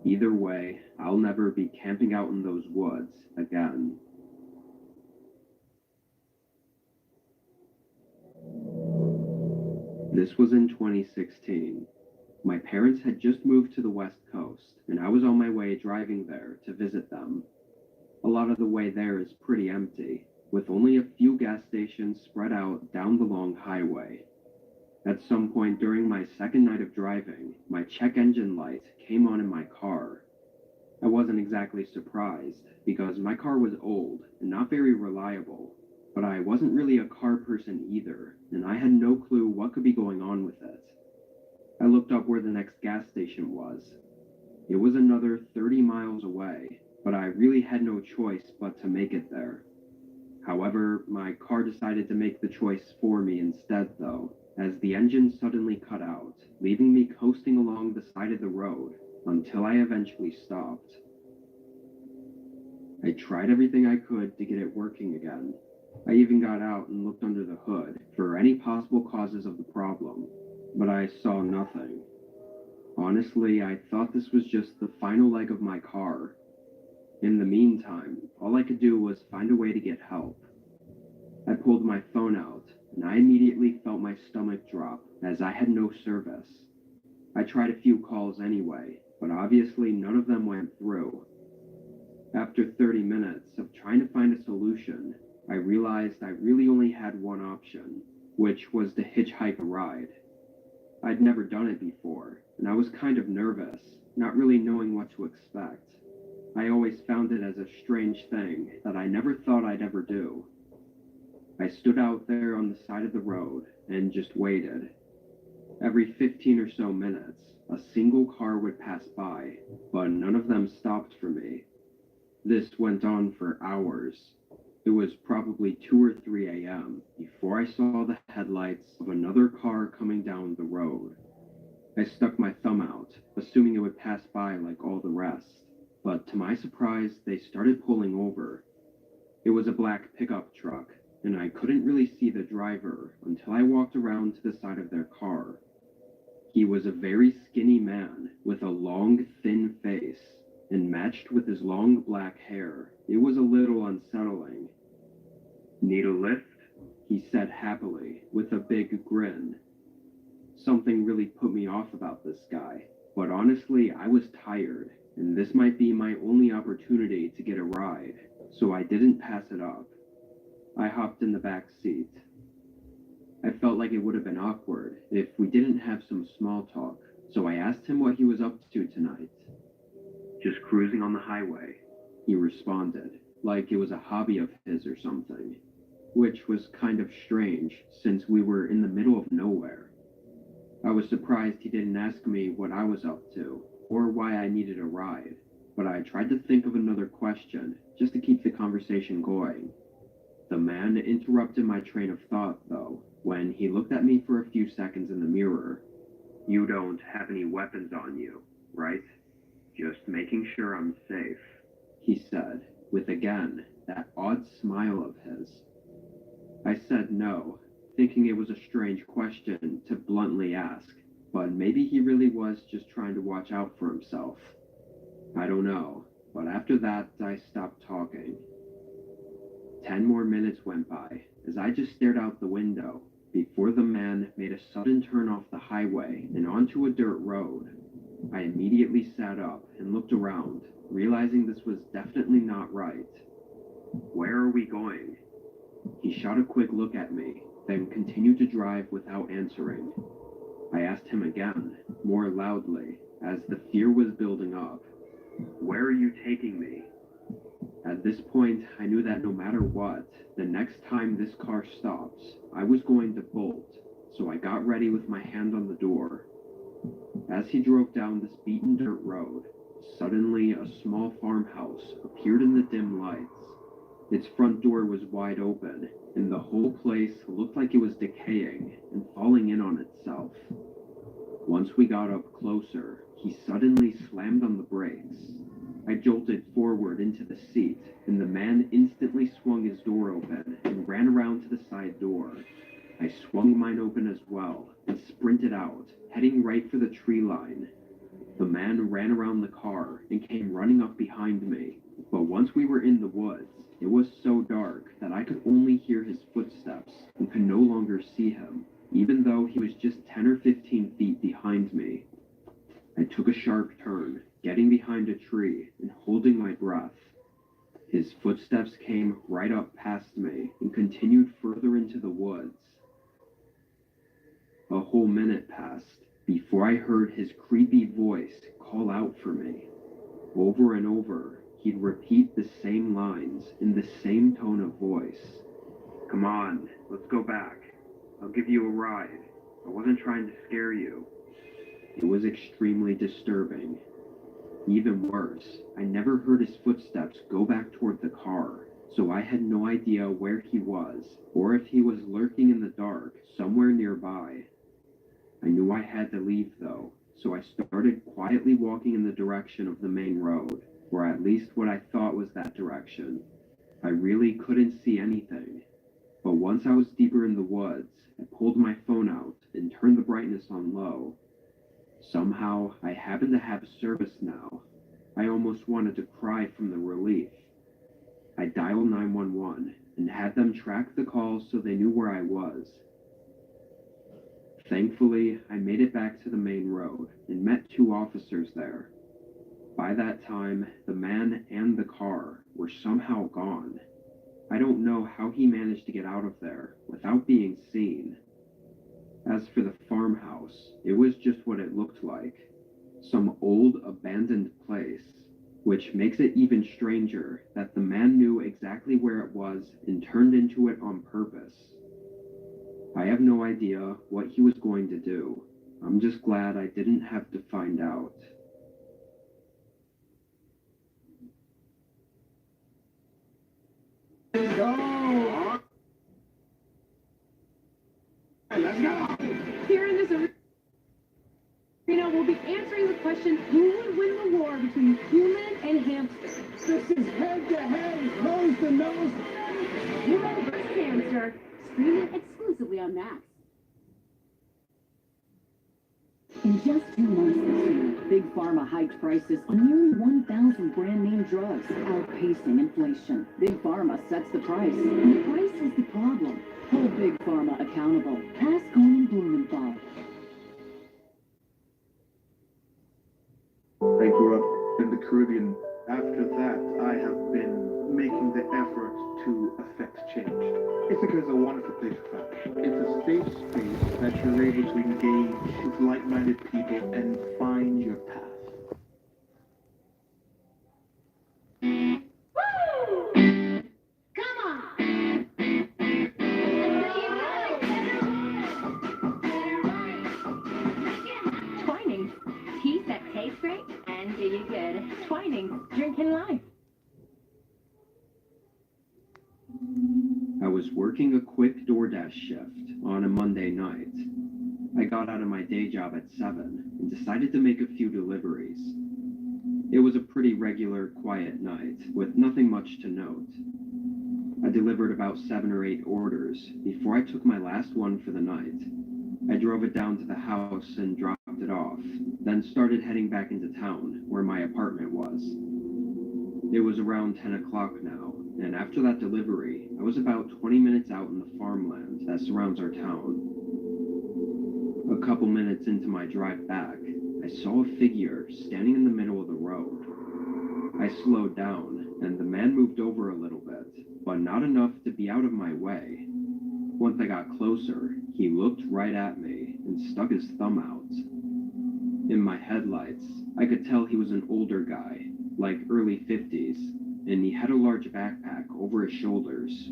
Either way, I'll never be camping out in those woods again. This was in 2016. My parents had just moved to the West Coast, and I was on my way driving there to visit them. A lot of the way there is pretty empty, with only a few gas stations spread out down the long highway. At some point during my second night of driving, my check engine light came on in my car. I wasn't exactly surprised, because my car was old and not very reliable, but I wasn't really a car person either, and I had no clue what could be going on with it. I looked up where the next gas station was. It was another 30 miles away, but I really had no choice but to make it there. However, my car decided to make the choice for me instead, though, as the engine suddenly cut out, leaving me coasting along the side of the road until I eventually stopped. I tried everything I could to get it working again. I even got out and looked under the hood for any possible causes of the problem, but I saw nothing. Honestly, I thought this was just the final leg of my car. In the meantime, all I could do was find a way to get help. I pulled my phone out, and I immediately felt my stomach drop as I had no service. I tried a few calls anyway, but obviously none of them went through. After 30 minutes of trying to find a solution, I realized I really only had one option, which was to hitchhike a ride. I'd never done it before, and I was kind of nervous, not really knowing what to expect. I always found it as a strange thing that I never thought I'd ever do. I stood out there on the side of the road and just waited. Every 15 or so minutes, a single car would pass by, but none of them stopped for me. This went on for hours. It was probably 2 or 3 a.m. before I saw the headlights of another car coming down the road. I stuck my thumb out, assuming it would pass by like all the rest, but to my surprise, they started pulling over. It was a black pickup truck, and I couldn't really see the driver until I walked around to the side of their car. He was a very skinny man with a long, thin face, and matched with his long black hair, it was a little unsettling. "Need a lift?" he said happily, with a big grin. Something really put me off about this guy, but honestly, I was tired, and this might be my only opportunity to get a ride, so I didn't pass it up. I hopped in the back seat. I felt like it would have been awkward if we didn't have some small talk, so I asked him what he was up to tonight. "Just cruising on the highway," he responded, like it was a hobby of his or something, which was kind of strange since we were in the middle of nowhere. I was surprised he didn't ask me what I was up to or why I needed a ride, but I tried to think of another question just to keep the conversation going. The man interrupted my train of thought, though, when he looked at me for a few seconds in the mirror. "You don't have any weapons on you, right? Just making sure I'm safe," he said, with again that odd smile of his. I said no, thinking it was a strange question to bluntly ask, but maybe he really was just trying to watch out for himself. I don't know, but after that I stopped talking. 10 more minutes went by as I just stared out the window before the man made a sudden turn off the highway and onto a dirt road. I immediately sat up and looked around, realizing this was definitely not right. "Where are we going?" He shot a quick look at me, then continued to drive without answering. I asked him again, more loudly, as the fear was building up. "Where are you taking me?" At this point, I knew that no matter what, the next time this car stops, I was going to bolt, so I got ready with my hand on the door. As he drove down this beaten dirt road, suddenly a small farmhouse appeared in the dim lights. Its front door was wide open, and the whole place looked like it was decaying and falling in on itself. Once we got up closer, he suddenly slammed on the brakes. I jolted forward into the seat, and the man instantly swung his door open and ran around to the side door. I swung mine open as well and sprinted out, heading right for the tree line. The man ran around the car and came running up behind me, but once we were in the woods, it was so dark that I could only hear his footsteps and could no longer see him, even though he was just 10 or 15 feet behind me. I took a sharp turn, getting behind a tree and holding my breath. His footsteps came right up past me and continued further into the woods. A whole minute passed before I heard his creepy voice call out for me. Over and over, he'd repeat the same lines in the same tone of voice. "Come on, let's go back. I'll give you a ride. I wasn't trying to scare you." It was extremely disturbing. Even worse, I never heard his footsteps go back toward the car, so I had no idea where he was, or if he was lurking in the dark somewhere nearby. I knew I had to leave, though, so I started quietly walking in the direction of the main road, or at least what I thought was that direction. I really couldn't see anything, but once I was deeper in the woods, I pulled my phone out and turned the brightness on low. Somehow, I happened to have service now. I almost wanted to cry from the relief. I dialed 911 and had them track the call so they knew where I was. Thankfully, I made it back to the main road and met 2 officers there. By that time, the man and the car were somehow gone. I don't know how he managed to get out of there without being seen. As for the farmhouse, it was just what it looked like. Some old, abandoned place, which makes it even stranger that the man knew exactly where it was and turned into it on purpose. I have no idea what he was going to do. I'm just glad I didn't have to find out. Go! Let's go! Here in this arena, we'll be answering the question, who would win the war between human and hamster? This is head-to-head, nose-to-nose. You know the first answer. Streaming exclusively on Max. In just 2 months this year, Big Pharma hiked prices on nearly 1,000 brand-name drugs, outpacing inflation. Big Pharma sets the price, and the price is the problem. Hold Big Pharma accountable. Ask Coleman Blumenthal. I grew up in the Caribbean. After that, I have been making the effort to affect change. Ithaca is a wonderful place for family. It's a safe space that you're able to engage with like-minded people and find your path. was working a quick DoorDash shift on a Monday night. I got out of my day job at 7 and decided to make a few deliveries. It was a pretty regular, quiet night, with nothing much to note. I delivered about 7 or 8 orders before I took my last one for the night. I drove it down to the house and dropped it off, then started heading back into town, where my apartment was. It was around 10 o'clock now, and after that delivery, I was about 20 minutes out in the farmland that surrounds our town. A couple minutes into my drive back, I saw a figure standing in the middle of the road. I slowed down, and the man moved over a little bit, but not enough to be out of my way. Once I got closer, he looked right at me and stuck his thumb out. In my headlights, I could tell he was an older guy, like early 50s, and he had a large backpack over his shoulders.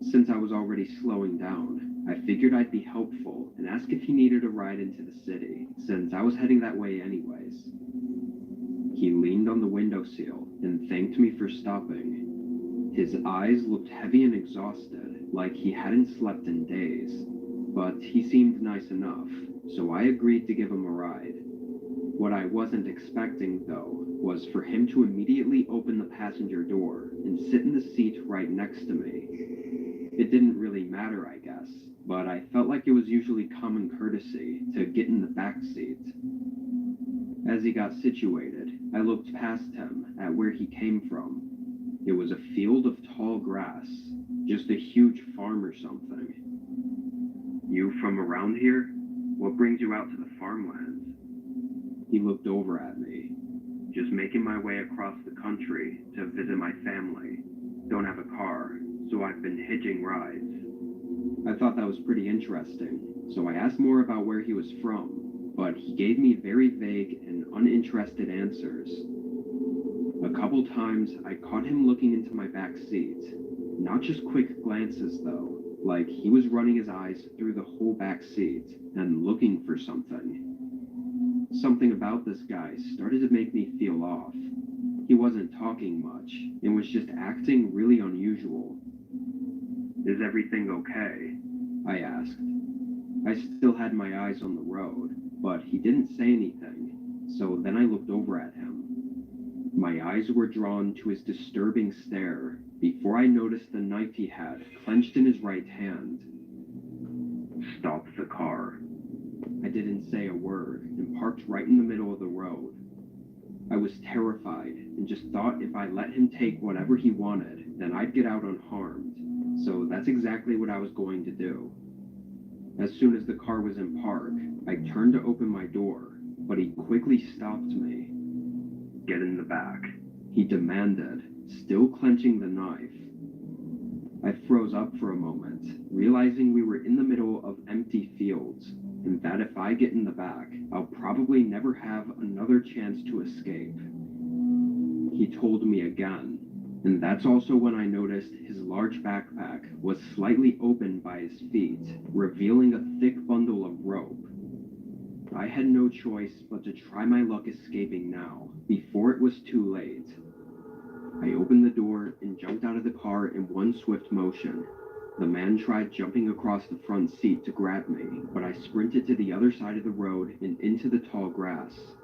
Since I was already slowing down, I figured I'd be helpful and ask if he needed a ride into the city, since I was heading that way anyways. He leaned on the windowsill and thanked me for stopping. His eyes looked heavy and exhausted, like he hadn't slept in days, but he seemed nice enough, so I agreed to give him a ride. What I wasn't expecting, though, was for him to immediately open the passenger door and sit in the seat right next to me. It didn't really matter, I guess, but I felt like it was usually common courtesy to get in the back seat. As he got situated, I looked past him at where he came from. It was a field of tall grass, just a huge farm or something. "You from around here? What brings you out to the farmland?" He looked over at me. "Just making my way across the country to visit my family. Don't have a car, so I've been hitching rides." I thought that was pretty interesting, so I asked more about where he was from, but he gave me very vague and uninterested answers. A couple times, I caught him looking into my back seat. Not just quick glances, though, like he was running his eyes through the whole back seat and looking for something. Something about this guy started to make me feel off. He wasn't talking much and was just acting really unusual. "Is everything okay?" I asked. I still had my eyes on the road, but he didn't say anything, so then I looked over at him. My eyes were drawn to his disturbing stare before I noticed the knife he had clenched in his right hand. "Stop the car." I didn't say a word and parked right in the middle of the road. I was terrified and just thought if I let him take whatever he wanted, then I'd get out unharmed. So that's exactly what I was going to do. As soon as the car was in park, I turned to open my door, but he quickly stopped me. "Get in the back," he demanded, still clenching the knife. I froze up for a moment, realizing we were in the middle of empty fields, and that if I get in the back, I'll probably never have another chance to escape. He told me again, and that's also when I noticed his large backpack was slightly open by his feet, revealing a thick bundle of rope. I had no choice but to try my luck escaping now, before it was too late. I opened the door and jumped out of the car in one swift motion. The man tried jumping across the front seat to grab me, but I sprinted to the other side of the road and into the tall grass.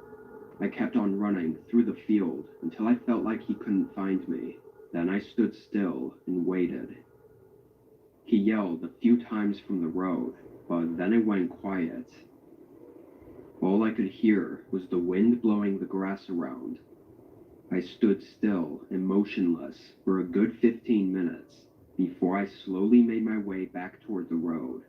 I kept on running through the field until I felt like he couldn't find me. Then I stood still and waited. He yelled a few times from the road, but then it went quiet. All I could hear was the wind blowing the grass around. I stood still and motionless for a good 15 minutes before I slowly made my way back toward the road.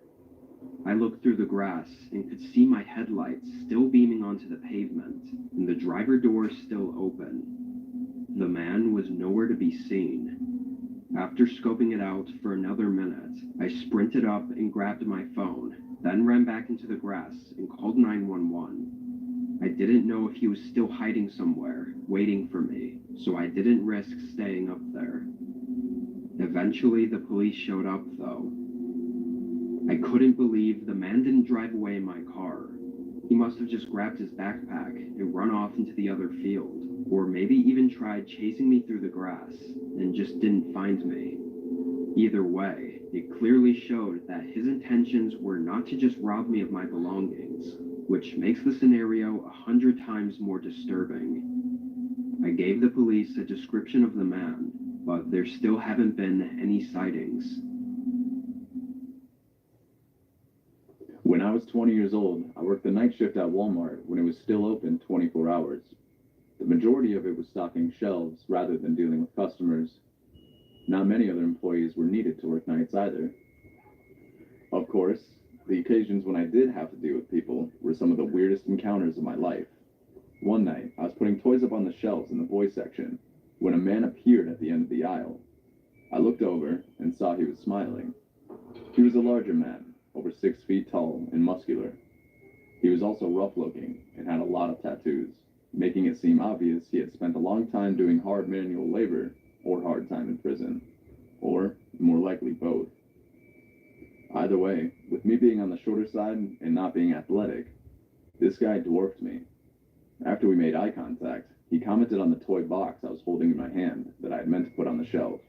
I looked through the grass and could see my headlights still beaming onto the pavement and the driver door still open. The man was nowhere to be seen. After scoping it out for another minute, I sprinted up and grabbed my phone, then ran back into the grass and called 911. I didn't know if he was still hiding somewhere, waiting for me, so I didn't risk staying up there. Eventually, the police showed up, though. I couldn't believe the man didn't drive away in my car. He must have just grabbed his backpack and run off into the other field, or maybe even tried chasing me through the grass and just didn't find me. Either way, it clearly showed that his intentions were not to just rob me of my belongings, which makes the scenario 100 times more disturbing. I gave the police a description of the man, but there still haven't been any sightings. When I was 20 years old, I worked the night shift at Walmart when it was still open 24 hours. The majority of it was stocking shelves rather than dealing with customers. Not many other employees were needed to work nights either. Of course, the occasions when I did have to deal with people were some of the weirdest encounters of my life. One night, I was putting toys up on the shelves in the boys section when a man appeared at the end of the aisle. I looked over and saw he was smiling. He was a larger man, over 6 feet tall and muscular. He was also rough-looking and had a lot of tattoos, making it seem obvious he had spent a long time doing hard manual labor or hard time in prison, or more likely both. Either way, with me being on the shorter side and not being athletic, this guy dwarfed me. After we made eye contact, he commented on the toy box I was holding in my hand that I had meant to put on the shelf.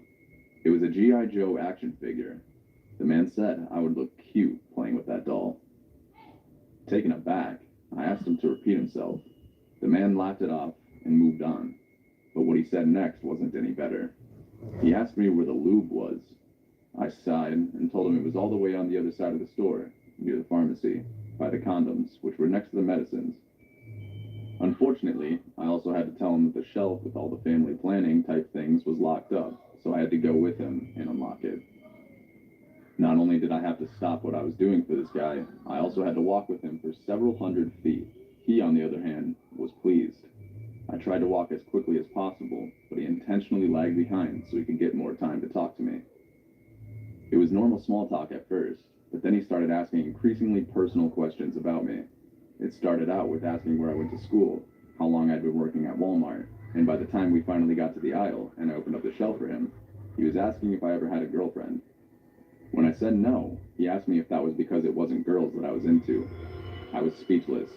It was a G.I. Joe action figure. The man said I would look cute playing with that doll. Taken aback, I asked him to repeat himself. The man laughed it off and moved on, but what he said next wasn't any better. He asked me where the lube was. I sighed and told him it was all the way on the other side of the store, near the pharmacy, by the condoms, which were next to the medicines. Unfortunately, I also had to tell him that the shelf with all the family planning type things was locked up, so I had to go with him and unlock it. Not only did I have to stop what I was doing for this guy, I also had to walk with him for several hundred feet. He, on the other hand, was pleased. I tried to walk as quickly as possible, but he intentionally lagged behind so he could get more time to talk to me. It was normal small talk at first, but then he started asking increasingly personal questions about me. It started out with asking where I went to school, how long I'd been working at Walmart, and by the time we finally got to the aisle and I opened up the shelf for him, he was asking if I ever had a girlfriend. When I said no, he asked me if that was because it wasn't girls that I was into. I was speechless.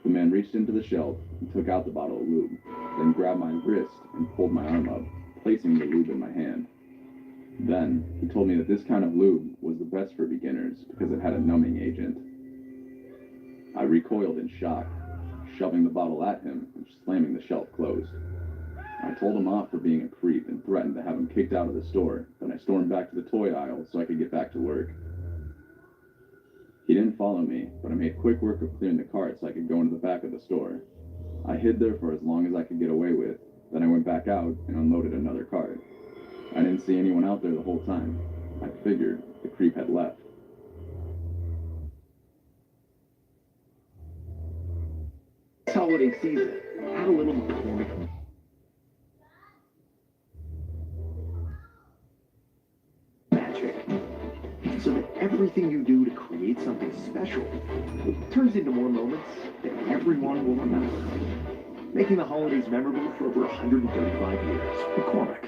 The man reached into the shelf and took out the bottle of lube, then grabbed my wrist and pulled my arm up, placing the lube in my hand. Then, he told me that this kind of lube was the best for beginners because it had a numbing agent. I recoiled in shock, shoving the bottle at him and slamming the shelf closed. I told him off for being a creep and threatened to have him kicked out of the store, then I stormed back to the toy aisle so I could get back to work. He didn't follow me, but I made quick work of clearing the cart so I could go into the back of the store. I hid there for as long as I could get away with, then I went back out and unloaded another cart. I didn't see anyone out there the whole time. I figured the creep had left. This holiday season, add a little McCormick magic, so that everything you do to create something special turns into more moments that everyone will remember, making the holidays memorable for over 135 years. McCormick.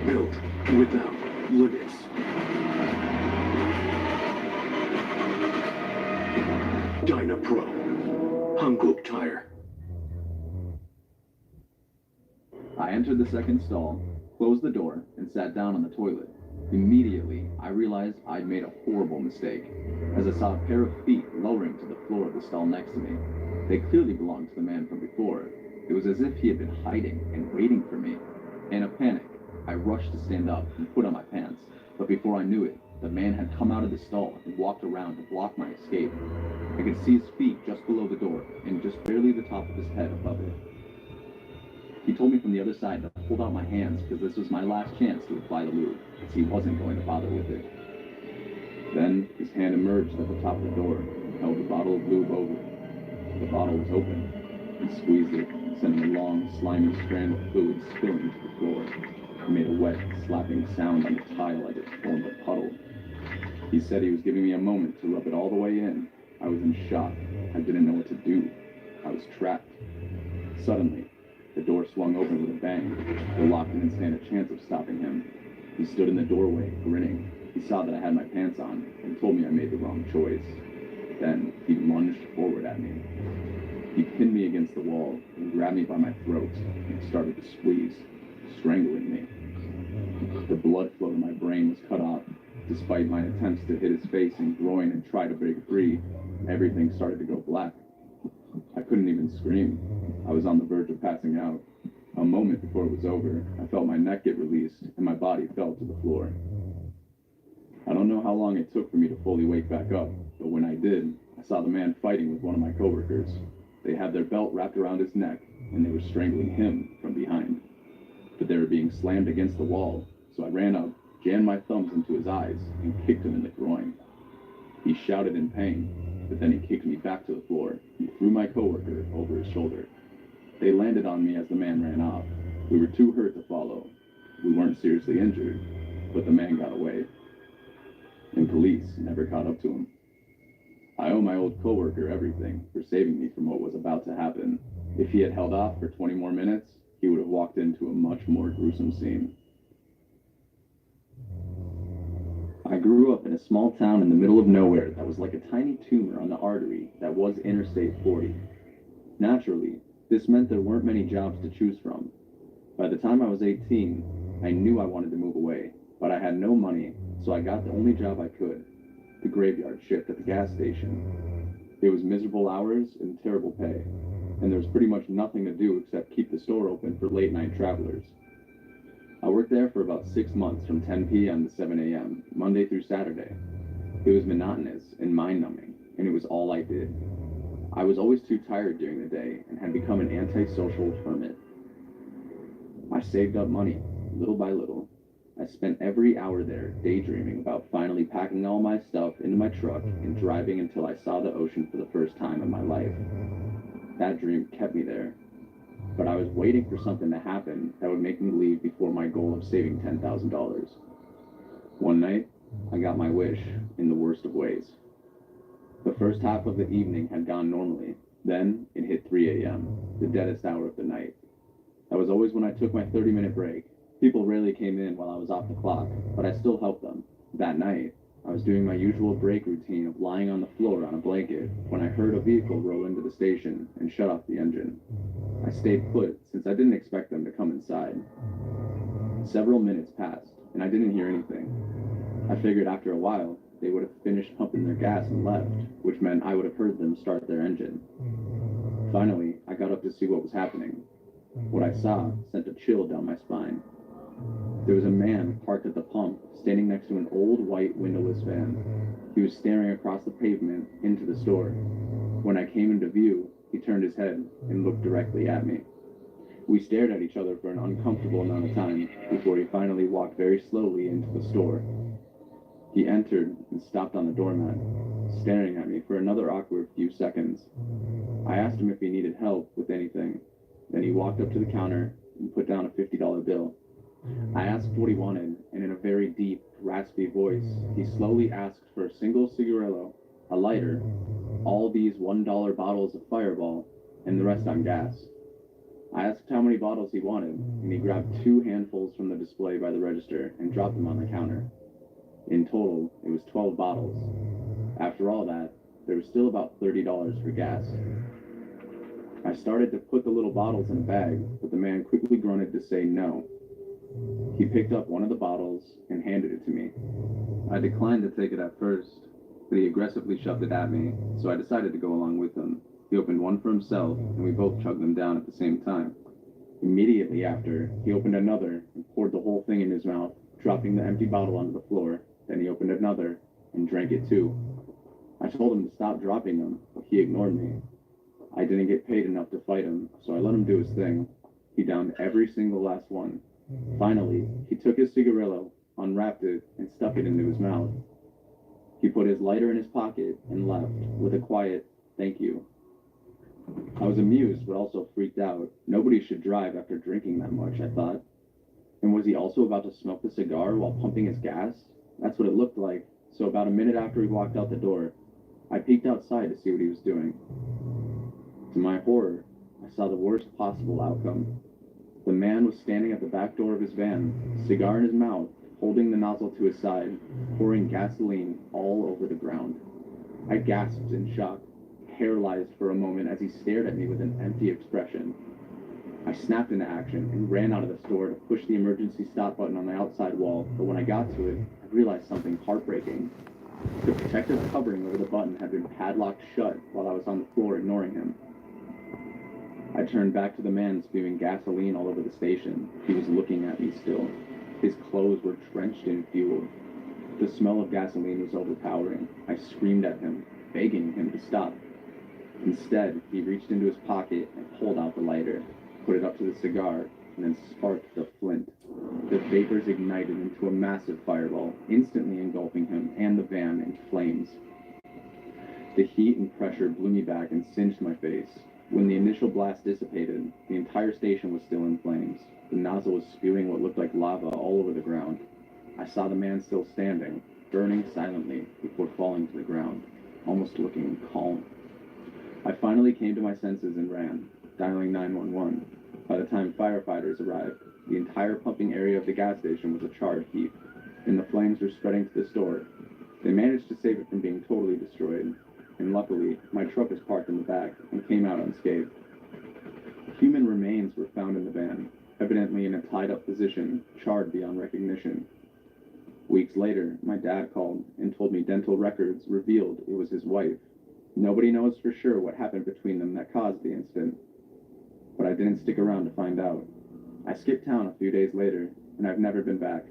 Built without limits. Dynapro. Hankook Tire. I entered the second stall, closed the door, and sat down on the toilet. Immediately, I realized I'd made a horrible mistake, as I saw a pair of feet lowering to the floor of the stall next to me. They clearly belonged to the man from before. It was as if he had been hiding and waiting for me. In a panic, I rushed to stand up and put on my pants, but before I knew it, the man had come out of the stall and walked around to block my escape. I could see his feet just below the door and just barely the top of his head above it. He told me from the other side to hold out my hands because this was my last chance to apply the lube, as he wasn't going to bother with it. Then his hand emerged at the top of the door and held the bottle of lube over it. The bottle was open. He squeezed it, sending a long, slimy strand of fluid spilling to the floor. It made a wet, slapping sound on the tile as it formed a puddle. He said he was giving me a moment to rub it all the way in. I was in shock. I didn't know what to do. I was trapped. Suddenly, the door swung open with a bang. The lock didn't stand a chance of stopping him. He stood in the doorway, grinning. He saw that I had my pants on and told me I made the wrong choice. Then he lunged forward at me. He pinned me against the wall and grabbed me by my throat and started to squeeze, strangling me. The blood flow to my brain was cut off. Despite my attempts to hit his face and groin and try to break free, everything started to go black. I couldn't even scream. I was on the verge of passing out. A moment before it was over, I felt my neck get released and my body fell to the floor. I don't know how long it took for me to fully wake back up, but when I did, I saw the man fighting with one of my coworkers. They had their belt wrapped around his neck, and they were strangling him from behind. But they were being slammed against the wall, so I ran up, jammed my thumbs into his eyes, and kicked him in the groin. He shouted in pain, but then he kicked me back to the floor and threw my coworker over his shoulder. They landed on me as the man ran off. We were too hurt to follow. We weren't seriously injured, but the man got away. And police never caught up to him. I owe my old coworker everything for saving me from what was about to happen. If he had held off for 20 more minutes, he would have walked into a much more gruesome scene. I grew up in a small town in the middle of nowhere that was like a tiny tumor on the artery that was Interstate 40. Naturally, this meant there weren't many jobs to choose from. By the time I was 18, I knew I wanted to move away, but I had no money, so I got the only job I could, the graveyard shift at the gas station. It was miserable hours and terrible pay, and there was pretty much nothing to do except keep the store open for late-night travelers. I worked there for about 6 months from 10 p.m. to 7 a.m., Monday through Saturday. It was monotonous and mind-numbing, and it was all I did. I was always too tired during the day and had become an antisocial hermit. I saved up money, little by little. I spent every hour there daydreaming about finally packing all my stuff into my truck and driving until I saw the ocean for the first time in my life. That dream kept me there. But I was waiting for something to happen that would make me leave before my goal of saving $10,000. One night, I got my wish in the worst of ways. The first half of the evening had gone normally. Then it hit 3 a.m., the deadest hour of the night. That was always when I took my 30-minute break. People rarely came in while I was off the clock, but I still helped them. That night, I was doing my usual break routine of lying on the floor on a blanket when I heard a vehicle roll into the station and shut off the engine. I stayed put since I didn't expect them to come inside. Several minutes passed, and I didn't hear anything. I figured after a while, they would have finished pumping their gas and left, which meant I would have heard them start their engine. Finally, I got up to see what was happening. What I saw sent a chill down my spine. There was a man parked at the pump, standing next to an old white windowless van. He was staring across the pavement into the store. When I came into view, he turned his head and looked directly at me. We stared at each other for an uncomfortable amount of time before he finally walked very slowly into the store. He entered and stopped on the doormat, staring at me for another awkward few seconds. I asked him if he needed help with anything. Then he walked up to the counter and put down a $50 bill. I asked what he wanted, and in a very deep, raspy voice, he slowly asked for a single cigarillo, a lighter, all these $1 bottles of Fireball, and the rest on gas. I asked how many bottles he wanted, and he grabbed 2 handfuls from the display by the register and dropped them on the counter. In total, it was 12 bottles. After all that, there was still about $30 for gas. I started to put the little bottles in a bag, but the man quickly grunted to say no. He picked up one of the bottles and handed it to me. I declined to take it at first, but he aggressively shoved it at me, so I decided to go along with him. He opened one for himself, and we both chugged them down at the same time. Immediately after, he opened another and poured the whole thing in his mouth, dropping the empty bottle onto the floor. Then he opened another and drank it too. I told him to stop dropping them, but he ignored me. I didn't get paid enough to fight him, so I let him do his thing. He downed every single last one. Finally, he took his cigarillo, unwrapped it, and stuck it into his mouth. He put his lighter in his pocket and left with a quiet, "Thank you." I was amused, but also freaked out. Nobody should drive after drinking that much, I thought. And was he also about to smoke the cigar while pumping his gas? That's what it looked like. So about a minute after he walked out the door, I peeked outside to see what he was doing. To my horror, I saw the worst possible outcome. The man was standing at the back door of his van, cigar in his mouth, holding the nozzle to his side, pouring gasoline all over the ground. I gasped in shock, paralyzed for a moment as he stared at me with an empty expression. I snapped into action and ran out of the store to push the emergency stop button on the outside wall, but when I got to it, I realized something heartbreaking. The protective covering over the button had been padlocked shut while I was on the floor ignoring him. I turned back to the man spewing gasoline all over the station. He was looking at me still. His clothes were drenched in fuel. The smell of gasoline was overpowering. I screamed at him, begging him to stop. Instead, he reached into his pocket and pulled out the lighter, put it up to the cigar, and then sparked the flint. The vapors ignited into a massive fireball, instantly engulfing him and the van in flames. The heat and pressure blew me back and singed my face. When the initial blast dissipated, the entire station was still in flames. The nozzle was spewing what looked like lava all over the ground. I saw the man still standing, burning silently before falling to the ground, almost looking calm. I finally came to my senses and ran, dialing 911. By the time firefighters arrived, the entire pumping area of the gas station was a charred heap, and the flames were spreading to the store. They managed to save it from being totally destroyed, and luckily, my truck was parked in the back and came out unscathed. Human remains were found in the van, evidently in a tied-up position, charred beyond recognition. Weeks later, my dad called and told me dental records revealed it was his wife. Nobody knows for sure what happened between them that caused the incident, but I didn't stick around to find out. I skipped town a few days later, and I've never been back.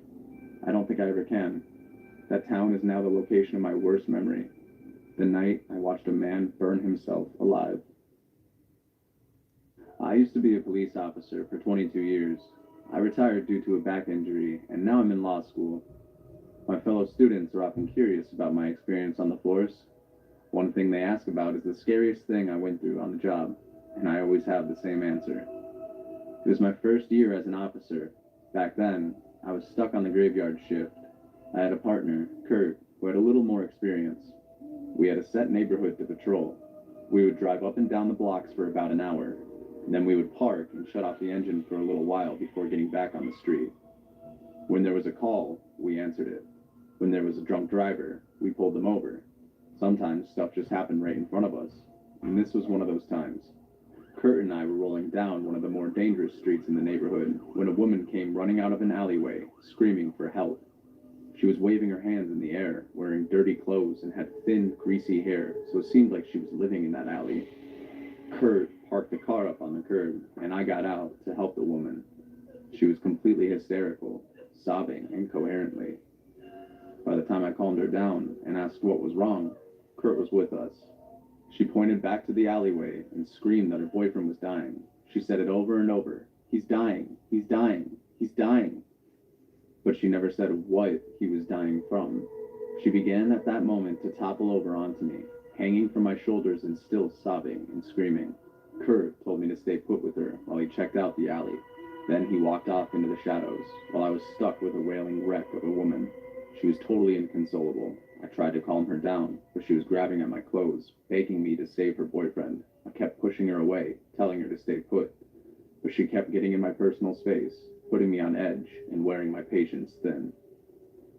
I don't think I ever can. That town is now the location of my worst memory. The night I watched a man burn himself alive. I used to be a police officer for 22 years. I retired due to a back injury, and now I'm in law school. My fellow students are often curious about my experience on the force. One thing they ask about is the scariest thing I went through on the job, and I always have the same answer. It was my first year as an officer. Back then, I was stuck on the graveyard shift. I had a partner, Kurt, who had a little more experience. We had a set neighborhood to patrol. We would drive up and down the blocks for about an hour. Then we would park and shut off the engine for a little while before getting back on the street. When there was a call, we answered it. When there was a drunk driver, we pulled them over. Sometimes stuff just happened right in front of us, and this was one of those times. Kurt and I were rolling down one of the more dangerous streets in the neighborhood when a woman came running out of an alleyway, screaming for help. She was waving her hands in the air, wearing dirty clothes, and had thin, greasy hair, so it seemed like she was living in that alley. Kurt parked the car up on the curb, and I got out to help the woman. She was completely hysterical, sobbing incoherently. By the time I calmed her down and asked what was wrong, Kurt was with us. She pointed back to the alleyway and screamed that her boyfriend was dying. She said it over and over. He's dying, he's dying, he's dying. But she never said what he was dying from. She began at that moment to topple over onto me, hanging from my shoulders and still sobbing and screaming. Kurt told me to stay put with her while he checked out the alley. Then he walked off into the shadows, while I was stuck with a wailing wreck of a woman. She was totally inconsolable. I tried to calm her down, but she was grabbing at my clothes, begging me to save her boyfriend. I kept pushing her away, telling her to stay put. But she kept getting in my personal space, putting me on edge and wearing my patience thin.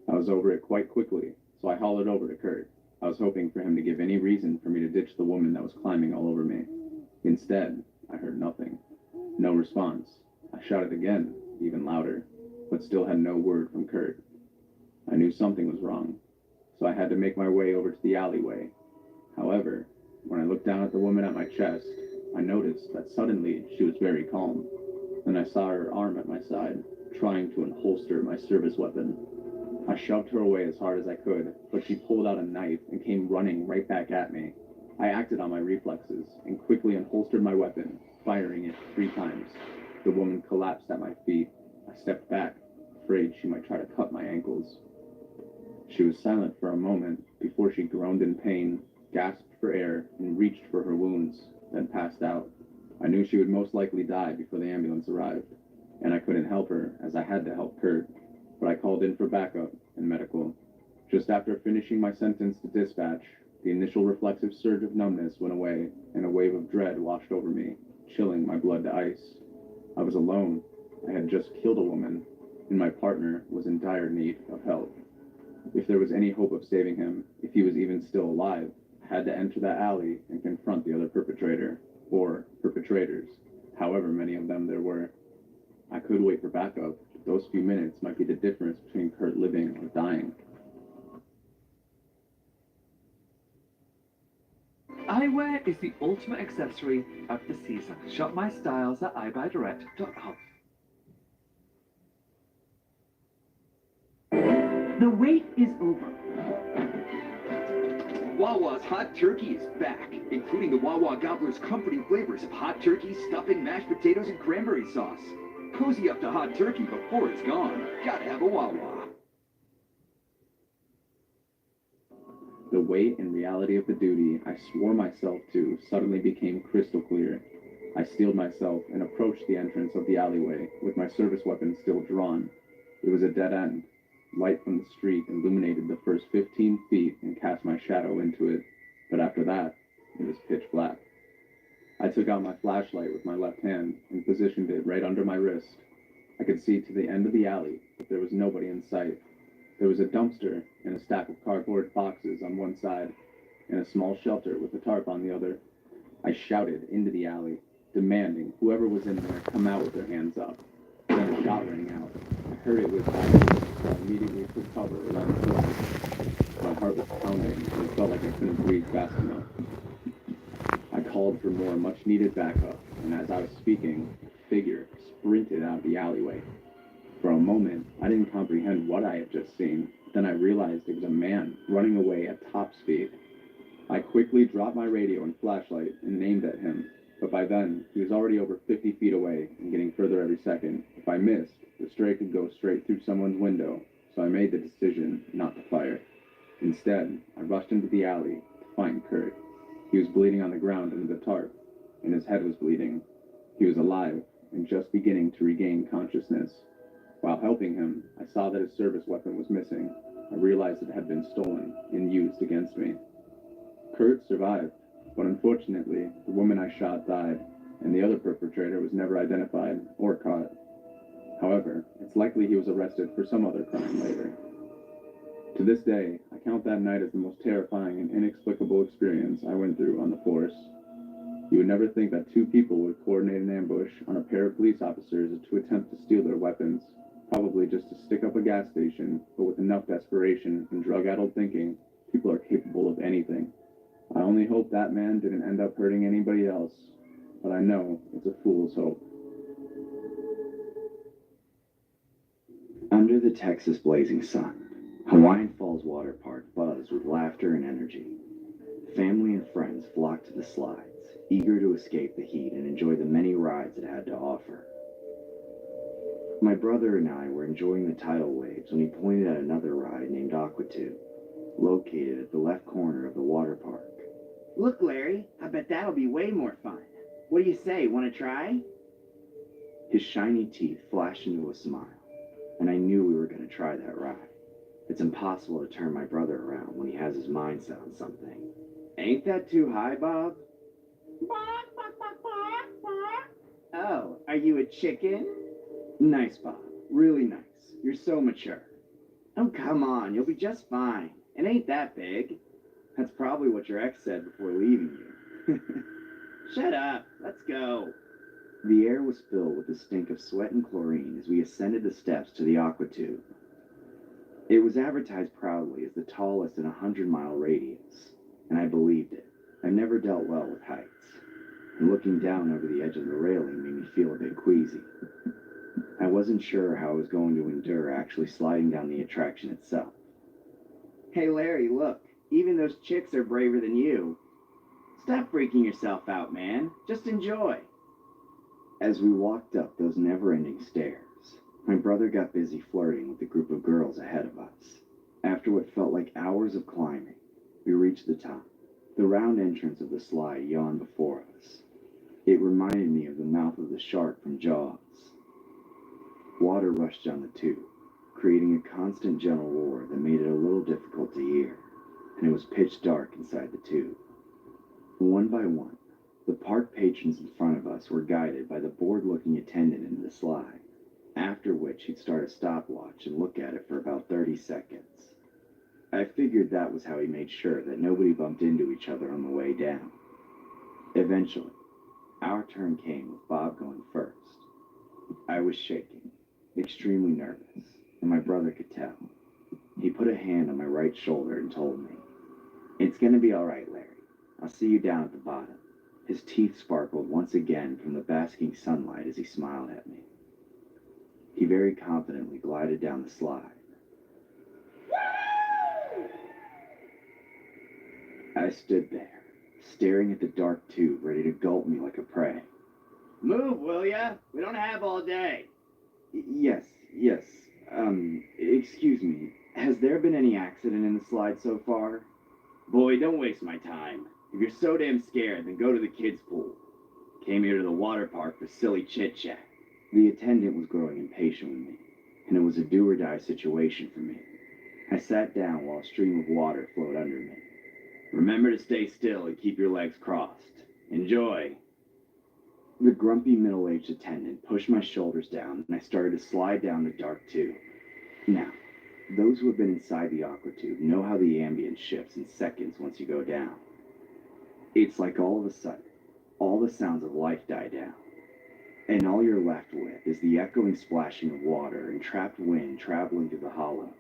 I was over it quite quickly, so I hollered over to Kurt. I was hoping for him to give any reason for me to ditch the woman that was climbing all over me. Instead, I heard nothing. No response. I shouted again, even louder, but still had no word from Kurt. I knew something was wrong, so I had to make my way over to the alleyway. However, when I looked down at the woman at my chest, I noticed that suddenly she was very calm. Then I saw her arm at my side, trying to unholster my service weapon. I shoved her away as hard as I could, but she pulled out a knife and came running right back at me. I acted on my reflexes and quickly unholstered my weapon, firing it 3 times. The woman collapsed at my feet. I stepped back, afraid she might try to cut my ankles. She was silent for a moment before she groaned in pain, gasped for air, and reached for her wounds, then passed out. I knew she would most likely die before the ambulance arrived, and I couldn't help her as I had to help Kurt, but I called in for backup and medical. Just after finishing my sentence to dispatch, The initial reflexive surge of numbness went away, and a wave of dread washed over me, chilling my blood to ice. I was alone. I had just killed a woman, and my partner was in dire need of help. If there was any hope of saving him, if he was even still alive, I had to enter that alley and confront the other perpetrator, or perpetrators, however many of them there were. I could wait for backup, but those few minutes might be the difference between Kurt living or dying. Eyewear is the ultimate accessory of the season. Shop my styles at iBuyDirect.com. The wait is over. Wawa's Hot Turkey is back, including the Wawa Gobbler's comforting flavors of hot turkey, stuffing, mashed potatoes, and cranberry sauce. Cozy up to hot turkey before it's gone. Gotta have a Wawa. The weight and reality of the duty I swore myself to suddenly became crystal clear. I steeled myself and approached the entrance of the alleyway with my service weapon still drawn. It was a dead end. Light from the street illuminated the first 15 feet and cast my shadow into it, but after that, it was pitch black. I took out my flashlight with my left hand and positioned it right under my wrist. I could see to the end of the alley, but there was nobody in sight. There was a dumpster and a stack of cardboard boxes on one side, and a small shelter with a tarp on the other. I shouted into the alley, demanding whoever was in there come out with their hands up. Then a shot rang out. I heard it with eyes. I immediately took cover around the corner. My heart was pounding, and it felt like I couldn't breathe fast enough. I called for more much-needed backup, and as I was speaking, a figure sprinted out of the alleyway. For a moment, I didn't comprehend what I had just seen. Then I realized it was a man running away at top speed. I quickly dropped my radio and flashlight and aimed at him, but by then, he was already over 50 feet away and getting further every second. If I missed, the stray could go straight through someone's window, so I made the decision not to fire. Instead, I rushed into the alley to find Kurt. He was bleeding on the ground under the tarp, and his head was bleeding. He was alive and just beginning to regain consciousness. While helping him, I saw that his service weapon was missing. I realized it had been stolen and used against me. Kurt survived, but unfortunately, the woman I shot died, and the other perpetrator was never identified or caught. However, it's likely he was arrested for some other crime later. To this day, I count that night as the most terrifying and inexplicable experience I went through on the force. You would never think that two people would coordinate an ambush on a pair of police officers to attempt to steal their weapons, probably just to stick up a gas station, but with enough desperation and drug-addled thinking, people are capable of anything. I only hope that man didn't end up hurting anybody else, but I know it's a fool's hope. Under the Texas blazing sun, Hawaiian Falls Water Park buzzed with laughter and energy. Family and friends flocked to the slides, eager to escape the heat and enjoy the many rides it had to offer. My brother and I were enjoying the tidal waves when he pointed at another ride named Aquatube, located at the left corner of the water park. Look, Larry, I bet that'll be way more fun. What do you say, want to try? His shiny teeth flashed into a smile, and I knew we were going to try that ride. It's impossible to turn my brother around when he has his mind set on something. Ain't that too high, Bob? Oh, are you a chicken? Nice, Bob. Really nice. You're so mature. Oh, come on, you'll be just fine. It ain't that big. That's probably what your ex said before leaving you. Shut up. Let's go. The air was filled with the stink of sweat and chlorine as we ascended the steps to the Aquatube. It was advertised proudly as the tallest in a 100-mile radius, and I believed it. I never dealt well with heights, and looking down over the edge of the railing made me feel a bit queasy. I wasn't sure how I was going to endure actually sliding down the attraction itself. Hey, Larry, look. Even those chicks are braver than you. Stop freaking yourself out, man. Just enjoy. As we walked up those never-ending stairs, my brother got busy flirting with the group of girls ahead of us. After what felt like hours of climbing, we reached the top. The round entrance of the slide yawned before us. It reminded me of the mouth of the shark from Jaws. Water rushed down the tube, creating a constant gentle roar that made it a little difficult to hear. and it was pitch dark inside the tube. One by one, the park patrons in front of us were guided by the bored-looking attendant into the slide, after which he'd start a stopwatch and look at it for about 30 seconds. I figured that was how he made sure that nobody bumped into each other on the way down. Eventually, our turn came with Bob going first. I was shaking, extremely nervous, and my brother could tell. He put a hand on my right shoulder and told me, "It's gonna be all right, Larry. I'll see you down at the bottom." His teeth sparkled once again from the basking sunlight as he smiled at me. He very confidently glided down the slide. I stood there, staring at the dark tube, ready to gulp me like a prey. Move, will ya? We don't have all day. Yes. Excuse me. Has there been any accident in the slide so far? Boy, don't waste my time. If you're so damn scared, then go to the kids' pool. Came here to the water park for silly chit-chat. The attendant was growing impatient with me, and it was a do-or-die situation for me. I sat down while a stream of water flowed under me. Remember to stay still and keep your legs crossed. Enjoy. The grumpy middle-aged attendant pushed my shoulders down, and I started to slide down the dark tube. Now, those who have been inside the aqua tube know how the ambience shifts in seconds once you go down. It's like all of a sudden, all the sounds of life die down, and all you're left with is the echoing splashing of water and trapped wind traveling through the hollow.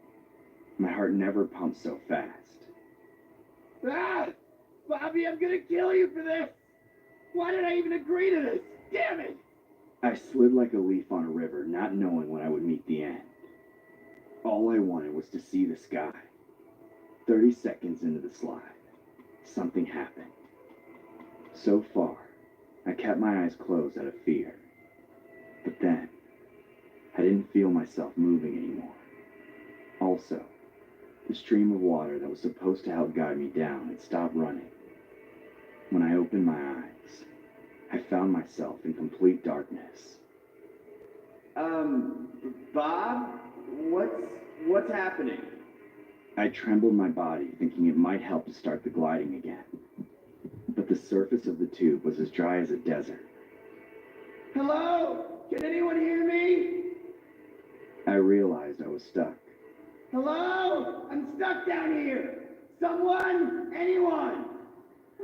My heart never pumped so fast. Ah! Bobby, I'm gonna kill you for this! Why did I even agree to this? Damn it! I slid like a leaf on a river, not knowing when I would meet the end. All I wanted was to see the sky. 30 seconds into the slide, something happened. So far, I kept my eyes closed out of fear. But then, I didn't feel myself moving anymore. Also, the stream of water that was supposed to help guide me down had stopped running. When I opened my eyes, I found myself in complete darkness. Bob? What's happening? I trembled my body, thinking it might help to start the gliding again. But the surface of the tube was as dry as a desert. Hello? Can anyone hear me? I realized I was stuck. Hello? I'm stuck down here. Someone? Anyone?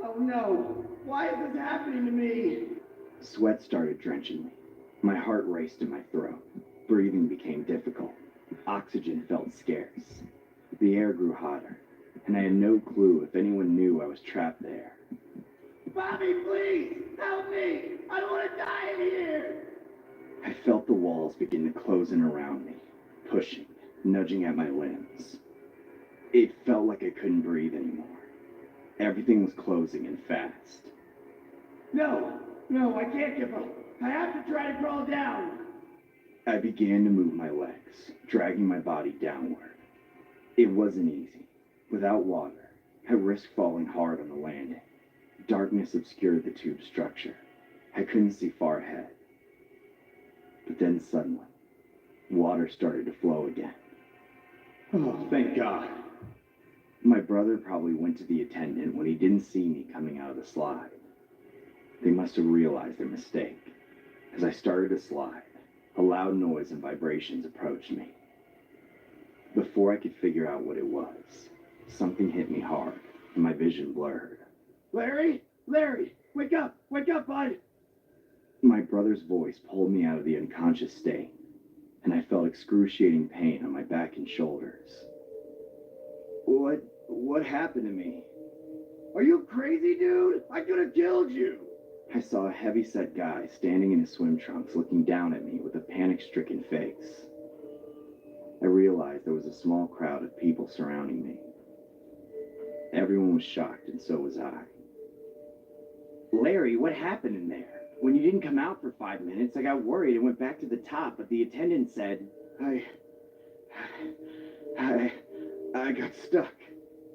Oh no. Why is this happening to me? Sweat started drenching me. My heart raced in my throat. Breathing became difficult. Oxygen felt scarce. The air grew hotter, and I had no clue if anyone knew I was trapped there. Bobby, please! Help me! I don't want to die in here! I felt the walls begin to close in around me, pushing, nudging at my limbs. It felt like I couldn't breathe anymore. Everything was closing in fast. No, I can't give up. I have to try to crawl down. I began to move my legs, dragging my body downward. It wasn't easy. Without water, I risked falling hard on the landing. Darkness obscured the tube structure. I couldn't see far ahead. But then suddenly, water started to flow again. Oh, thank God. My brother probably went to the attendant when he didn't see me coming out of the slide. They must have realized their mistake. As I started to slide, a loud noise and vibrations approached me. Before I could figure out what it was, something hit me hard, and my vision blurred. Larry, wake up, bud. My brother's voice pulled me out of the unconscious state, and I felt excruciating pain on my back and shoulders. What happened to me? Are you crazy, dude? I could have killed you. I saw a heavy-set guy standing in his swim trunks looking down at me with a panic-stricken face. I realized there was a small crowd of people surrounding me. Everyone was shocked, and so was I. Larry, what happened in there? When you didn't come out for 5 minutes, I got worried and went back to the top, but the attendant said... I got stuck.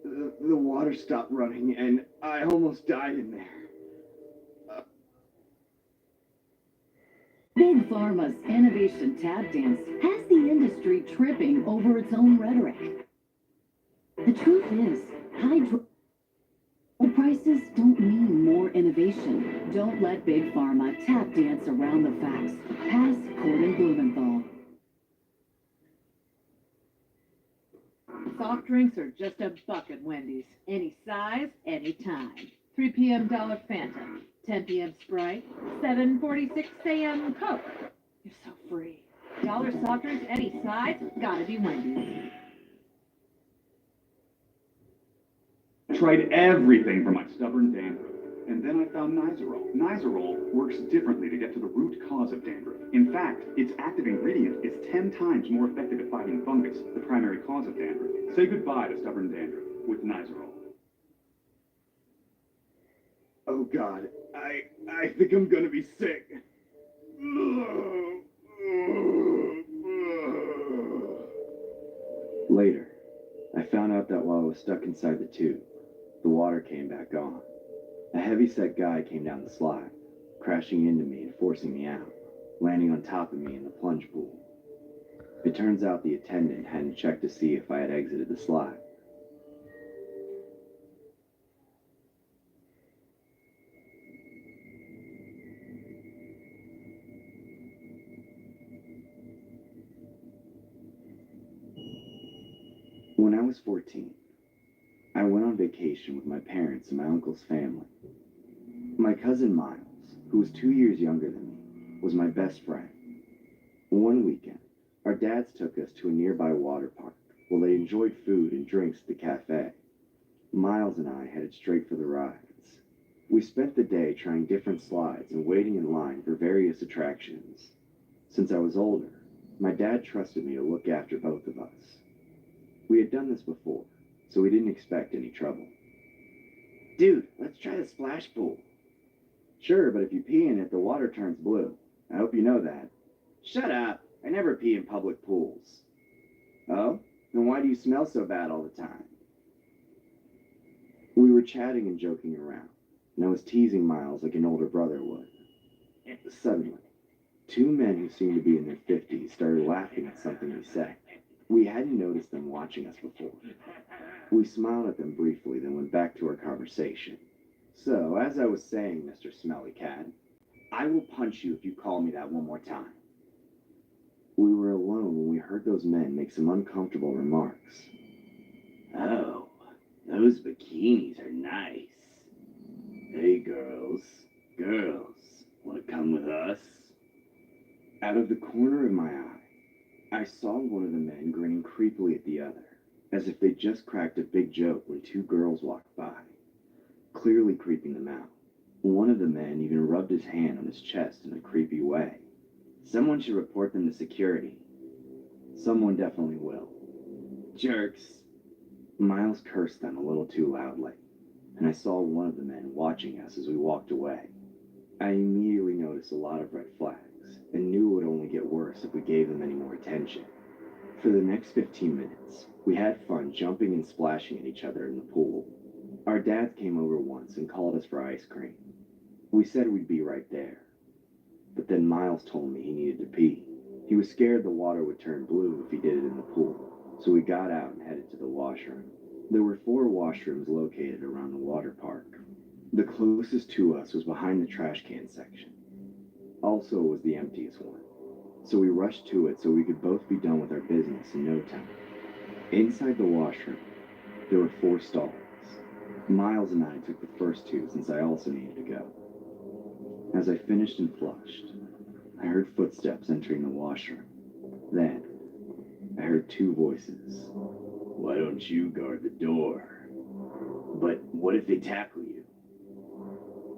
The water stopped running, and I almost died in there. Big Pharma's innovation tap dance has the industry tripping over its own rhetoric. The truth is, High prices don't mean more innovation. Don't let Big Pharma tap dance around the facts. Pass Gordon Blumenthal. Soft drinks are just a buck at Wendy's. Any size, any time. 3 p.m. Dollar Fanta, 10 p.m. Sprite, 7:46 a.m. Coke. You're so free. Dollar soft drinks, any size, gotta be Wendy's. Tried everything for my stubborn dandruff, and then I found Nizoral. Nizoral works differently to get to the root cause of dandruff. In fact, its active ingredient is 10 times more effective at fighting fungus, the primary cause of dandruff. Say goodbye to stubborn dandruff with Nizoral. Oh God, I think I'm gonna be sick. Later, I found out that while I was stuck inside the tube, the water came back on. A heavy-set guy came down the slide, crashing into me and forcing me out, landing on top of me in the plunge pool. It turns out the attendant hadn't checked to see if I had exited the slide. When I was 14, I went on vacation with my parents and my uncle's family. My cousin Miles, who was 2 years younger than me, was my best friend. One weekend, our dads took us to a nearby water park while they enjoyed food and drinks at the cafe. Miles and I headed straight for the rides. We spent the day trying different slides and waiting in line for various attractions. Since I was older, my dad trusted me to look after both of us. We had done this before, so we didn't expect any trouble. Dude, let's try the splash pool. Sure, but if you pee in it, the water turns blue. I hope you know that. Shut up. I never pee in public pools. Oh? Then why do you smell so bad all the time? We were chatting and joking around, and I was teasing Miles like an older brother would. Suddenly, two men who seemed to be in their 50s started laughing at something we said. We hadn't noticed them watching us before. We smiled at them briefly, then went back to our conversation. So, as I was saying, Mr. Smelly Cat, I will punch you if you call me that one more time. We were alone when we heard those men make some uncomfortable remarks. Oh, those bikinis are nice. Hey, girls, want to come with us? Out of the corner of my eye, I saw one of the men grinning creepily at the other, as if they just cracked a big joke when two girls walked by, clearly creeping them out. One of the men even rubbed his hand on his chest in a creepy way. Someone should report them to security. Someone definitely will. Jerks. Miles cursed them a little too loudly, and I saw one of the men watching us as we walked away. I immediately noticed a lot of red flags, and knew it would only get worse if we gave them any more attention. For the next 15 minutes, we had fun jumping and splashing at each other in the pool. Our dads came over once and called us for ice cream. We said we'd be right there. But then Miles told me he needed to pee. He was scared the water would turn blue if he did it in the pool, so we got out and headed to the washroom. There were 4 washrooms located around the water park. The closest to us was behind the trash can section. Also was the emptiest one, so we rushed to it so we could both be done with our business in no time. Inside the washroom, there were 4 stalls. Miles and I took the first 2 since I also needed to go. As I finished and flushed, I heard footsteps entering the washroom. Then, I heard 2 voices. Why don't you guard the door? But what if they tackle you?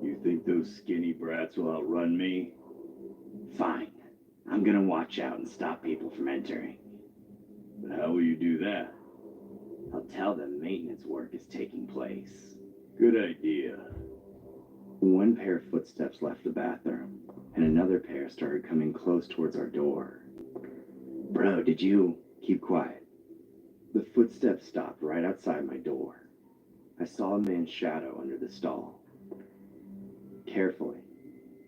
You think those skinny brats will outrun me? Fine. I'm gonna watch out and stop people from entering. But how will you do that? I'll tell them maintenance work is taking place. Good idea. One pair of footsteps left the bathroom, and another pair started coming close towards our door. Bro, did you... Keep quiet. The footsteps stopped right outside my door. I saw a man's shadow under the stall. Carefully,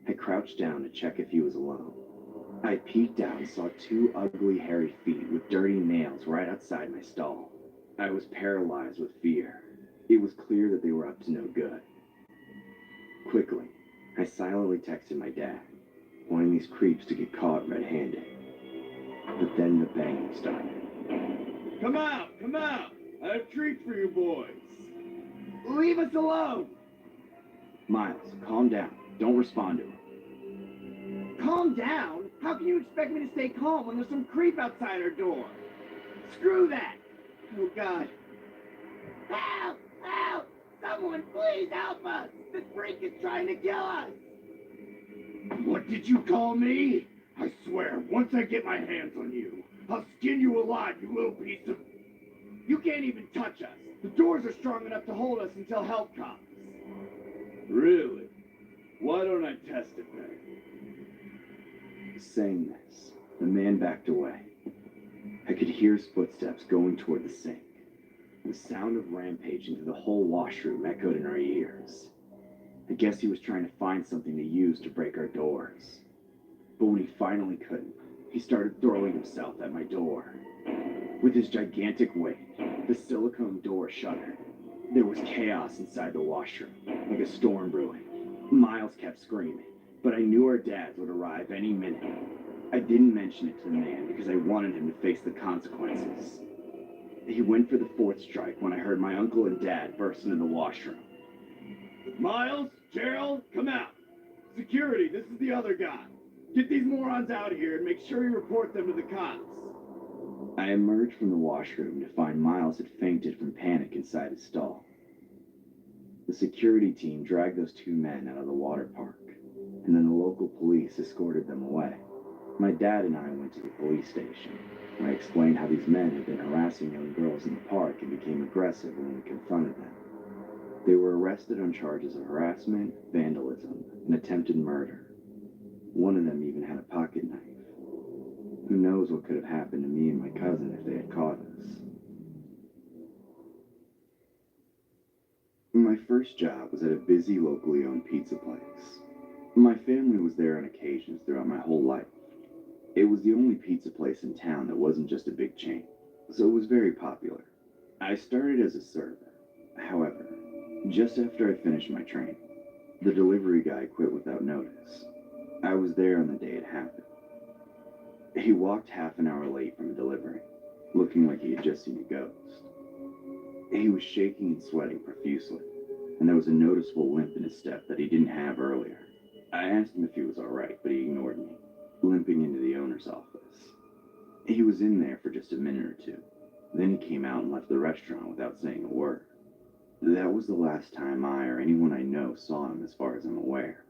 I crouched down to check if he was alone. I peeked out and saw 2 ugly, hairy feet with dirty nails right outside my stall. I was paralyzed with fear. It was clear that they were up to no good. Quickly, I silently texted my dad, wanting these creeps to get caught red-handed. But then the banging started. Come out! Come out! I have treats for you boys. Leave us alone! Miles, calm down. Don't respond to him. Calm down? How can you expect me to stay calm when there's some creep outside our door? Screw that! Oh, God. Help! Help! Someone please help us! This freak is trying to kill us! What did you call me? I swear, once I get my hands on you, I'll skin you alive, you little piece of... You can't even touch us. The doors are strong enough to hold us until help comes. Really? Why don't I test it then? Saying this, the man backed away. I could hear his footsteps going toward the sink. The sound of rampaging through the whole washroom echoed in our ears. I guess he was trying to find something to use to break our doors. But when he finally couldn't, he started throwing himself at my door. With his gigantic weight, the silicone door shuddered. There was chaos inside the washroom, like a storm brewing. Miles kept screaming, but I knew our dads would arrive any minute. I didn't mention it to the man because I wanted him to face the consequences. He went for the fourth strike when I heard my uncle and dad burst into the washroom. Miles, Gerald, come out. Security, this is the other guy. Get these morons out here and make sure you report them to the cops. I emerged from the washroom to find Miles had fainted from panic inside his stall. The security team dragged those two men out of the water park, and then the local police escorted them away. My dad and I went to the police station. I explained how these men had been harassing young girls in the park and became aggressive when we confronted them. They were arrested on charges of harassment, vandalism, and attempted murder. One of them even had a pocket knife. Who knows what could have happened to me and my cousin if they had caught us. My first job was at a busy locally owned pizza place. My family was there on occasions throughout my whole life. It was the only pizza place in town that wasn't just a big chain, so it was very popular. I started as a server. However, just after I finished my training, the delivery guy quit without notice. I was there on the day it happened. He walked half an hour late from a delivery, looking like he had just seen a ghost. He was shaking and sweating profusely, and there was a noticeable limp in his step that he didn't have earlier. I asked him if he was all right, but he ignored me, limping into the owner's office. He was in there for just a minute or two. Then he came out and left the restaurant without saying a word. That was the last time I or anyone I know saw him as far as I'm aware.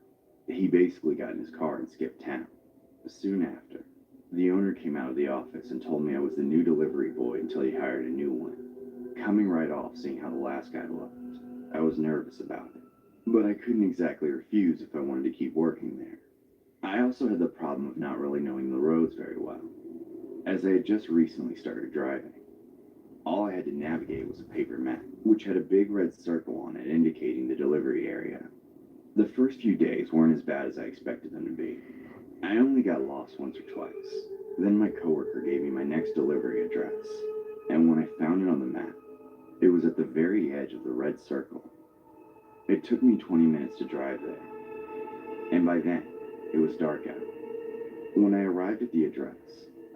He basically got in his car and skipped town. Soon after, the owner came out of the office and told me I was the new delivery boy until he hired a new one. Coming right off seeing how the last guy looked, I was nervous about it. But I couldn't exactly refuse if I wanted to keep working there. I also had the problem of not really knowing the roads very well, as I had just recently started driving. All I had to navigate was a paper map, which had a big red circle on it indicating the delivery area. The first few days weren't as bad as I expected them to be. I only got lost once or twice. Then my coworker gave me my next delivery address, and when I found it on the map, it was at the very edge of the red circle. It took me 20 minutes to drive there, and by then, it was dark out. When I arrived at the address,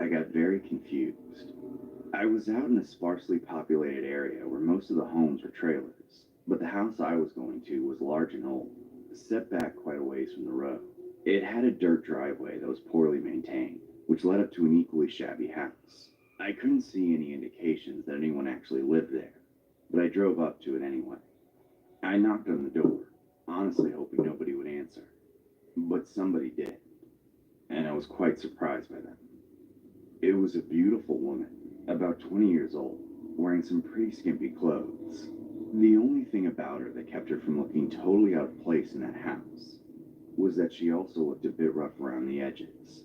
I got very confused. I was out in a sparsely populated area where most of the homes were trailers, but the house I was going to was large and old, set back quite a ways from the road. It had a dirt driveway that was poorly maintained, which led up to an equally shabby house. I couldn't see any indications that anyone actually lived there, but I drove up to it anyway. I knocked on the door, honestly hoping nobody would answer. But somebody did, and I was quite surprised by them. It was a beautiful woman, about 20 years old, wearing some pretty skimpy clothes. The only thing about her that kept her from looking totally out of place in that house was that she also looked a bit rough around the edges,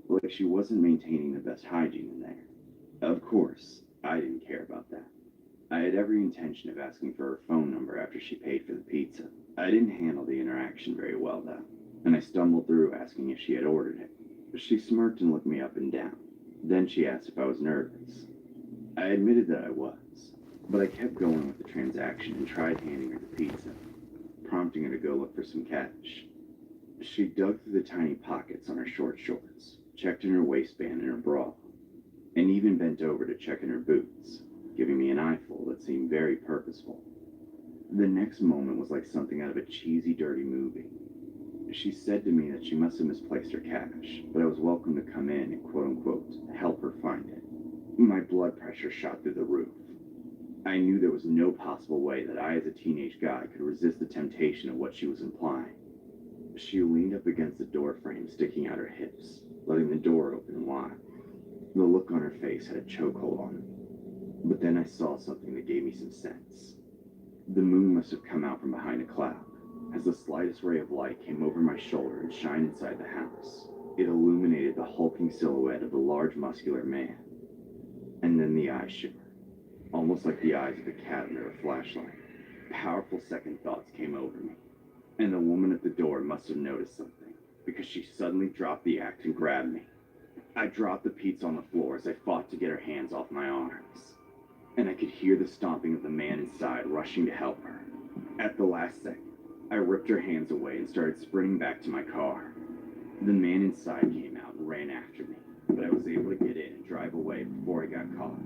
like she wasn't maintaining the best hygiene in there. Of course, I didn't care about that. I had every intention of asking for her phone number after she paid for the pizza. I didn't handle the interaction very well, though, and I stumbled through asking if she had ordered it. She smirked and looked me up and down. Then she asked if I was nervous. I admitted that I was. But I kept going with the transaction and tried handing her the pizza, prompting her to go look for some cash. She dug through the tiny pockets on her short shorts, checked in her waistband and her bra, and even bent over to check in her boots, giving me an eyeful that seemed very purposeful. The next moment was like something out of a cheesy, dirty movie. She said to me that she must have misplaced her cash, but I was welcome to come in and quote-unquote help her find it. My blood pressure shot through the roof. I knew there was no possible way that I, as a teenage guy, could resist the temptation of what she was implying. She leaned up against the door frame, sticking out her hips, letting the door open wide. The look on her face had a chokehold on it. But then I saw something that gave me some sense. The moon must have come out from behind a cloud. As the slightest ray of light came over my shoulder and shined inside the house, it illuminated the hulking silhouette of a large, muscular man. And then the eyes shimmered, almost like the eyes of a cat under a flashlight. Powerful second thoughts came over me, and the woman at the door must have noticed something, because she suddenly dropped the act and grabbed me. I dropped the pizza on the floor as I fought to get her hands off my arms, and I could hear the stomping of the man inside rushing to help her. At the last second, I ripped her hands away and started sprinting back to my car. The man inside came out and ran after me, but I was able to get in and drive away before I got caught.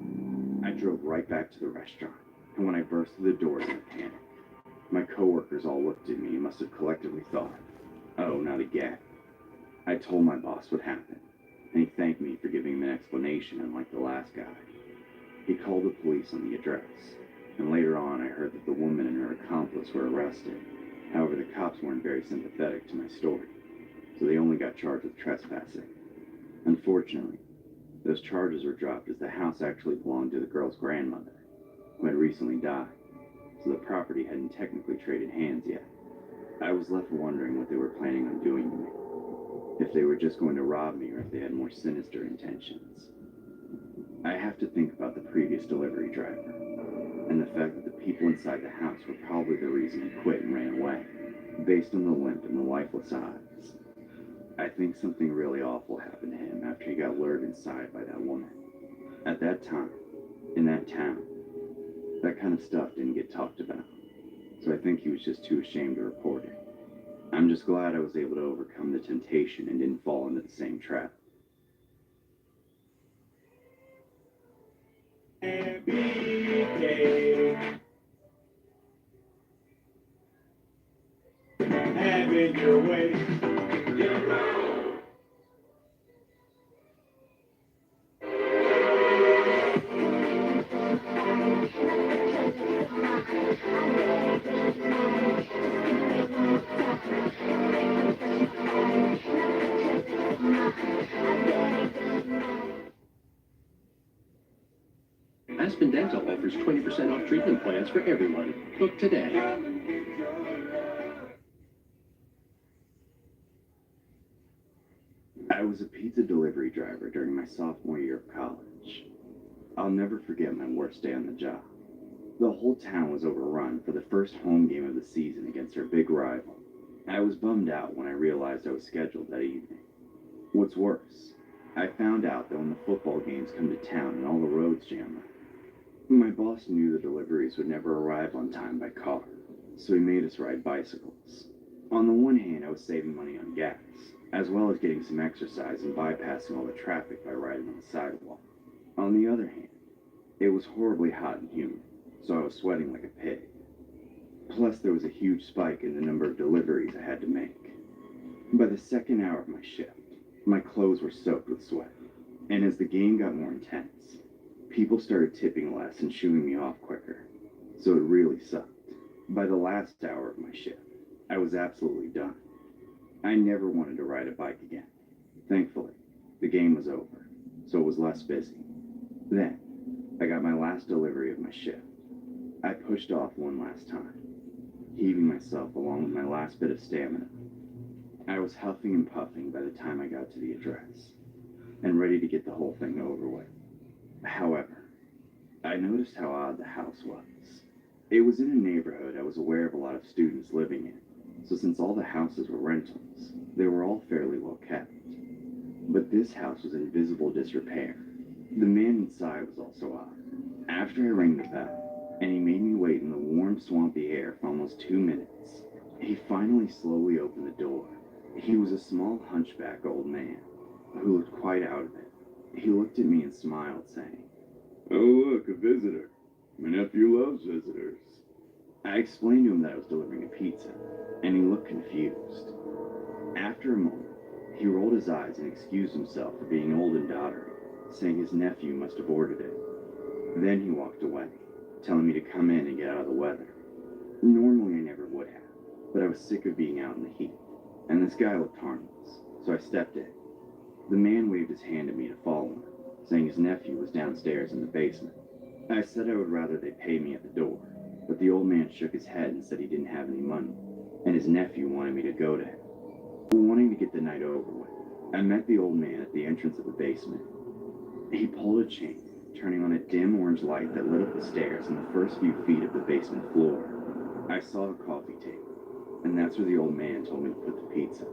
I drove right back to the restaurant, and when I burst through the doors in a panic, my coworkers all looked at me and must have collectively thought, "Oh, not again." I told my boss what happened, and he thanked me for giving him an explanation unlike the last guy. He called the police on the address, and later on I heard that the woman and her accomplice were arrested. However, the cops weren't very sympathetic to my story, so they only got charged with trespassing. Unfortunately, those charges were dropped as the house actually belonged to the girl's grandmother, who had recently died, so the property hadn't technically traded hands yet. I was left wondering what they were planning on doing to me, if they were just going to rob me or if they had more sinister intentions. I have to think about the previous delivery driver, and the fact that the people inside the house were probably the reason he quit and ran away, based on the limp and the lifeless eyes. I think something really awful happened to him after he got lured inside by that woman. At that time, in that town, that kind of stuff didn't get talked about, so I think he was just too ashamed to report it. I'm just glad I was able to overcome the temptation and didn't fall into the same trap. Every day, having your way. Aspen Dental offers 20% off treatment plans for everyone. Book today. I was a pizza delivery driver during my sophomore year of college. I'll never forget my worst day on the job. The whole town was overrun for the first home game of the season against our big rival. I was bummed out when I realized I was scheduled that evening. What's worse, I found out that when the football games come to town and all the roads jam up, my boss knew the deliveries would never arrive on time by car, so he made us ride bicycles. On the one hand, I was saving money on gas, as well as getting some exercise and bypassing all the traffic by riding on the sidewalk. On the other hand, it was horribly hot and humid, so I was sweating like a pig. Plus, there was a huge spike in the number of deliveries I had to make. By the second hour of my shift, my clothes were soaked with sweat, and as the game got more intense, people started tipping less and shooing me off quicker, so it really sucked. By the last hour of my shift, I was absolutely done. I never wanted to ride a bike again. Thankfully, the game was over, so it was less busy. Then, I got my last delivery of my shift. I pushed off one last time, heaving myself along with my last bit of stamina. I was huffing and puffing by the time I got to the address, and ready to get the whole thing over with. However, I noticed how odd the house was. It was in a neighborhood I was aware of a lot of students living in, so since all the houses were rentals, they were all fairly well kept. But this house was in visible disrepair. The man inside was also odd. After I rang the bell, and he made me wait in the warm, swampy air for almost 2 minutes. He finally slowly opened the door. He was a small, hunchback old man who looked quite out of it. He looked at me and smiled, saying, "Oh, look, a visitor. My nephew loves visitors." I explained to him that I was delivering a pizza, and he looked confused. After a moment, he rolled his eyes and excused himself for being old and doddering, saying his nephew must have ordered it. Then he walked away, telling me to come in and get out of the weather. Normally I never would have, but I was sick of being out in the heat, and this guy looked harmless, so I stepped in. The man waved his hand at me to follow him, saying his nephew was downstairs in the basement. I said I would rather they pay me at the door, but the old man shook his head and said he didn't have any money, and his nephew wanted me to go to him. Wanting to get the night over with, I met the old man at the entrance of the basement. He pulled a chain, turning on a dim orange light that lit up the stairs and the first few feet of the basement floor. I saw a coffee table, and that's where the old man told me to put the pizza.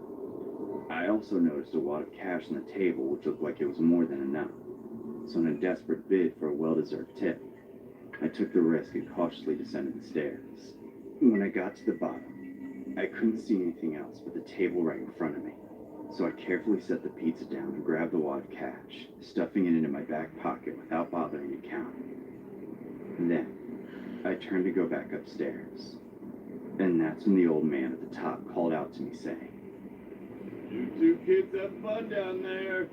I also noticed a wad of cash on the table, which looked like it was more than enough. So in a desperate bid for a well-deserved tip, I took the risk and cautiously descended the stairs. When I got to the bottom, I couldn't see anything else but the table right in front of me. So I carefully set the pizza down and grabbed the wad of cash, stuffing it into my back pocket without bothering to count. And then, I turned to go back upstairs. And that's when the old man at the top called out to me saying, "You two kids have fun down there."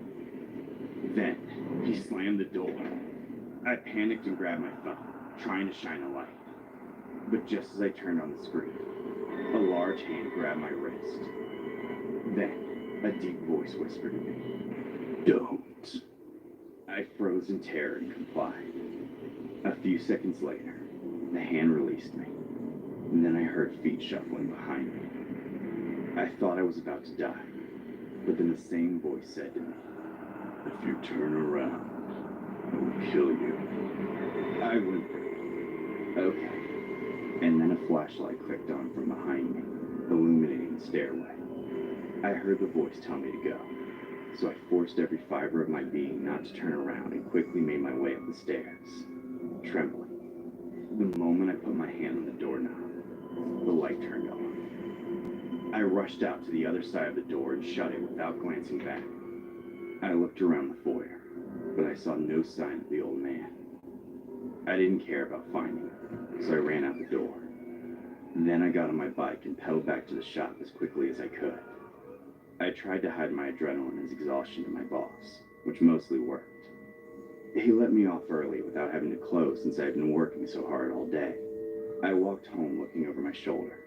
Then, he slammed the door. I panicked and grabbed my phone, trying to shine a light. But just as I turned on the screen, a large hand grabbed my wrist. Then, a deep voice whispered to me, "Don't." I froze in terror and complied. A few seconds later, the hand released me, and then I heard feet shuffling behind me. I thought I was about to die, but then the same voice said to me, "If you turn around, I will kill you." I whimpered, "Okay." And then a flashlight clicked on from behind me, illuminating the stairway. I heard the voice tell me to go, so I forced every fiber of my being not to turn around and quickly made my way up the stairs, trembling. The moment I put my hand on the doorknob, the light turned on. I rushed out to the other side of the door and shut it without glancing back. I looked around the foyer, but I saw no sign of the old man. I didn't care about finding him, so I ran out the door. Then I got on my bike and pedaled back to the shop as quickly as I could. I tried to hide my adrenaline and exhaustion to my boss, which mostly worked. He let me off early without having to close since I had been working so hard all day. I walked home looking over my shoulder,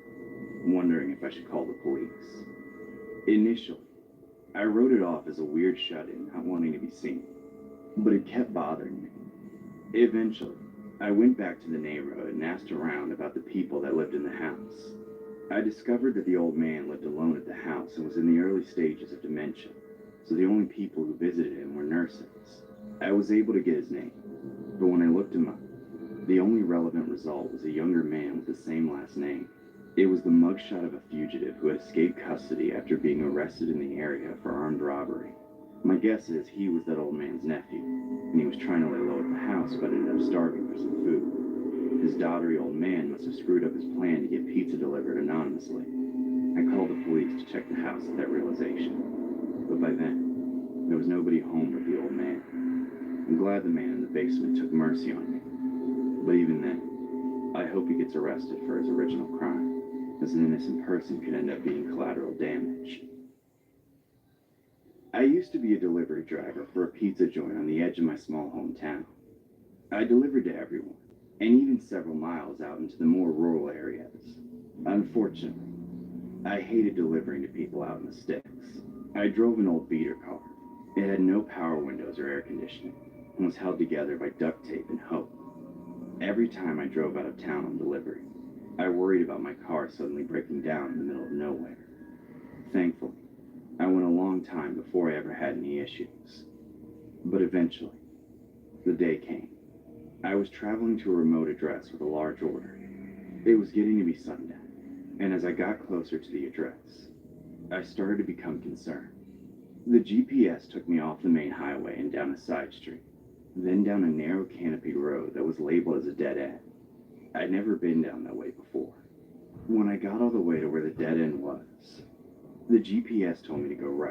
wondering if I should call the police. Initially, I wrote it off as a weird shut-in, not wanting to be seen, but it kept bothering me. Eventually, I went back to the neighborhood and asked around about the people that lived in the house. I discovered that the old man lived alone at the house and was in the early stages of dementia, so the only people who visited him were nurses. I was able to get his name, but when I looked him up, the only relevant result was a younger man with the same last name. It was the mugshot of a fugitive who had escaped custody after being arrested in the area for armed robbery. My guess is he was that old man's nephew, and he was trying to lay low at the house but ended up starving for some food. His doddery old man must have screwed up his plan to get pizza delivered anonymously. I called the police to check the house at that realization, but by then, there was nobody home but the old man. I'm glad the man in the basement took mercy on me, but even then, I hope he gets arrested for his original crime, as an innocent person could end up being collateral damage. I used to be a delivery driver for a pizza joint on the edge of my small hometown. I delivered to everyone, and even several miles out into the more rural areas. Unfortunately, I hated delivering to people out in the sticks. I drove an old beater car. It had no power windows or air conditioning, and was held together by duct tape and hope. Every time I drove out of town on delivery, I worried about my car suddenly breaking down in the middle of nowhere. Thankfully, I went a long time before I ever had any issues. But eventually, the day came. I was traveling to a remote address with a large order. It was getting to be sundown, and as I got closer to the address, I started to become concerned. The GPS took me off the main highway and down a side street, then down a narrow canopied road that was labeled as a dead end. I'd never been down that way before. When I got all the way to where the dead end was, the GPS told me to go right.